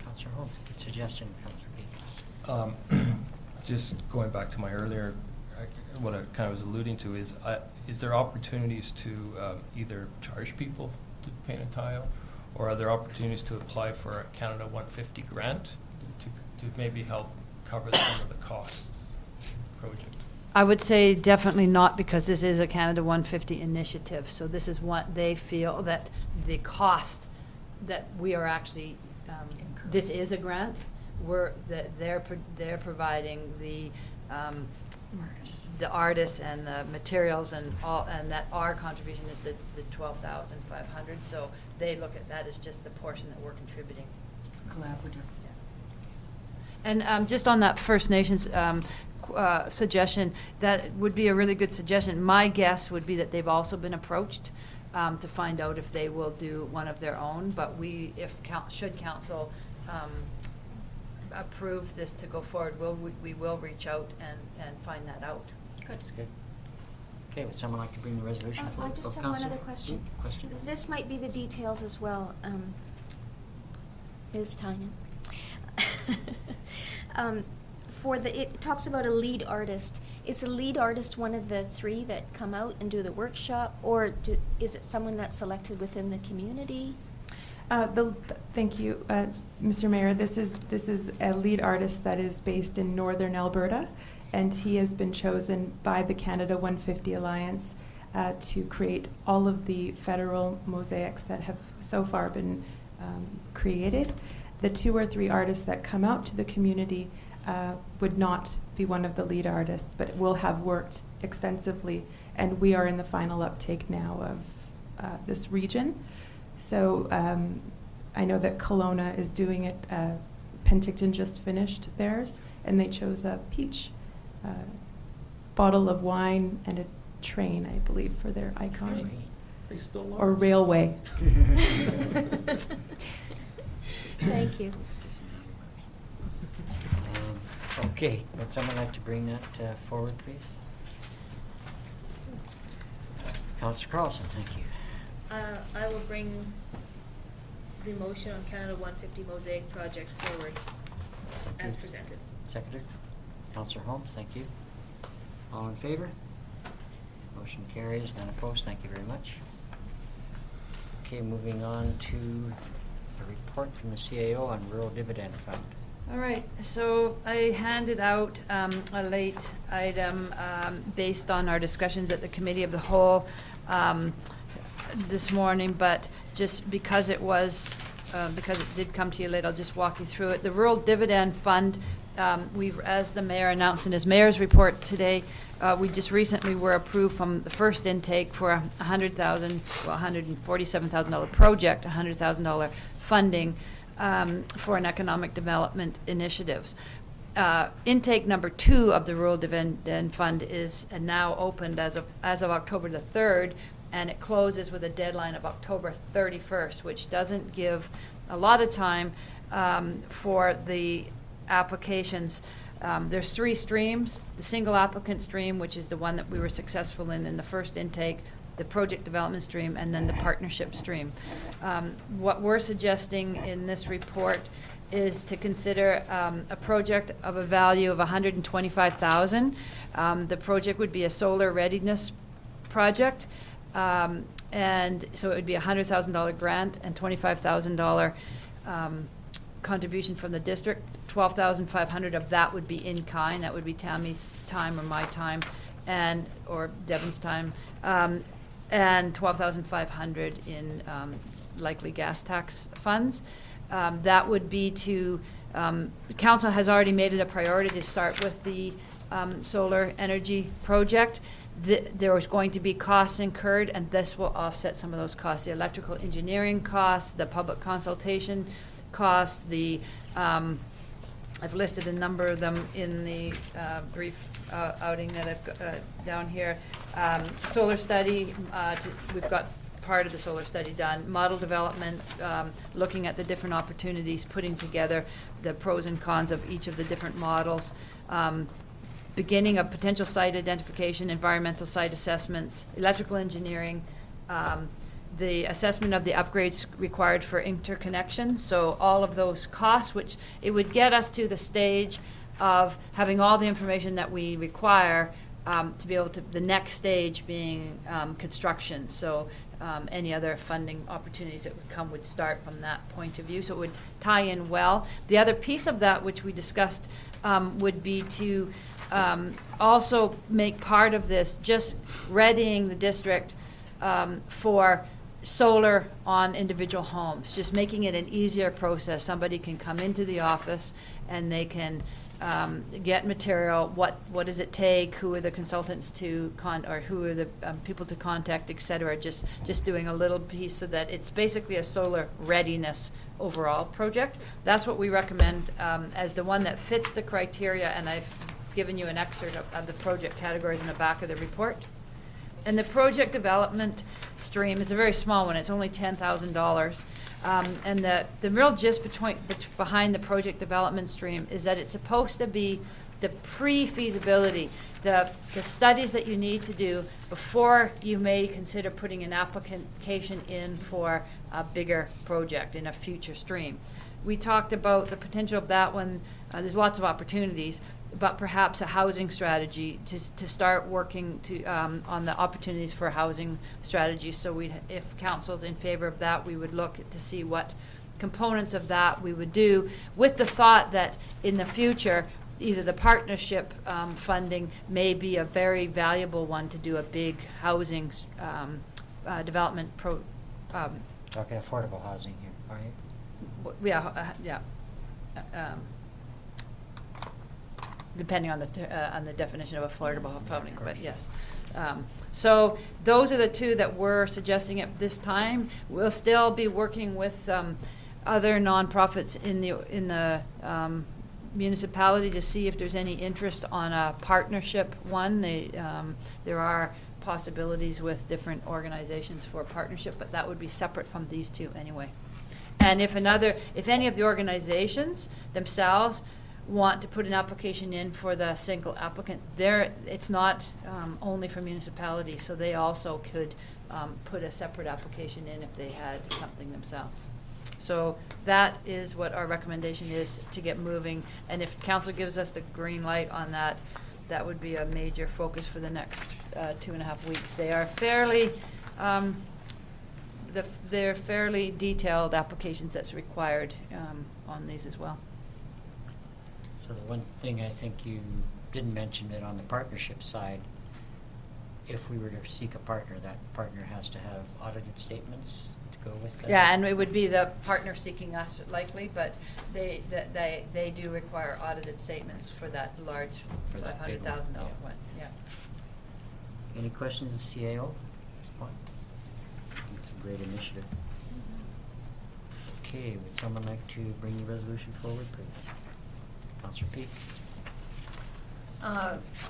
S1: Councillor Holmes, good suggestion, Councillor Beak.
S2: Just going back to my earlier, what I kind of was alluding to is there opportunities to either charge people to paint a tile, or are there opportunities to apply for a Canada 150 grant to maybe help cover some of the costs of the project?
S3: I would say definitely not, because this is a Canada 150 initiative. So this is what they feel that the cost that we are actually, this is a grant. They're providing the artists and the materials and all, and that our contribution is the 12,500. So they look at that as just the portion that we're contributing.
S9: It's collaborative.
S3: And just on that First Nations suggestion, that would be a really good suggestion. My guess would be that they've also been approached to find out if they will do one of their own. But should council approve this to go forward, we will reach out and find that out.
S1: Good. That's good. Okay, would someone like to bring the resolution
S6: I
S1: forward?
S6: just have
S1: Councillor?
S6: one other question.
S1: Question?
S6: This might be the details as well, Ms. Tynan. It talks about a lead artist. Is a lead artist one of the three that come out and do the workshop, or is it someone that's selected within the community?
S21: Thank you, Mr. Mayor. This is a lead artist that is based in Northern Alberta, and he has been chosen by the Canada 150 Alliance to create all of the federal mosaics that have so far been created. The 2 or 3 artists that come out to the community would not be one of the lead artists, but will have worked extensively, and we are in the final uptake now of this region. So I know that Kelowna is doing it. Penticton just finished theirs, and they chose a peach bottle of wine and a train, I believe, for their icons.
S18: They stole
S21: Or
S18: ours.
S21: railway.
S6: Thank you.
S1: Okay, would someone like to bring that forward, please? Councillor Carlson, thank you.
S10: I will bring the motion on Canada 150 Mosaic project forward as presented.
S1: Seconder? Councillor Holmes, thank you. All in favor? Motion carries, none opposed, thank you very much. Okay, moving on to a report from the CAO on Rural Dividend Fund.
S3: All right, so I handed out a late item based on our discussions at the Committee of the Whole this morning, but just because it did come to you late, I'll just walk you through it. The Rural Dividend Fund, as the mayor announced in his mayor's report today, we just recently were approved from the first intake for a $147,000 project, $100,000 funding for an economic development initiatives. Intake number 2 of the Rural Dividend Fund is now opened as of October the 3rd, and it closes with a deadline of October 31st, which doesn't give a lot of time for the applications. There's 3 streams: the single applicant stream, which is the one that we were successful in the first intake, the project development stream, and then the partnership stream. What we're suggesting in this report is to consider a project of a value of $125,000. The project would be a solar readiness project, and so it would be a $100,000 grant and $25,000 contribution from the district. $12,500 of that would be in kind. That would be Tammy's time or my time, or Devin's time, and $12,500 in likely gas tax funds. That would be council has already made it a priority to start with the solar energy project. There was going to be costs incurred, and this will offset some of those costs: the electrical engineering costs, the public consultation costs, the I've listed a number of them in the brief outing that I've got down here. Solar study, we've got part of the solar study done. Model development, looking at the different opportunities, putting together the pros and cons of each of the different models. Beginning of potential site identification, environmental site assessments, electrical engineering, the assessment of the upgrades required for interconnection. So all of those costs, which it would get us to the stage of having all the information that we require to be able to, the next stage being construction. So any other funding opportunities that would come would start from that point of view. So it would tie in well. The other piece of that, which we discussed, would be to also make part of this just readying the district for solar on individual homes, just making it an easier process. Somebody can come into the office and they can get material. What does it take? Who are the consultants to or who are the people to contact, et cetera. Just doing a little piece so that it's basically a solar readiness overall project. That's what we recommend as the one that fits the criteria, and I've given you an excerpt of the project categories in the back of the report. And the project development stream is a very small one. It's only $10,000. And the real gist behind the project development stream is that it's supposed to be the pre-feasibility, the studies that you need to do before you may consider putting an application in for a bigger project in a future stream. We talked about the potential of that one. There's lots of opportunities, but perhaps a housing strategy to start working on the opportunities for housing strategies. So if council's in favor of that, we would look to see what components of that we would do, with the thought that in the future, either the partnership funding may be a very valuable one to do a big housing development
S1: Talking affordable housing here, are you?
S3: Yeah. Depending on the definition of affordable housing, but yes. So those are the two that we're suggesting at this time. We'll still be working with other nonprofits in the municipality to see if there's any interest on a partnership one. There are possibilities with different organizations for a partnership, but that would be separate from these two anyway. And if any of the organizations themselves want to put an application in for the single applicant, it's not only for municipalities, so they also could put a separate application in if they had something themselves. So that is what our recommendation is to get moving, and if council gives us the green light on that, that would be a major focus for the next 2.5 weeks. They are they're fairly detailed applications that's required on these as well.
S1: So the one thing I think you didn't mention it on the partnership side, if we were to seek a partner, that partner has to have audited statements to go with that?
S3: Yeah, and it would be the partner seeking us likely, but they do require audited statements for that large $500,000 one. Yeah.
S1: Any questions of CAO at this point? It's a great initiative. Okay, would someone like to bring the resolution forward, please? Councillor Peak.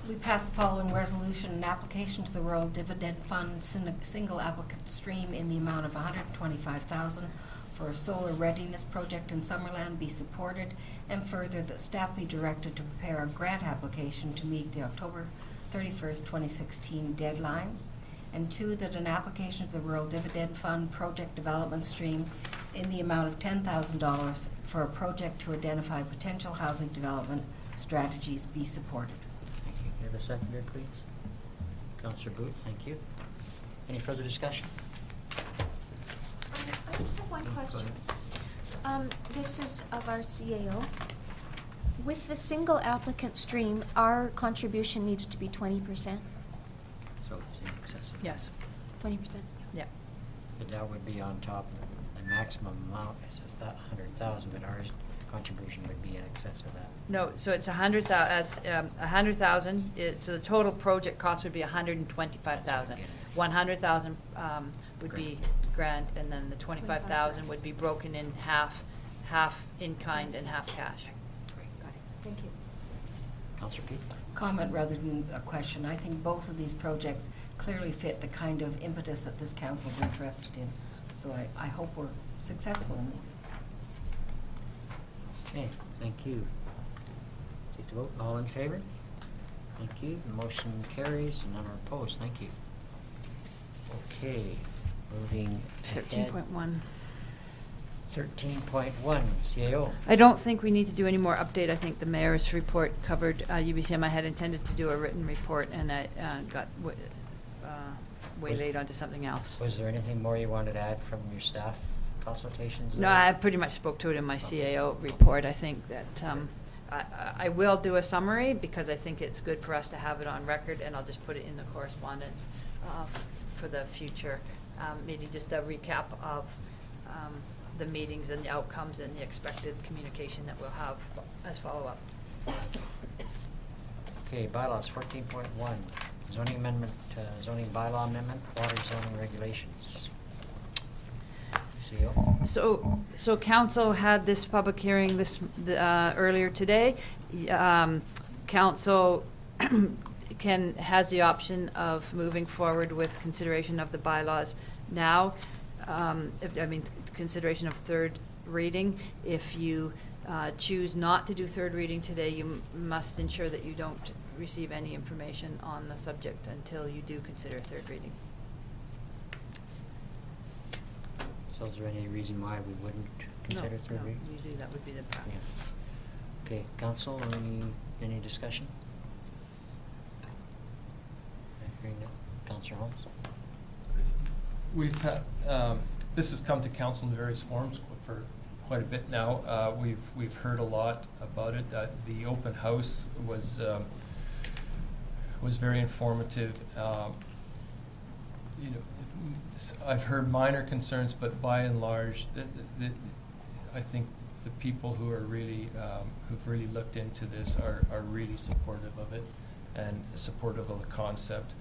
S9: We passed the following resolution: an application to the Rural Dividend Fund single applicant stream in the amount of $125,000 for a solar readiness project in Summerland be supported, and further that staff be directed to prepare a grant application to meet the October 31st, 2016 deadline. And 2, that an application to the Rural Dividend Fund project development stream in the amount of $10,000 for a project to identify potential housing development strategies be supported.
S1: Thank you. You have a seconder, please? Councillor Booth, thank you. Any further discussion?
S6: I just have one question. This is of our CAO. With the single applicant stream, our contribution needs to be 20%.
S1: So it's in excess of.
S3: Yes.
S6: 20%.
S3: Yeah.
S1: But that would be on top of the maximum amount is 100,000, but ours contribution would be in excess of that.
S3: No, so it's 100,000. So the total project cost would be 125,000. 100,000 would be grant, and then the 25,000 would be broken in half in kind and half cash.
S6: Thank you.
S1: Councillor Pete?
S9: Comment rather than a question. I think both of these projects clearly fit the kind of impetus that this council's interested in. So I hope we're successful in these.
S1: Okay, thank you. Take the vote. All in favor? Thank you. The motion carries and none are opposed. Thank you. Okay, moving ahead.
S3: 13.1.
S1: 13.1, CAO.
S3: I don't think we need to do any more update. I think the mayor's report covered UBCM. I had intended to do a written report, and I got waylaid onto something else.
S1: Was there anything more you wanted to add from your staff consultations?
S3: No, I pretty much spoke to it in my CAO report. I think that I will do a summary because I think it's good for us to have it on record, and I'll just put it in the correspondence for the future meeting, just a recap of the meetings and the outcomes and the expected communication that we'll have as follow-up.
S1: Okay, bylaws, 14.1, zoning amendment, zoning bylaw amendment, water zoning regulations. CEO?
S3: So council had this public hearing earlier today. Council has the option of moving forward with consideration of the bylaws now. Consideration of third reading. If you choose not to do third reading today, you must ensure that you don't receive any information on the subject until you do consider third reading.
S1: So is there any reason why we wouldn't consider third reading?
S3: No, usually that would be the practice.
S1: Yeah. Okay, council, any discussion? Hearing none. Councillor Holmes?
S2: We've had, this has come to council in various forms for quite a bit now. We've heard a lot about it. The open house was very informative. I've heard minor concerns, but by and large, I think the people who are really who've really looked into this are really supportive of it and supportive of the concept.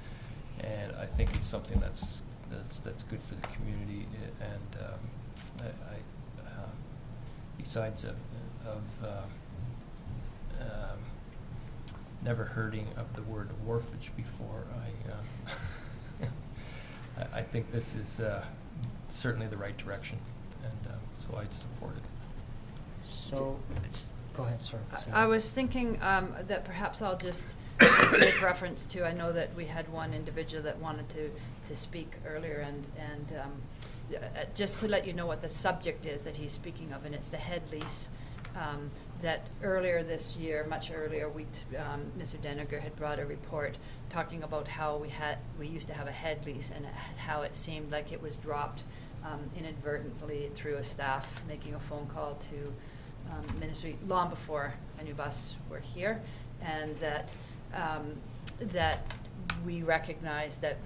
S2: And I think it's something that's good for the community, and besides never hearding of the word wharfage before, I think this is certainly the right direction, and so I'd support it.
S1: So, go ahead, sorry.
S3: I was thinking that perhaps I'll just make reference to, I know that we had one individual that wanted to speak earlier, and just to let you know what the subject is that he's speaking of, and it's the head lease. That earlier this year, much earlier, Mr. Deniger had brought a report talking about how we used to have a head lease and how it seemed like it was dropped inadvertently through a staff making a phone call to ministry long before any of us were here, and that we recognized that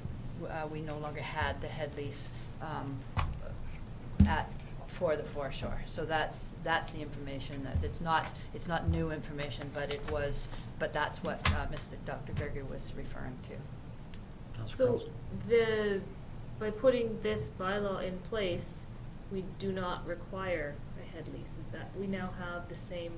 S3: we no longer had the head lease for the foreshore. So that's the information. That it's not new information, but that's what Dr. Berger was referring to.
S10: So by putting this bylaw in place, we do not require a head lease. Is that we now have the same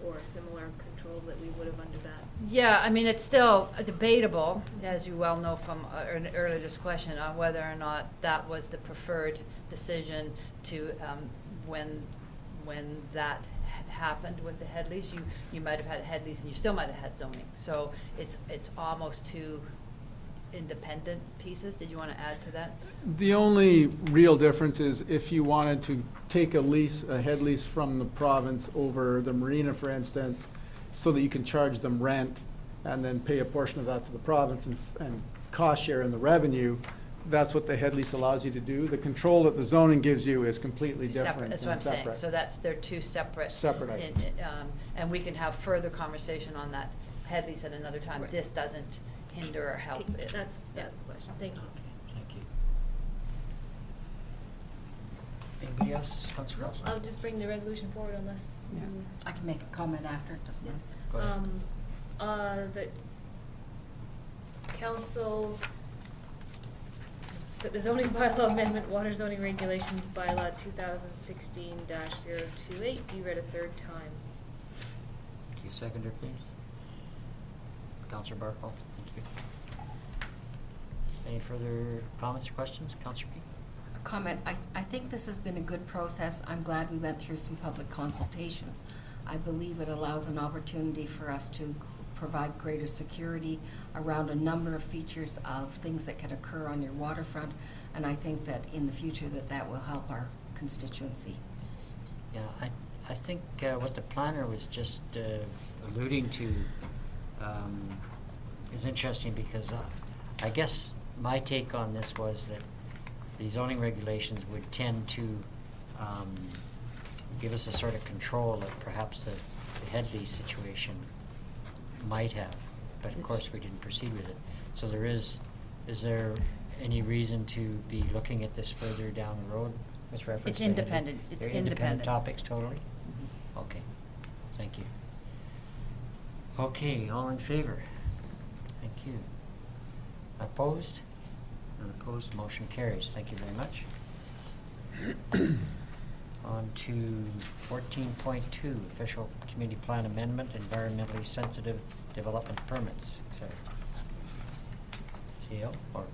S10: or similar control that we would have under that?
S3: Yeah, I mean, it's still debatable, as you well know from an earlier discussion, on whether or not that was the preferred decision to when that happened with the head lease. You might have had a head lease and you still might have had zoning. So it's almost two independent pieces. Did you want to add to that?
S7: The only real difference is if you wanted to take a head lease from the province over the marina, for instance, so that you can charge them rent and then pay a portion of that to the province and cost share in the revenue, that's what the head lease allows you to do. The control that the zoning gives you is completely different.
S3: Separate, that's what I'm saying. So they're two separate.
S7: Separate items.
S3: And we can have further conversation on that head lease at another time.
S10: Right.
S3: This doesn't hinder or help it.
S10: That's the question. Thank you.
S1: Thank you. Anybody else? Councillor Wilson?
S10: I'll just bring the resolution forward unless
S9: I can make a comment after, it doesn't matter.
S1: Go ahead.
S10: That council, that the zoning bylaw amendment, water zoning regulations bylaw 2016-028 be read a third time.
S1: you. Seconder, please. Councillor Barkle, thank you. Any further comments or questions? Councillor Peak?
S9: A comment, I think this has been a good process. I'm glad we went through some public consultation. I believe it allows an opportunity for us to provide greater security around a number of features of things that can occur on your waterfront, and I think that in the future that will help our constituency.
S1: Yeah, I think what the planner was just alluding to is interesting, because I guess my take on this was that the zoning regulations would tend to give us a sort of control that perhaps the Headley situation might have, but of course we didn't proceed with it. So is there any reason to be looking at this further down the road with reference
S3: It's
S1: to Headley?
S3: independent. It's
S1: They're
S3: independent.
S1: topics totally?
S3: Mhm.
S1: Okay, thank you. Okay, all in favor? Thank you. Opposed? Unopposed, motion carries. Thank you very much. On to 14.2, official community plan amendment, environmentally sensitive development permits, etc. CO or?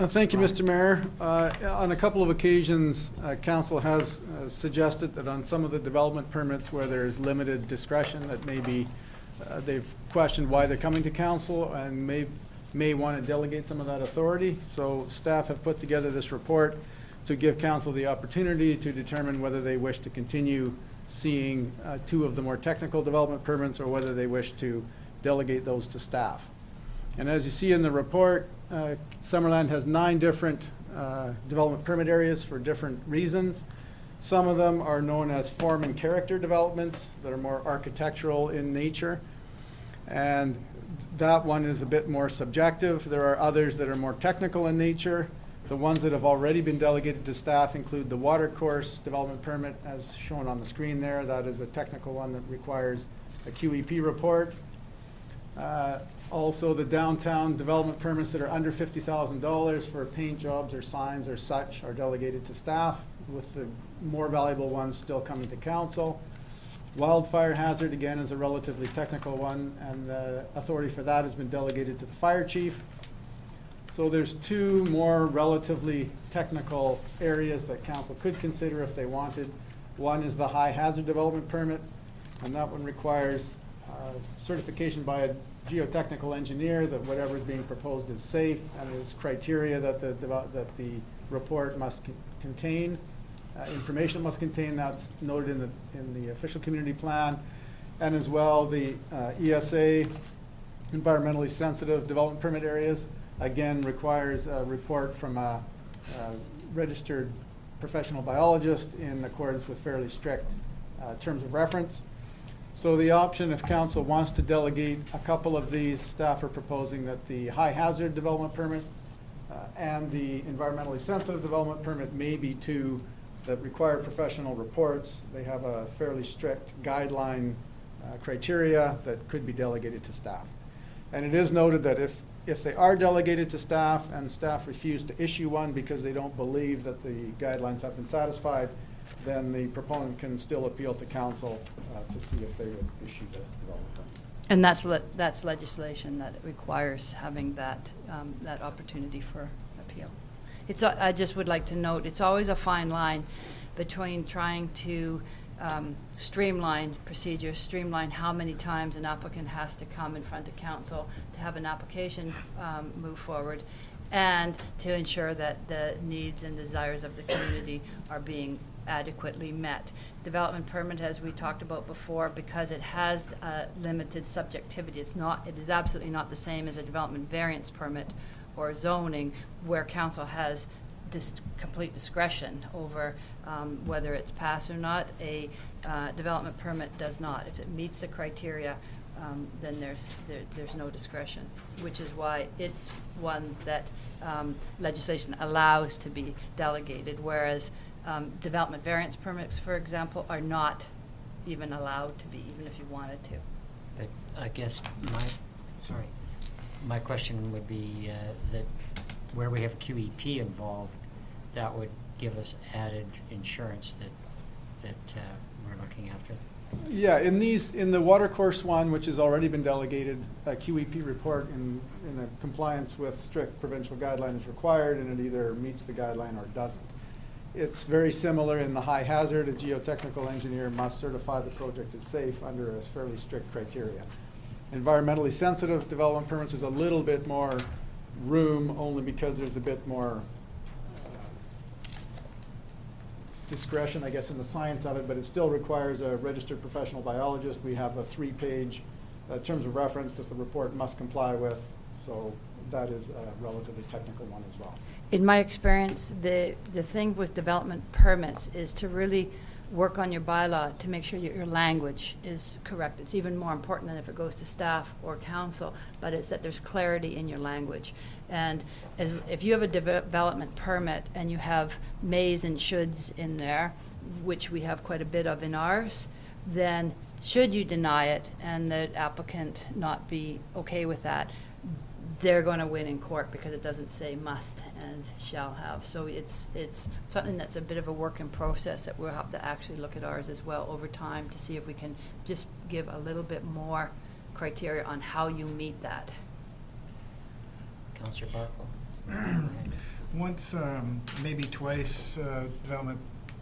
S7: Thank you, Mr. Mayor. On a couple of occasions, council has suggested that on some of the development permits where there's limited discretion, that maybe they've questioned why they're coming to council and may want to delegate some of that authority. So staff have put together this report to give council the opportunity to determine whether they wish to continue seeing two of the more technical development permits, or whether they wish to delegate those to staff. And as you see in the report, Summerland has 9 different development permit areas for different reasons. Some of them are known as form and character developments that are more architectural in nature, and that one is a bit more subjective. There are others that are more technical in nature. The ones that have already been delegated to staff include the water course development permit, as shown on the screen there. That is a technical one that requires a QEP report. Also, the downtown development permits that are under $50,000 for paint jobs or signs or such are delegated to staff, with the more valuable ones still coming to council. Wildfire hazard, again, is a relatively technical one, and the authority for that has been delegated to the fire chief. So there's 2 more relatively technical areas that council could consider if they wanted. One is the high hazard development permit, and that one requires certification by a geotechnical engineer that whatever is being proposed is safe, and there's criteria that the report must contain. Information must contain. That's noted in the official community plan, and as well the ESA, environmentally sensitive development permit areas, again requires a report from a registered professional biologist in accordance with fairly strict terms of reference. So the option, if council wants to delegate a couple of these, staff are proposing that the high hazard development permit and the environmentally sensitive development permit may be 2 that require professional reports. They have a fairly strict guideline criteria that could be delegated to staff. And it is noted that if they are delegated to staff and staff refuse to issue one because they don't believe that the guidelines have been satisfied, then the proponent can still appeal to council to see if they would issue the development permit.
S3: And that's legislation that requires having that opportunity for appeal. I just would like to note, it's always a fine line between trying to streamline procedures, streamline how many times an applicant has to come in front of council to have an application move forward, and to ensure that the needs and desires of the community are being adequately met. Development permit, as we talked about before, because it has limited subjectivity, it is absolutely not the same as a development variance permit or zoning, where council has this complete discretion over whether it's passed or not. A development permit does not. If it meets the criteria, then there's no discretion, which is why it's one that legislation allows to be delegated, whereas development variance permits, for example, are not even allowed to be, even if you wanted to.
S1: But I guess my question would be that where we have QEP involved, that would give us added insurance that we're looking after.
S7: Yeah, in the watercourse one, which has already been delegated, a QEP report in a compliance with strict provincial guideline is required, and it either meets the guideline or doesn't. It's very similar in the high hazard. A geotechnical engineer must certify the project is safe under a fairly strict criteria. Environmentally sensitive development permits is a little bit more room, only because there's a bit more discretion, I guess, in the science of it, but it still requires a registered professional biologist. We have a 3-page terms of reference that the report must comply with, so that is a relatively technical one as well.
S3: In my experience, the thing with development permits is to really work on your bylaw to make sure your language is correct. It's even more important than if it goes to staff or council, but it's that there's clarity in your language. And if you have a development permit and you have mays and shoulds in there, which we have quite a bit of in ours, then should you deny it and the applicant not be okay with that, they're going to win in court because it doesn't say must and shall have. So it's something that's a bit of a work in process that we'll have to actually look at ours as well over time to see if we can just give a little bit more criteria on how you meet that.
S1: Councillor Barkle.
S11: Once, maybe twice, development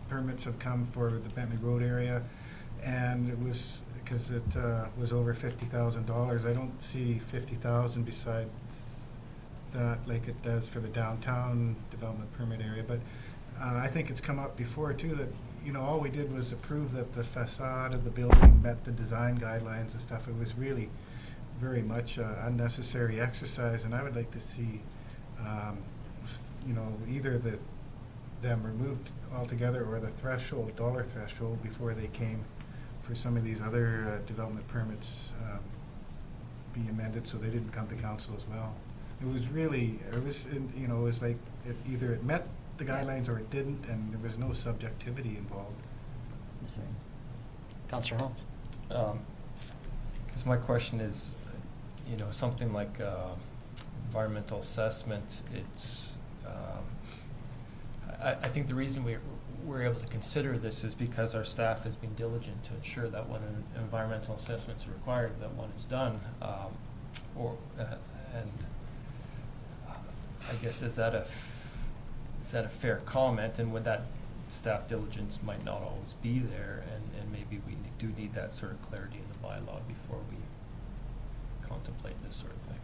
S11: permits have come for the Bentley Road area, and it was because it was over $50,000. I don't see $50,000 besides that like it does for the downtown development permit area. But I think it's come up before too that, you know, all we did was approve that the facade of the building met the design guidelines and stuff. It was really very much unnecessary exercise, and I would like to see, you know, either them removed altogether or the threshold, dollar threshold, before they came for some of these other development permits be amended so they didn't come to council as well. It was really, you know, it was like either it met the guidelines or it didn't, and there was no subjectivity involved.
S1: Yes, sir. Councillor Holmes.
S2: Because my question is, you know, something like environmental assessment, it's, I think the reason we're able to consider this is because our staff has been diligent to ensure that when an environmental assessment is required, that one is done. And I guess is that a fair comment? And would that staff diligence might not always be there, and maybe we do need that sort of clarity in the bylaw before we contemplate this sort of thing.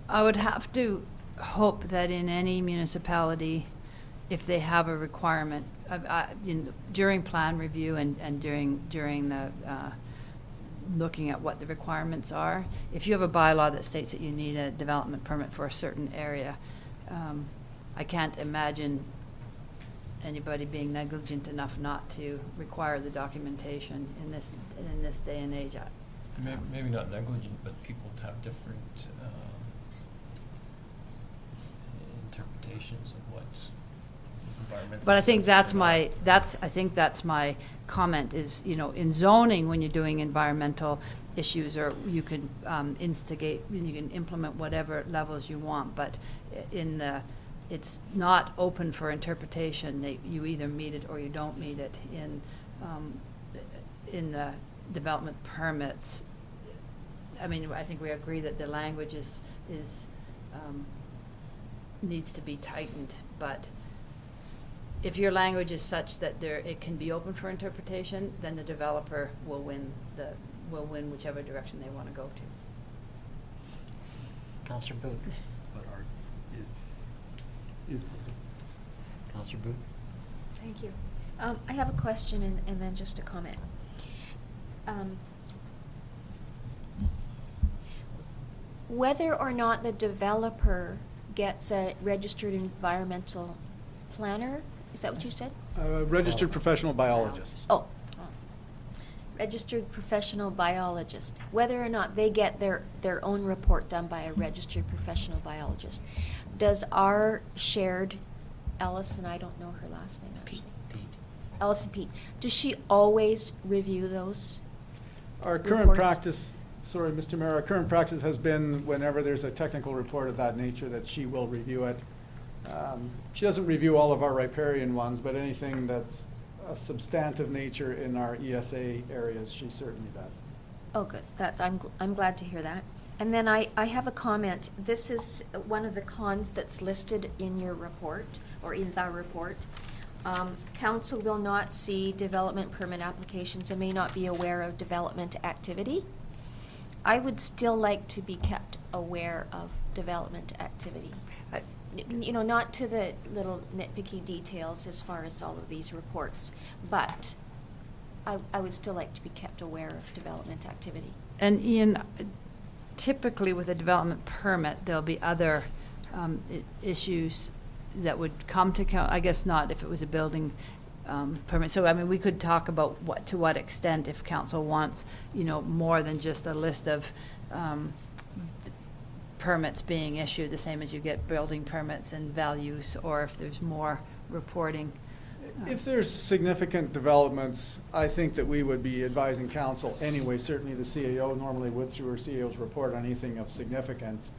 S3: I would have to hope that in any municipality, if they have a requirement, during plan review and during the looking at what the requirements are, if you have a bylaw that states that you need a development permit for a certain area, I can't imagine anybody being negligent enough not to require the documentation in this day and age.
S2: Maybe not negligent, but people have different interpretations of what's environmental.
S3: But I think that's my comment is, you know, in zoning, when you're doing environmental issues, or you can instigate, you can implement whatever levels you want, but it's not open for interpretation. You either meet it or you don't meet it in the development permits. I mean, I think we agree that the language needs to be tightened, but if your language is such that it can be open for interpretation, then the developer will win whichever direction they want to go to.
S1: Councillor Booth.
S18: But ours is
S1: Councillor Booth.
S6: Thank you. I have a question and then just a comment. Whether or not the developer gets a registered environmental planner, is that what you said?
S7: Registered professional biologist.
S6: Oh. Registered professional biologist. Whether or not they get their own report done by a registered professional biologist. Does our shared Allison, I don't know her last name actually. Allison Pete. Does she always review those
S7: Our current
S6: reports?
S7: practice, sorry, Mr. Mayor, our current practice has been whenever there's a technical report of that nature that she will review it. She doesn't review all of our riparian ones, but anything that's a substantive nature in our ESA areas, she certainly does.
S6: Oh, good. I'm glad to hear that. And then I have a comment. This is one of the cons that's listed in your report, or in the report. Council will not see development permit applications and may not be aware of development activity. I would still like to be kept aware of development activity. You know, not to the little nitpicky details as far as all of these reports, but I would still like to be kept aware of development activity.
S3: And Ian, typically with a development permit, there'll be other issues that would come to I guess not if it was a building permit. So, I mean, we could talk about to what extent, if council wants, you know, more than just a list of permits being issued, the same as you get building permits and values, or if there's more reporting.
S7: If there's significant developments, I think that we would be advising council anyway. Certainly the CAO normally would through her CAO's report on anything of significance.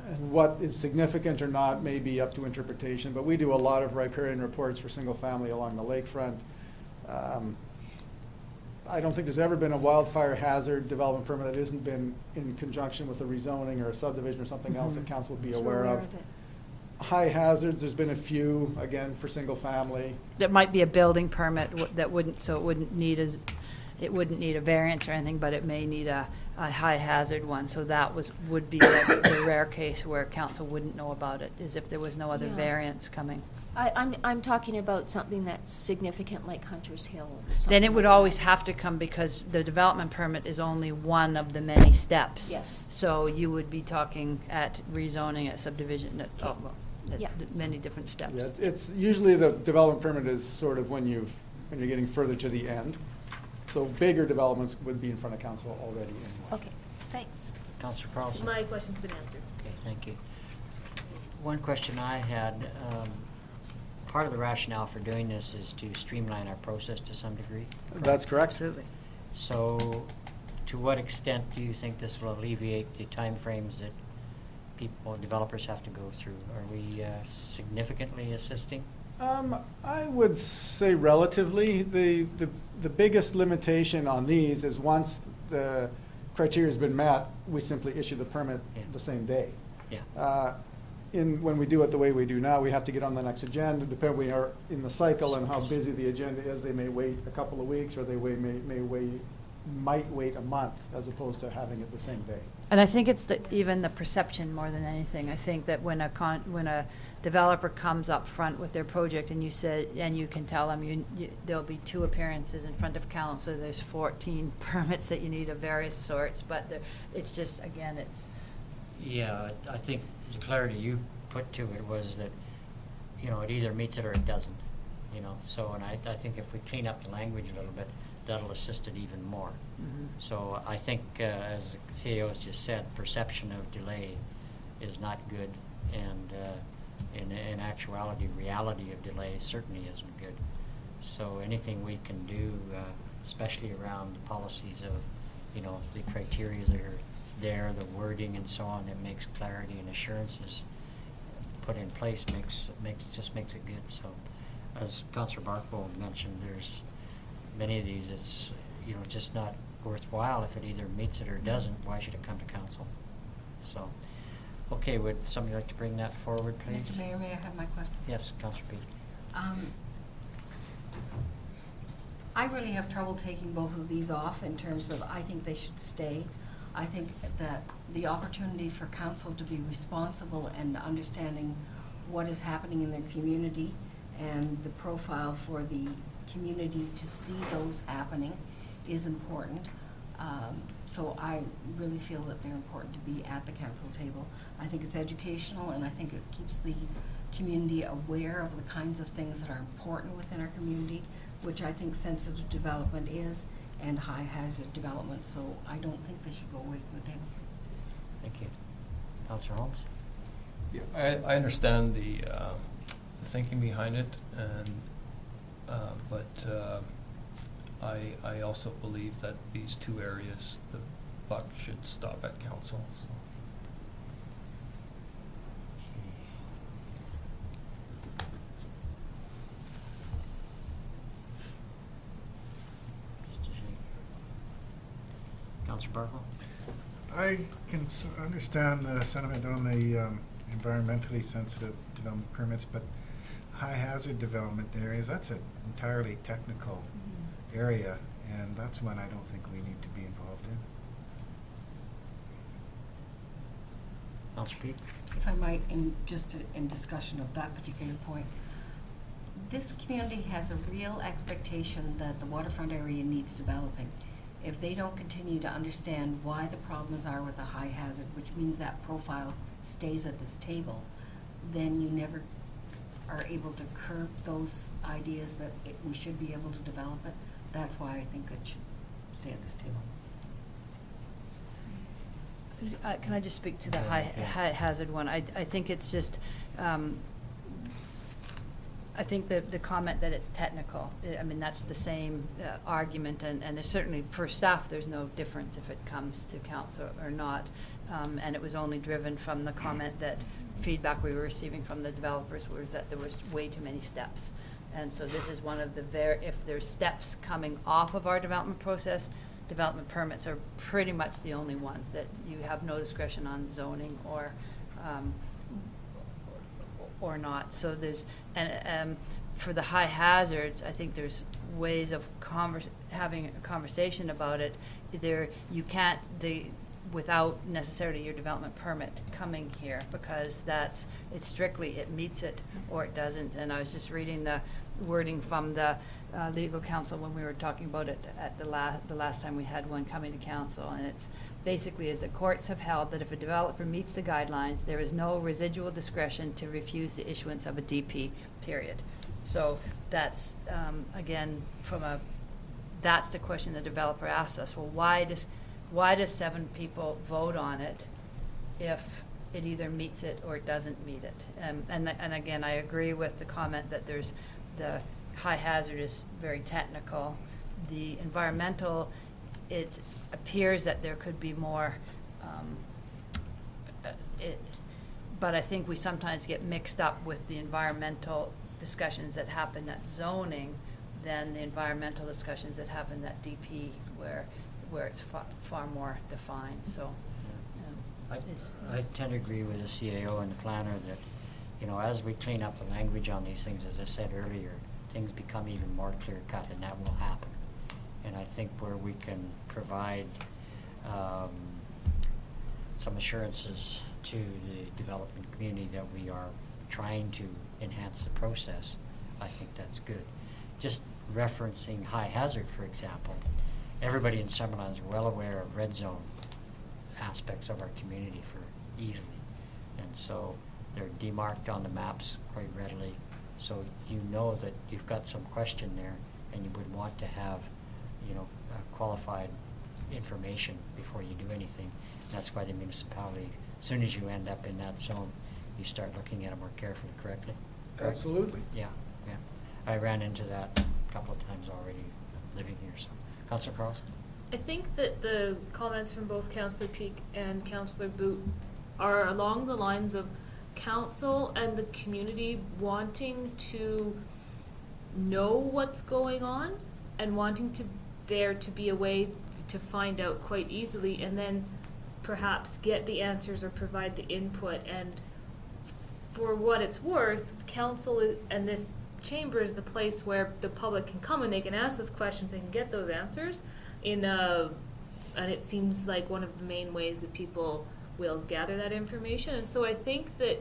S7: And what is significant or not may be up to interpretation, but we do a lot of riparian reports for single family along the lakefront. I don't think there's ever been a wildfire hazard development permit that hasn't been in conjunction with a rezoning or a subdivision or something else that council would be aware of. High hazards, there's been a few, again, for single family.
S3: That might be a building permit that wouldn't, so it wouldn't need a variance or anything, but it may need a high hazard one. So that would be the rare case where council wouldn't know about it, is if there was no other variance coming.
S6: I'm talking about something that's significant like Hunter's Hill or something.
S3: Then it would
S6: like
S3: always
S6: that.
S3: have to come, because the development permit is only one of the many steps.
S6: Yes.
S3: So you would be talking at rezoning, at subdivision, at
S6: Yeah.
S3: many different steps.
S7: Yeah, it's usually the development permit is sort of when you're getting further to the end. So bigger developments would be in front of council already anyway.
S6: Okay, thanks.
S1: Councillor Carlson?
S10: My question's been answered.
S1: Okay, thank you. One question I had, part of the rationale for doing this is to streamline our process to some degree.
S7: That's correct.
S3: Absolutely.
S1: So, to what extent do you think this will alleviate the timeframes that developers have to go through? Are we significantly assisting?
S7: I would say relatively. The biggest limitation on these is once the criteria's been met, we simply issue the permit the same day.
S1: Yeah.
S7: When we do it the way we do now, we have to get on the next agenda, depending we are in the cycle and how busy the agenda is. They may wait a couple of weeks, or they might wait a month, as opposed to having it the same day.
S3: And I think it's even the perception more than anything. I think that when a developer comes up front with their project and you can tell them there'll be 2 appearances in front of council, there's 14 permits that you need of various sorts, but it's just, again, it's.
S1: Yeah, I think the clarity you put to it was that, you know, it either meets it or it doesn't, you know. So, and I think if we clean up the language a little bit, that'll assist it even more.
S3: Mm-hmm.
S1: So I think, as the CEO has just said, perception of delay is not good, and in actuality, reality of delay certainly isn't good. So anything we can do, especially around the policies of, you know, the criteria that are there, the wording and so on, that makes clarity and assurances put in place makes it good. So, as Councillor Barkwell mentioned, there's many of these, it's, you know, just not worthwhile. If it either meets it or doesn't, why should it come to council? So, okay, would somebody like to bring that forward, please?
S9: Mr. Mayor, may I have my question?
S1: Yes, Councillor Pete.
S9: I really have trouble taking both of these off in terms of, I think they should stay. I think that the opportunity for council to be responsible and understanding what is happening in their community and the profile for the community to see those happening is important. So I really feel that they're important to be at the council table. I think it's educational, and I think it keeps the community aware of the kinds of things that are important within our community, which I think sensitive development is, and high hazard development. So I don't think they should go away from the table.
S1: Thank you. Councillor Holmes?
S2: Yeah, I understand the thinking behind it, and but I also believe that these 2 areas, the buck should stop at council. So.
S1: Councillor Barlow?
S11: I can understand the sentiment on the environmentally sensitive development permits, but high hazard development areas, that's an entirely technical area, and that's one I don't think we need to be involved in.
S1: Councillor Peak?
S9: If I might, in discussion of that particular point, this community has a real expectation that the waterfront area needs developing. If they don't continue to understand why the problems are with the high hazard, which means that profile stays at this table, then you never are able to curb those ideas that we should be able to develop it. That's why I think it should stay at this table.
S3: Can I just speak to the high hazard one? I think it's just, I think the comment that it's technical, I mean, that's the same argument, and there's certainly, for staff, there's no difference if it comes to council or not. And it was only driven from the comment that feedback we were receiving from the developers was that there was way too many steps. And so this is one of the if there's steps coming off of our development process, development permits are pretty much the only one that you have no discretion on zoning or not. So there's, and for the high hazards, I think there's ways of having a conversation about it. You can't, without necessarily your development permit coming here, because it's strictly, it meets it or it doesn't. And I was just reading the wording from the legal counsel when we were talking about it at the last time we had one coming to council, and it's basically is that courts have held that if a developer meets the guidelines, there is no residual discretion to refuse the issuance of a DP, period. So that's, again, that's the question the developer asks us. Well, why does 7 people vote on it if it either meets it or it doesn't meet it? And again, I agree with the comment that there's the high hazard is very technical. The environmental, it appears that there could be more, but I think we sometimes get mixed up with the environmental discussions that happen at zoning than the environmental discussions that happen at DP where it's far more defined. So
S1: I tend to agree with the CAO and the planner that, you know, as we clean up the language on these things, as I said earlier, things become even more clear cut, and that will happen. And I think where we can provide some assurances to the development community that we are trying to enhance the process, I think that's good. Just referencing high hazard, for example, everybody in Summerland is well aware of red zone aspects of our community for easily. And so they're demarked on the maps quite readily. So you know that you've got some question there, and you would want to have, you know, qualified information before you do anything. And that's why the municipality, as soon as you end up in that zone, you start looking at it more carefully, correct?
S7: Absolutely.
S1: Yeah, yeah. I ran into that a couple of times already living here. So, Councillor Carlson?
S10: I think that the comments from both Councillor Peak and Councillor Boot are along the lines of council and the community wanting to know what's going on and wanting there to be a way to find out quite easily, and then perhaps get the answers or provide the input. And for what it's worth, council and this chamber is the place where the public can come and they can ask those questions, they can get those answers and it seems like one of the main ways that people will gather that information. And so I think that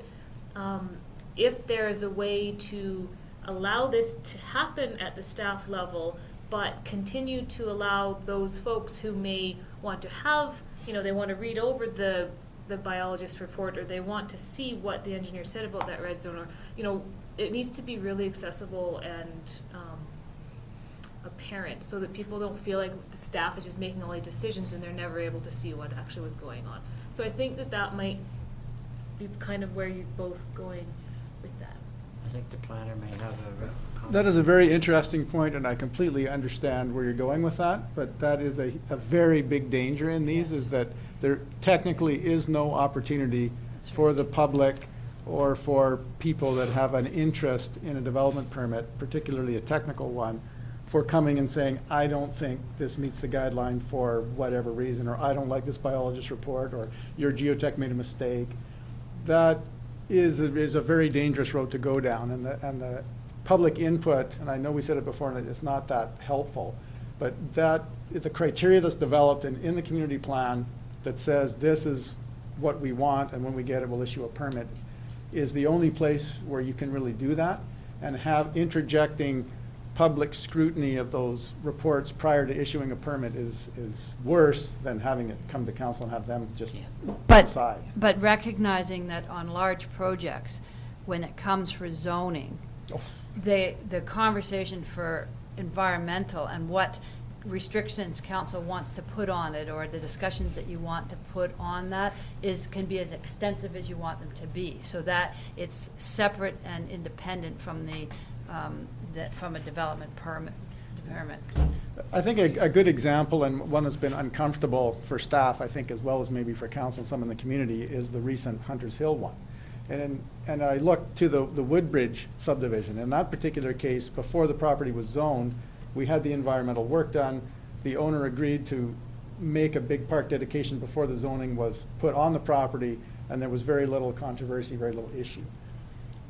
S10: if there is a way to allow this to happen at the staff level, but continue to allow those folks who may want to have, you know, they want to read over the biologist report, or they want to see what the engineer said about that red zone, or, you know, it needs to be really accessible and apparent, so that people don't feel like the staff is just making all the decisions and they're never able to see what actually was going on. So I think that might be kind of where you're both going with that.
S1: I think the planner may have a comment.
S7: That is a very interesting point, and I completely understand where you're going with that, but that is a very big danger in these, is that there technically is no opportunity for the public or for people that have an interest in a development permit, particularly a technical one, for coming and saying, I don't think this meets the guideline for whatever reason, or I don't like this biologist report, or your geotech made a mistake. That is a very dangerous road to go down, and the public input, and I know we said it before, and it's not that helpful, but that, the criteria that's developed in the community plan that says this is what we want, and when we get it, we'll issue a permit, is the only place where you can really do that, and have interjecting public scrutiny of those reports prior to issuing a permit is worse than having it come to council and have them just decide.
S3: But recognizing that on large projects, when it comes for zoning, the conversation for environmental and what restrictions council wants to put on it, or the discussions that you want to put on that, can be as extensive as you want them to be, so that it's separate and independent from from a development permit.
S7: I think a good example, and one that's been uncomfortable for staff, I think, as well as maybe for council and some in the community, is the recent Hunters Hill one. And I looked to the Woodbridge subdivision. In that particular case, before the property was zoned, we had the environmental work done. The owner agreed to make a big park dedication before the zoning was put on the property, and there was very little controversy, very little issue.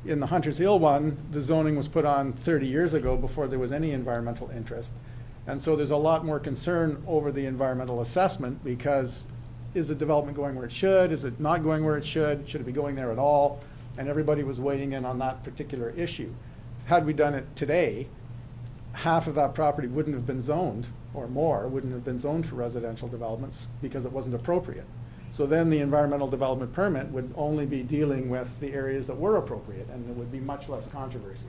S7: In the Hunters Hill one, the zoning was put on 30 years ago before there was any environmental interest. And so there's a lot more concern over the environmental assessment, because is the development going where it should? Is it not going where it should? Should it be going there at all? And everybody was weighing in on that particular issue. Had we done it today, half of that property wouldn't have been zoned, or more, wouldn't have been zoned for residential developments because it wasn't appropriate. So then the environmental development permit would only be dealing with the areas that were appropriate, and there would be much less controversy.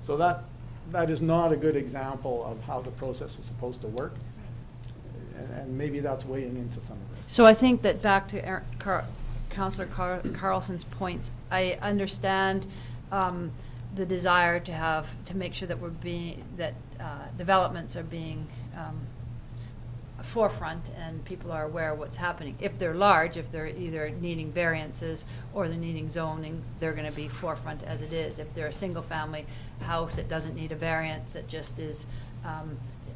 S7: So that is not a good example of how the process is supposed to work. And maybe that's weighing into some of this.
S3: So I think that back to Councillor Carlson's points, I understand the desire to make sure that developments are being forefront and people are aware of what's happening. If they're large, if they're either needing variances or they're needing zoning, they're going to be forefront as it is. If they're a single family house that doesn't need a variance, that just is,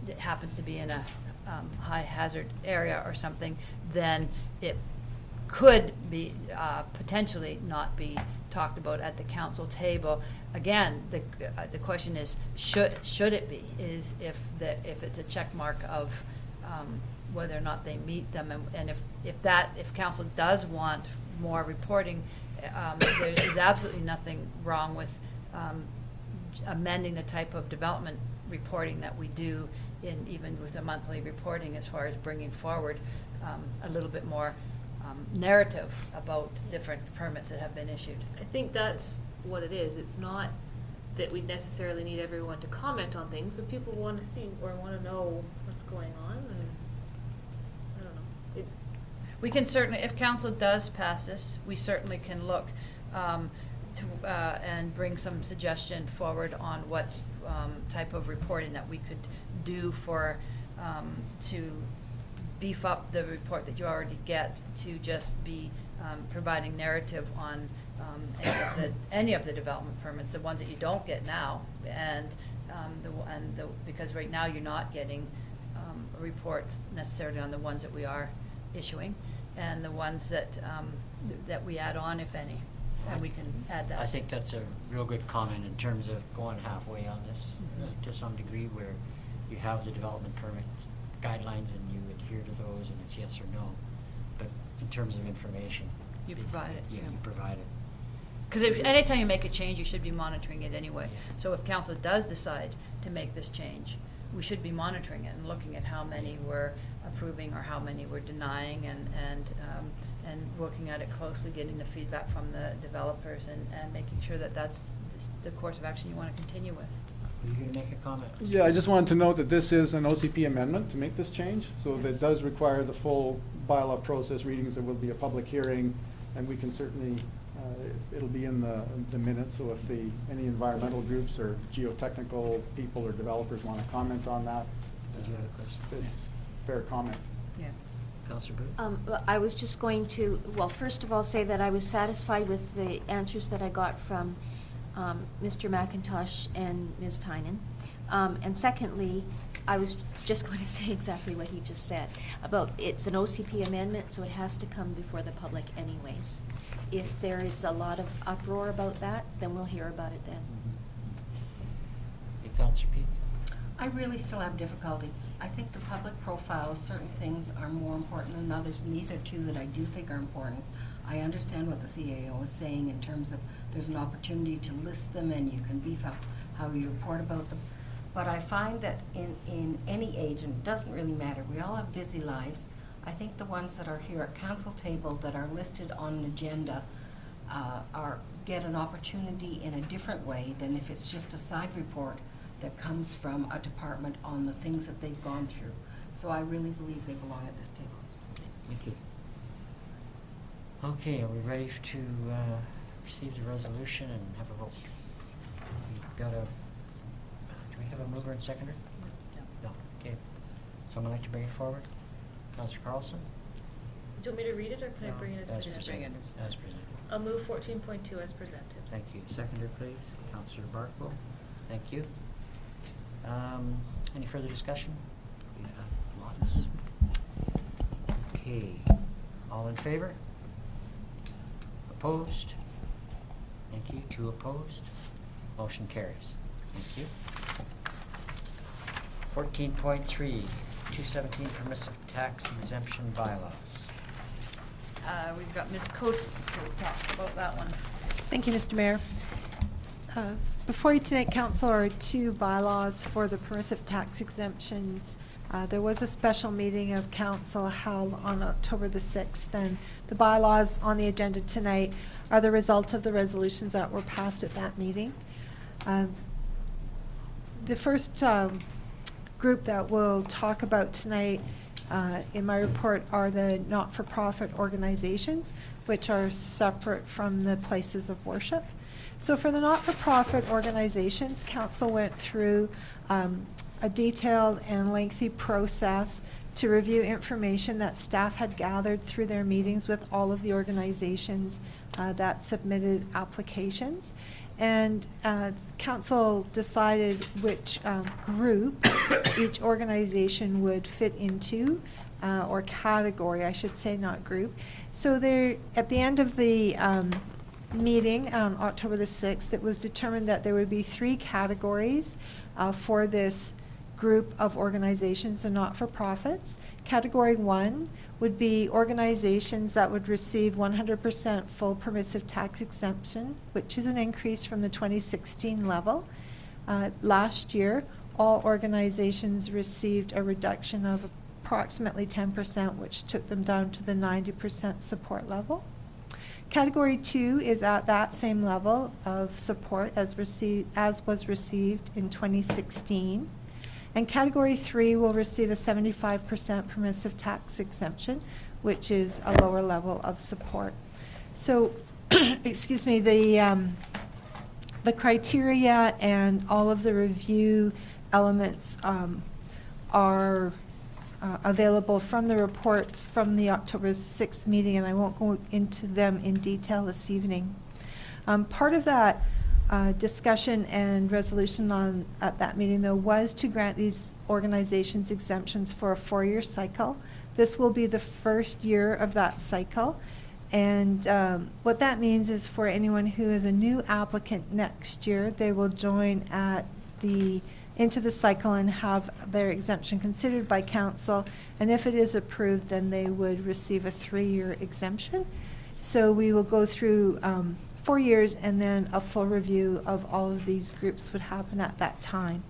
S3: it happens to be in a high hazard area or something, then it could be potentially not be talked about at the council table. Again, the question is, should it be? Is if it's a check mark of whether or not they meet them, and if council does want more reporting, there is absolutely nothing wrong with amending the type of development reporting that we do even with a monthly reporting, as far as bringing forward a little bit more narrative about different permits that have been issued.
S10: I think that's what it is. It's not that we necessarily need everyone to comment on things, but people want to see or want to know what's going on, and I don't know.
S3: We can certainly, if council does pass this, we certainly can look and bring some suggestion forward on what type of reporting that we could do to beef up the report that you already get, to just be providing narrative on any of the development permits, the ones that you don't get now, and because right now you're not getting reports necessarily on the ones that we are issuing, and the ones that we add on, if any, and we can add that.
S1: I think that's a real good comment in terms of going halfway on this to some degree, where you have the development permit guidelines and you adhere to those, and it's yes or no. But in terms of information,
S3: you provide it.
S1: Yeah, you provide it.
S3: Because anytime you make a change, you should be monitoring it anyway.
S1: Yeah.
S3: So if council does decide to make this change, we should be monitoring it and looking at how many we're approving or how many we're denying, and looking at it closely, getting the feedback from the developers, and making sure that that's the course of action you want to continue with.
S1: Are you going to make a comment?
S7: Yeah, I just wanted to note that this is an OCP amendment to make this change, so that does require the full bylaw process readings. There will be a public hearing, and we can certainly, it'll be in the minutes, so if any environmental groups or geotechnical people or developers want to comment on that,
S1: Did you have a question?
S7: it's fair comment.
S3: Yeah.
S1: Councillor Booth?
S6: I was just going to, well, first of all, say that I was satisfied with the answers that I got from Mr. McIntosh and Ms. Tynan. And secondly, I was just going to say exactly what he just said about it's an OCP amendment, so it has to come before the public anyways. If there is a lot of uproar about that, then we'll hear about it then.
S1: Hey, Councillor Pete?
S9: I really still have difficulty. I think the public profiles, certain things are more important than others, and these are two that I do think are important. I understand what the CAO is saying in terms of there's an opportunity to list them and you can beef up how you report about them. But I find that in any age, and it doesn't really matter, we all have busy lives. I think the ones that are here at council table that are listed on an agenda get an opportunity in a different way than if it's just a side report that comes from a department on the things that they've gone through. So I really believe they belong at this table.
S1: Thank you. Okay, are we ready to receive the resolution and have a vote? We've got a, do we have a mover and seconder? No. Okay. Someone like to bring it forward? Councillor Carlson?
S10: Do you want me to read it, or can I bring it as
S1: As
S10: presented?
S1: presented. As presented.
S10: I'll move 14.2 as presented.
S1: Thank you. Seconder, please. Councillor Barkle. Thank you. Any further discussion? We have lots. Okay. All in favor? Opposed? Thank you. 2 opposed. Motion carries. Thank you. 14.3, 217 permissive tax exemption bylaws.
S3: We've got Ms. Coates to talk about that one.
S19: Thank you, Mr. Mayor. Before you tonight, Council, are 2 bylaws for the permissive tax exemptions. There was a special meeting of Council held on October the 6th, and the bylaws on the agenda tonight are the result of the resolutions that were passed at that meeting. The first group that we'll talk about tonight in my report are the not-for-profit organizations, which are separate from the places of worship. So for the not-for-profit organizations, Council went through a detailed and lengthy process to review information that staff had gathered through their meetings with all of the organizations that submitted applications. And Council decided which group each organization would fit into, or category, I should say, not group. So there, at the end of the meeting on October the 6th, it was determined that there would be 3 categories for this group of organizations, the not-for-profits. Category 1 would be organizations that would receive 100% full permissive tax exemption, which is an increase from the 2016 level. Last year, all organizations received a reduction of approximately 10%, which took them down to the 90% support level. Category 2 is at that same level of support as was received in 2016. And Category 3 will receive a 75% permissive tax exemption, which is a lower level of support. So, excuse me, the criteria and all of the review elements are available from the reports from the October 6th meeting, and I won't go into them in detail this evening. Part of that discussion and resolution at that meeting, though, was to grant these organizations exemptions for a 4-year cycle. This will be the first year of that cycle. And what that means is for anyone who is a new applicant next year, they will join into the cycle and have their exemption considered by council. And if it is approved, then they would receive a 3-year exemption. So we will go through 4 years, and then a full review of all of these groups would happen at that time.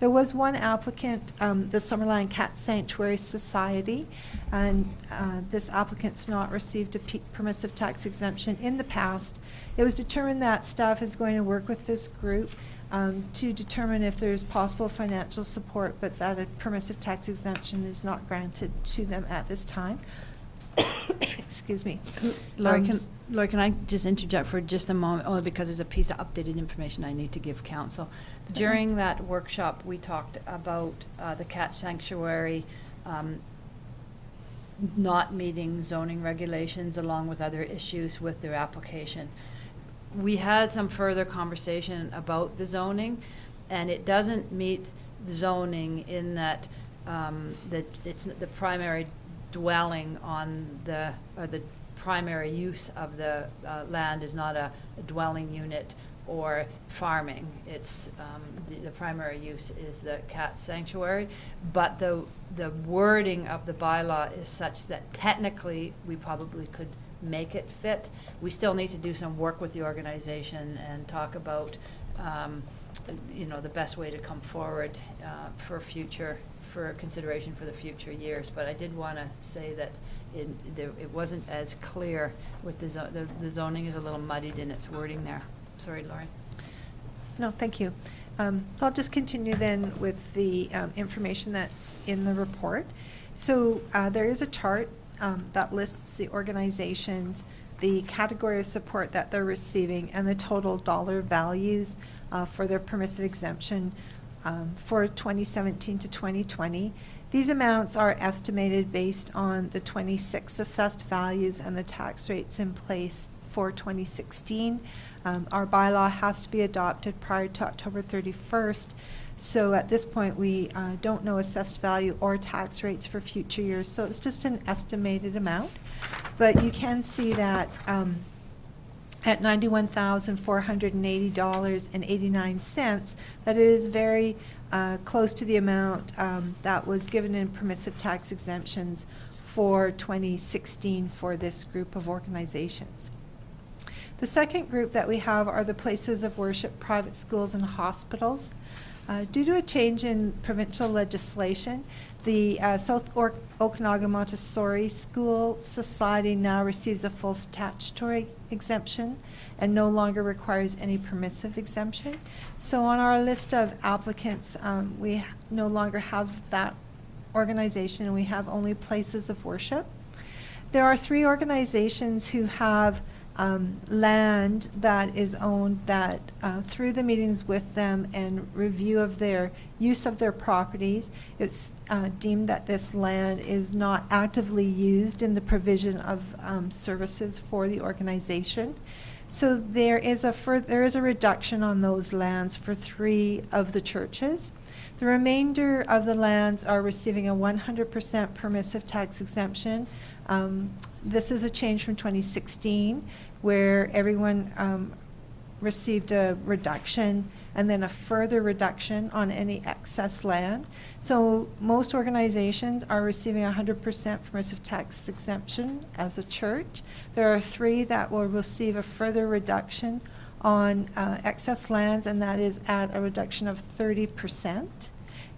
S19: There was one applicant, the Summerland Cat Sanctuary Society, and this applicant's not received a permissive tax exemption in the past. It was determined that staff is going to work with this group to determine if there's possible financial support, but that a permissive tax exemption is not granted to them at this time. Excuse me.
S3: Lori, can I just interject for just a moment, only because there's a piece of updated information I need to give council. During that workshop, we talked about the cat sanctuary not meeting zoning regulations along with other issues with their application. We had some further conversation about the zoning, and it doesn't meet zoning in that, that it's the primary dwelling on the, or the primary use of the land is not a dwelling unit or farming. It's, the primary use is the cat sanctuary, but the wording of the bylaw is such that technically we probably could make it fit. We still need to do some work with the organization and talk about, you know, the best way to come forward for consideration for the future years. But I did want to say that it wasn't as clear with the zoning is a little muddied in its wording there. Sorry, Laurie.
S19: No, thank you. So I'll just continue then with the information that's in the report. So there is a chart that lists the organizations, the category of support that they're receiving, and the total dollar values for their permissive exemption for 2017 to 2020. These amounts are estimated based on the 26 assessed values and the tax rates in place for 2016. Our bylaw has to be adopted prior to October 31st. So at this point, we don't know assessed value or tax rates for future years. So it's just an estimated amount. But you can see that at $91,480.89, that is very close to the amount that was given in permissive tax exemptions for 2016 for this group of organizations. The second group that we have are the places of worship, private schools, and hospitals. Due to a change in provincial legislation, the South Okanagan Montessori School Society now receives a full statutory exemption and no longer requires any permissive exemption. So on our list of applicants, we no longer have that organization, and we have only places of worship. There are 3 organizations who have land that is owned that through the meetings with them and review of their use of their properties, it's deemed that this land is not actively used in the provision of services for the organization. So there is a reduction on those lands for 3 of the churches. The remainder of the lands are receiving a 100% permissive tax exemption. This is a change from 2016, where everyone received a reduction and then a further reduction on any excess land. So most organizations are receiving 100% permissive tax exemption as a church. There are 3 that will receive a further reduction on excess lands, and that is at a reduction of 30%.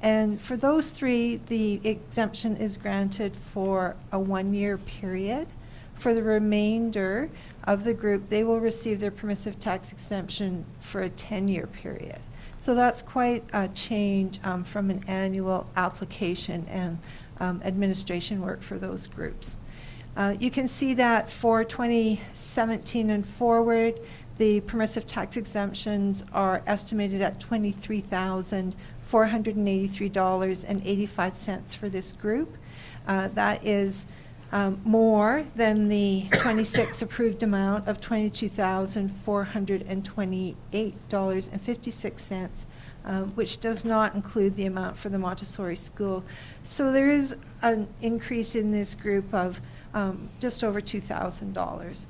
S19: And for those 3, the exemption is granted for a 1-year period. For the remainder of the group, they will receive their permissive tax exemption for a 10-year period. So that's quite a change from an annual application and administration work for those groups. You can see that for 2017 and forward, the permissive tax exemptions are estimated at $23,483.85 for this group. That is more than the 26 approved amount of $22,428.56, which does not include the amount for the Montessori school. So there is an increase in this group of just over $2,000.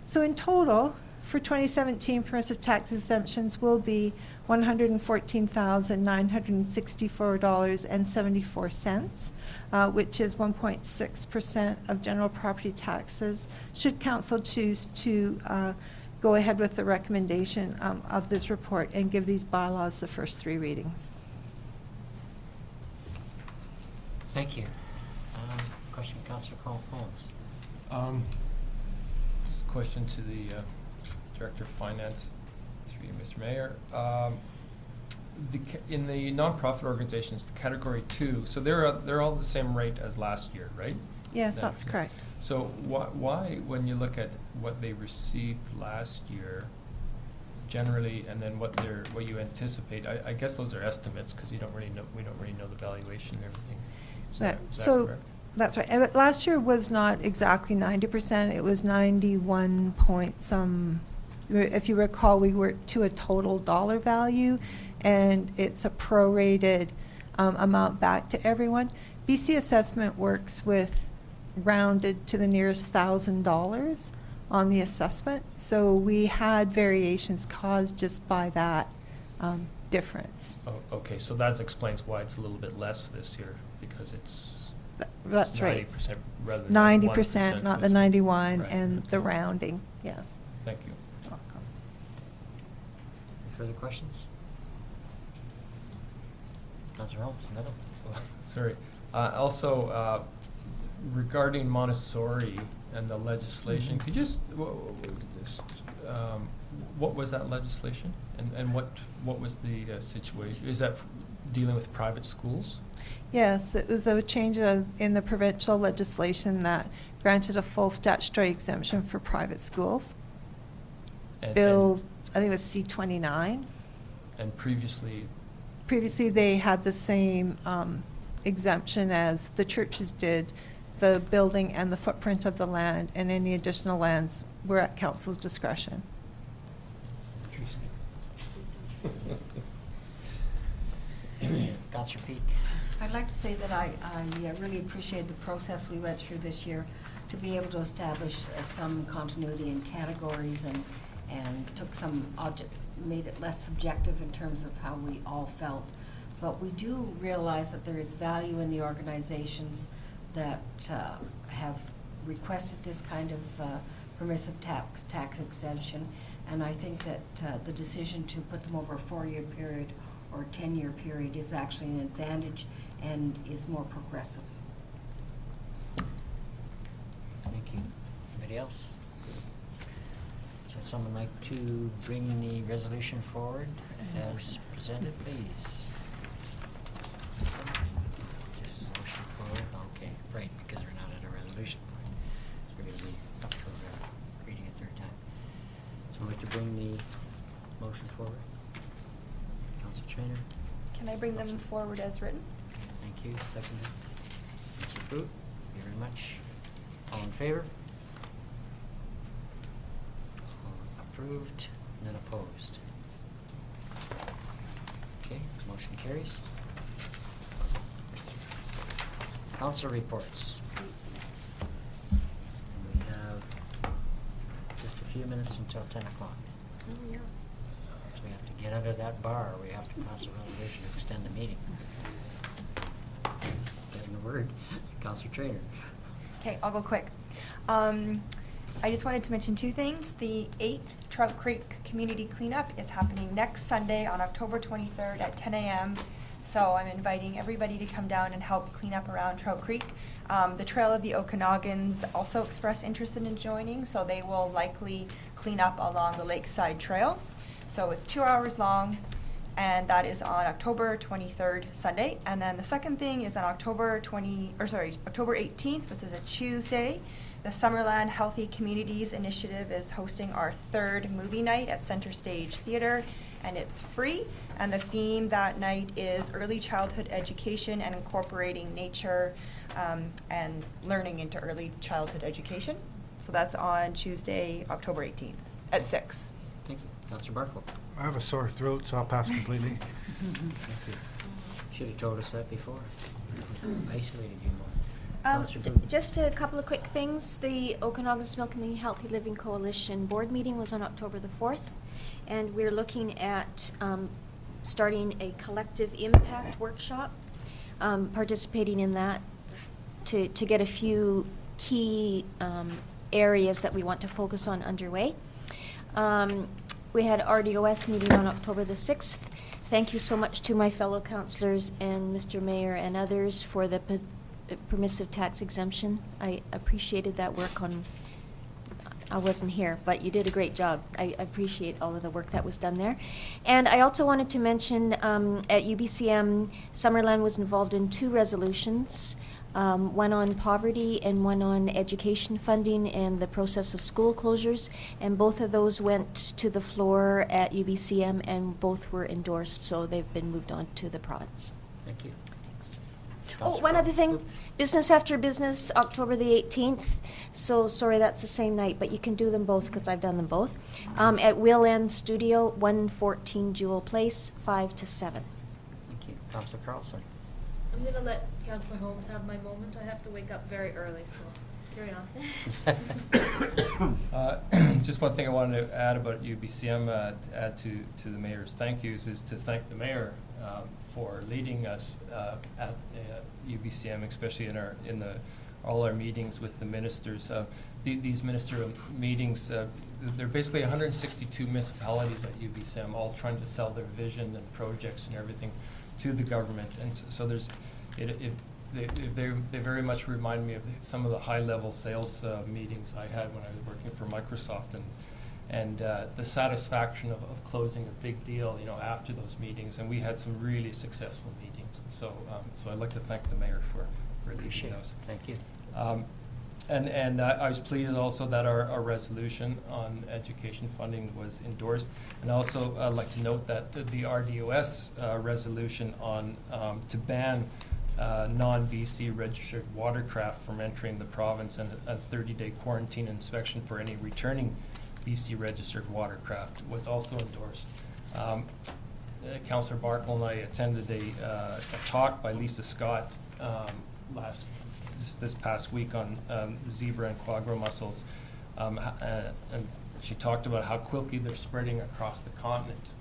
S19: So in total, for 2017, permissive tax exemptions will be $114,964.74, which is 1.6% of general property taxes, should council choose to go ahead with the recommendation of this report and give these bylaws the first 3 readings.
S1: Thank you. Question, Councillor Holmes.
S2: Just a question to the Director of Finance, through you, Mr. Mayor. In the nonprofit organizations, the category 2, so they're all the same rate as last year, right?
S19: Yes, that's correct.
S2: So why, when you look at what they received last year, generally, and then what you anticipate, I guess those are estimates because we don't really know the valuation and everything. Is that correct?
S19: That's right. Last year was not exactly 90%. It was 91 point some If you recall, we worked to a total dollar value, and it's a prorated amount back to everyone. BC Assessment works with rounded to the nearest $1,000 on the assessment, so we had variations caused just by that difference.
S2: Oh, okay, so that explains why it's a little bit less this year, because it's
S19: That's right.
S2: 90% rather than
S19: 90%,
S2: 1%.
S19: not the 91,
S2: Right,
S19: and the
S2: okay.
S19: rounding, yes.
S2: Thank you.
S19: Welcome.
S1: Any further questions? Councillor Holmes, another?
S2: Sorry. Also, regarding Montessori and the legislation, could you just, what was that legislation? And what was the situation? Is that dealing with private schools?
S19: Yes, it was a change in the provincial legislation that granted a full statutory exemption for private schools.
S2: And-
S19: Bill, I think it was C-29.
S2: And previously,
S19: Previously, they had the same exemption as the churches did, the building and the footprint of the land, and any additional lands were at council's discretion.
S1: Councillor Peak.
S9: I'd like to say that I really appreciate the process we went through this year to be able to establish some continuity in categories and took some made it less subjective in terms of how we all felt. But we do realize that there is value in the organizations that have requested this kind of permissive tax exemption. And I think that the decision to put them over a 4-year period or 10-year period is actually an advantage and is more progressive.
S1: Thank you. Anybody else? Would someone like to bring the resolution forward as presented, please? Just a motion forward, okay, right, because we're not at a resolution point. So we're gonna be up for reading a third time. So I'd like to bring the motion forward. Council Trainer,
S16: Can I bring them forward as written?
S1: thank you, seconded. Council Booth, thank you very much. All in favor? All approved, none opposed. Okay, motion carries. Council reports. We have just a few minutes until 10 o'clock.
S6: Oh, yeah.
S1: So we have to get under that bar, we have to pass a resolution to extend the meeting. Getting the word, Councilor Trainer.
S16: Okay, I'll go quick. I just wanted to mention 2 things. The 8th Trout Creek Community Cleanup is happening next Sunday on October 23rd at 10 a.m. So I'm inviting everybody to come down and help clean up around Trout Creek. The Trail of the Okanogans also expressed interest in joining, so they will likely clean up along the Lakeside Trail. So it's 2 hours long, and that is on October 23rd, Sunday. And then the second thing is on October 18th, which is a Tuesday. The Summerland Healthy Communities Initiative is hosting our 3rd movie night at Center Stage Theater, and it's free. And the theme that night is early childhood education and incorporating nature and learning into early childhood education. So that's on Tuesday, October 18th at 6.
S1: Thank you. Councilor Barco.
S11: I have a sore throat, so I'll pass completely.
S1: Thank you. Should have told us that before. Isolated you more. Councilor Booth.
S6: Just a couple of quick things. The Okanagan Milking Healthy Living Coalition board meeting was on October the 4th, and we're looking at starting a collective impact workshop, participating in that to get a few key areas that we want to focus on underway. We had RDOS meeting on October the 6th. Thank you so much to my fellow councillors and Mr. Mayor and others for the permissive tax exemption. I appreciated that work on, I wasn't here, but you did a great job. I appreciate all of the work that was done there. And I also wanted to mention at UBCM, Summerland was involved in 2 resolutions, one on poverty and one on education funding and the process of school closures. And both of those went to the floor at UBCM and both were endorsed, so they've been moved on to the province.
S1: Thank you.
S6: Thanks. Oh, one other thing, Business After Business, October the 18th. So, sorry, that's the same night, but you can do them both because I've done them both. At Will End Studio, 114 Jewel Place, 5 to 7.
S1: Thank you. Councillor Carlson.
S10: I'm gonna let Councillor Holmes have my moment. I have to wake up very early, so carry on.
S2: Just one thing I wanted to add about UBCM, add to the mayor's thank yous, is to thank the mayor for leading us at UBCM, especially in all our meetings with the ministers. These ministerial meetings, there are basically 162 municipalities at UBCM, all trying to sell their vision and projects and everything to the government, and so there's they very much remind me of some of the high-level sales meetings I had when I was working for Microsoft, and the satisfaction of closing a big deal, after those meetings. And we had some really successful meetings. So I'd like to thank the mayor for leading those.
S1: Thank you.
S2: And I was pleased also that our resolution on education funding was endorsed. And also I'd like to note that the RDOS resolution on to ban non-BC registered watercraft from entering the province, and a 30-day quarantine inspection for any returning BC registered watercraft was also endorsed. Councillor Barkle and I attended a talk by Lisa Scott this past week on zebra and quagga mussels, and she talked about how quickly they're spreading across the continent,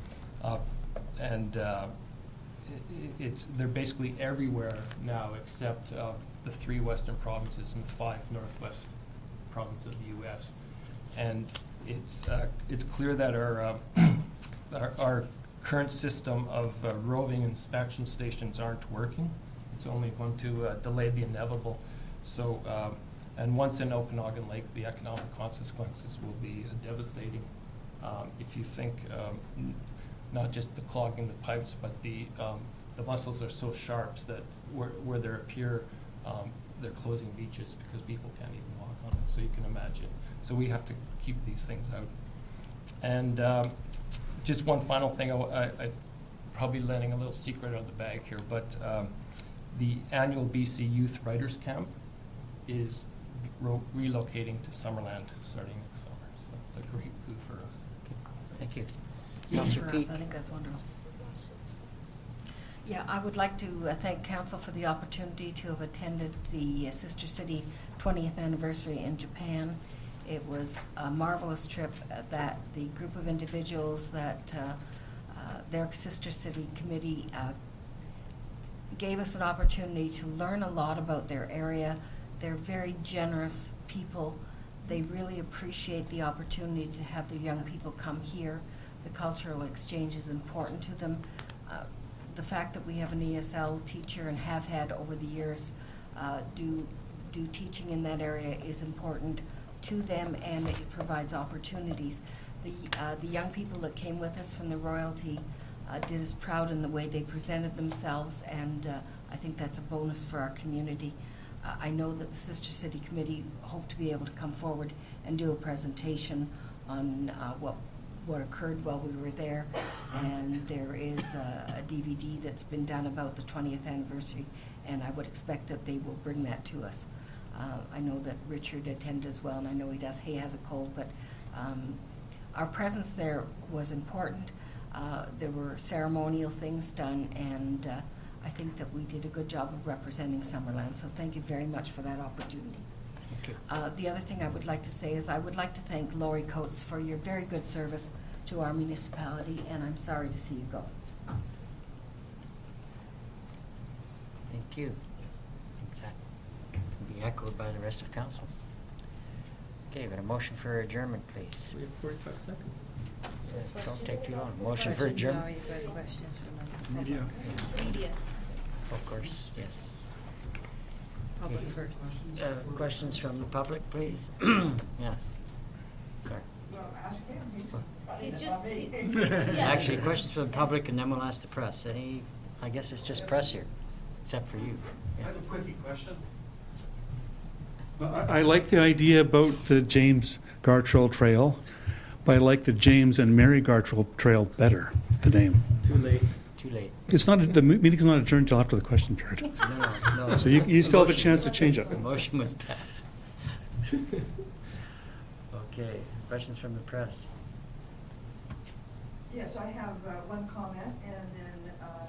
S2: they're basically everywhere now except the 3 western provinces and the 5 northwest provinces of the U.S. And it's clear that our current system of roving inspection stations aren't working. It's only going to delay the inevitable. So, and once in Okanagan Lake, the economic consequences will be devastating. If you think not just the clogging the pipes, but the mussels are so sharp that where they appear, they're closing beaches because people can't even walk on it. So you can imagine. So we have to keep these things out. And just one final thing, I probably letting a little secret out of the bag here, but the annual BC Youth Writers Camp is relocating to Summerland starting next summer. So it's a great coup for us.
S1: Thank you.
S9: For us, I think that's wonderful. Yeah, I would like to thank council for the opportunity to have attended the Sister City 20th anniversary in Japan. It was a marvelous trip that the group of individuals that their Sister City committee gave us an opportunity to learn a lot about their area. They're very generous people. They really appreciate the opportunity to have their young people come here. The cultural exchange is important to them. The fact that we have an ESL teacher and have had over the years do teaching in that area is important to them, and it provides opportunities. The young people that came with us from the royalty did us proud in the way they presented themselves, and I think that's a bonus for our community. I know that the Sister City Committee hope to be able to come forward and do a presentation on what occurred while we were there, and there is a DVD that's been done about the 20th anniversary, and I would expect that they will bring that to us. I know that Richard attended as well, and I know he has a cold, but our presence there was important. There were ceremonial things done, and I think that we did a good job of representing Summerland, so thank you very much for that opportunity. The other thing I would like to say is I would like to thank Lori Coates for your very good service to our municipality, and I'm sorry to see you go.
S1: Thank you. That can be echoed by the rest of council. Okay, got a motion for adjournment, please.
S18: We have 45 seconds.
S1: Yeah, don't take too long. Motion for adjournment.
S7: Media.
S10: Media.
S1: Of course, yes.
S3: Public first.
S1: Questions from the public, please? Yes. Sorry.
S10: He's just,
S1: Actually, questions from the public, and then we'll ask the press. I guess it's just press here, except for you.
S8: I have a quickie question.
S22: I like the idea about the James Gartrell Trail, but I like the James and Mary Gartrell Trail better, the name.
S18: Too late.
S1: too late.
S22: It's not, the meeting's not adjourned until after the question period.
S1: No.
S22: So you still have a
S1: Motion-
S22: chance to change it.
S1: The motion was passed. Okay, questions from the press?
S20: Yes, I have one comment and then a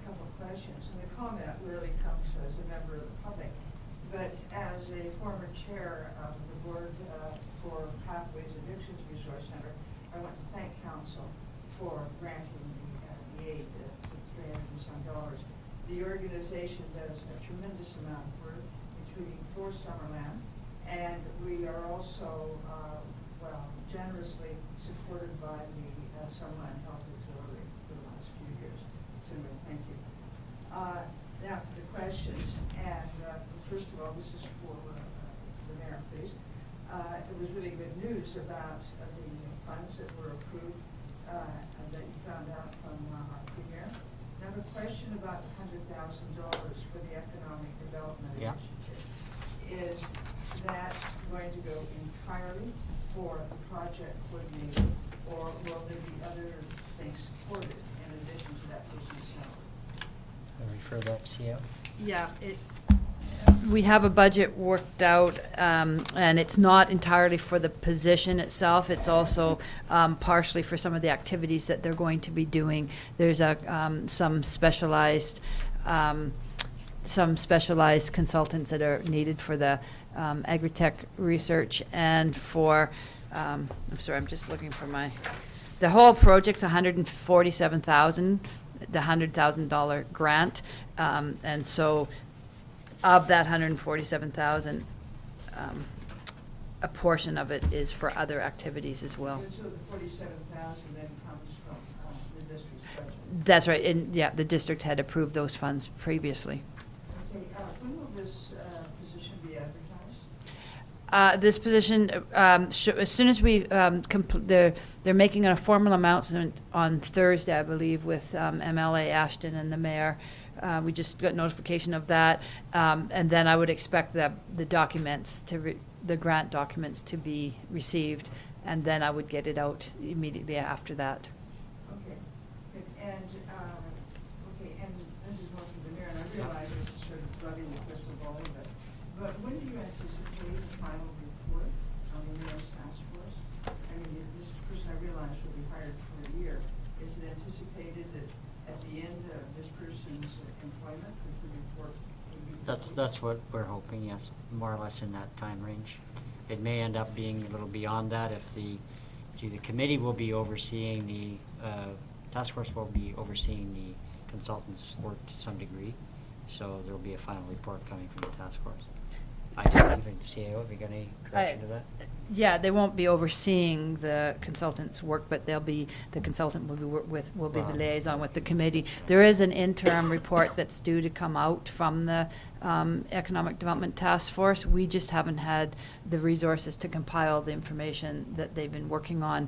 S20: couple of questions. And the comment really comes as a member of the public, but as a former chair of the board for Pathways Addictions Resource Center, I want to thank council for granting the aid to $300 and some. The organization does a tremendous amount of work, including for Summerland, and we are also, generously supported by the Summerland Health Auxiliary for the last few years. So thank you. Now to the questions, and first of all, this is for the mayor, please. It was really good news about the funds that were approved that you found out from our premier. Now the question about the $100,000 for the economic development initiative. Is that going to go entirely for the project coordinator, or will there be other things supported in addition to that person's salary?
S1: I'll refer that to CO.
S3: Yeah, we have a budget worked out, and it's not entirely for the position itself. It's also partially for some of the activities that they're going to be doing. There's some specialized consultants that are needed for the agri-tech research and for, I'm sorry, I'm just looking for the whole project's $147,000, the $100,000 grant. And so of that $147,000, a portion of it is for other activities as well.
S20: And so the $47,000 then comes from the district's budget?
S3: That's right, and yeah, the district had approved those funds previously.
S20: Okay, when will this position be advertised?
S3: This position, as soon as we, they're making a formal announcement on Thursday, I believe, with MLA Ashton and the mayor. We just got notification of that, and then I would expect the documents the grant documents to be received, and then I would get it out immediately after that.
S20: Okay, and this is more from the mayor, and I realize this is sort of rubbing the crystal ball a bit, but when do you anticipate the final report on the mayor's task force? I mean, this person I realize will be hired for a year. Is it anticipated that at the end of this person's employment, that the report will be complete?
S1: That's what we're hoping, yes, more or less in that time range. It may end up being a little beyond that if the committee will be overseeing the task force will be overseeing the consultants' work to some degree. So there will be a final report coming from the task force. I don't even CAO, have you got any correction to that?
S3: Yeah, they won't be overseeing the consultant's work, but the consultant will be the liaison with the committee. There is an interim report that's due to come out from the Economic Development Task Force. We just haven't had the resources to compile the information that they've been working on.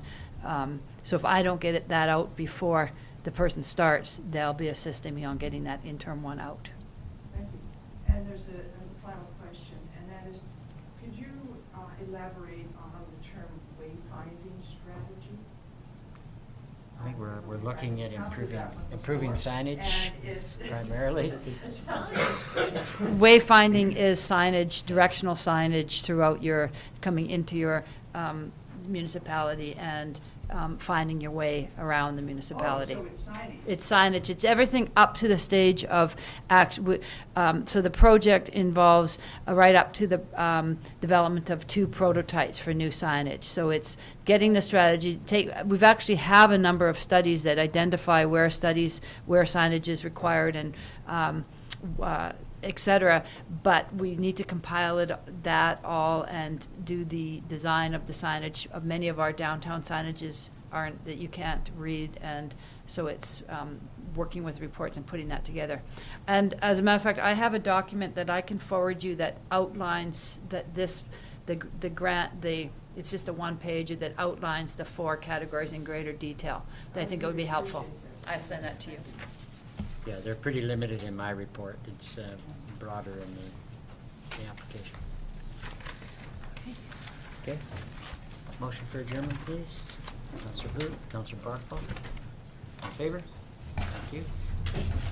S3: So if I don't get that out before the person starts, they'll be assisting me on getting that interim one out.
S20: Thank you. And there's a final question, and that is, could you elaborate on the term wayfinding strategy?
S1: I think we're looking at improving signage primarily.
S3: Wayfinding is signage, directional signage throughout coming into your municipality and finding your way around the municipality.
S20: Oh, so it's signage.
S3: It's signage. It's everything up to the stage of so the project involves right up to the development of 2 prototypes for new signage. So it's getting the strategy. We've actually have a number of studies that identify where signage is required and et cetera, but we need to compile that all and do the design of the signage. Of many of our downtown signages aren't that you can't read, and so it's working with reports and putting that together. And as a matter of fact, I have a document that I can forward you that outlines that the grant, it's just a one-pager that outlines the 4 categories in greater detail. I think it would be helpful. I send that to you.
S1: Yeah, they're pretty limited in my report. It's broader in the application. Okay. Motion for adjournment, please. Councillor Hood, Councillor Barkville. In favor? Thank you.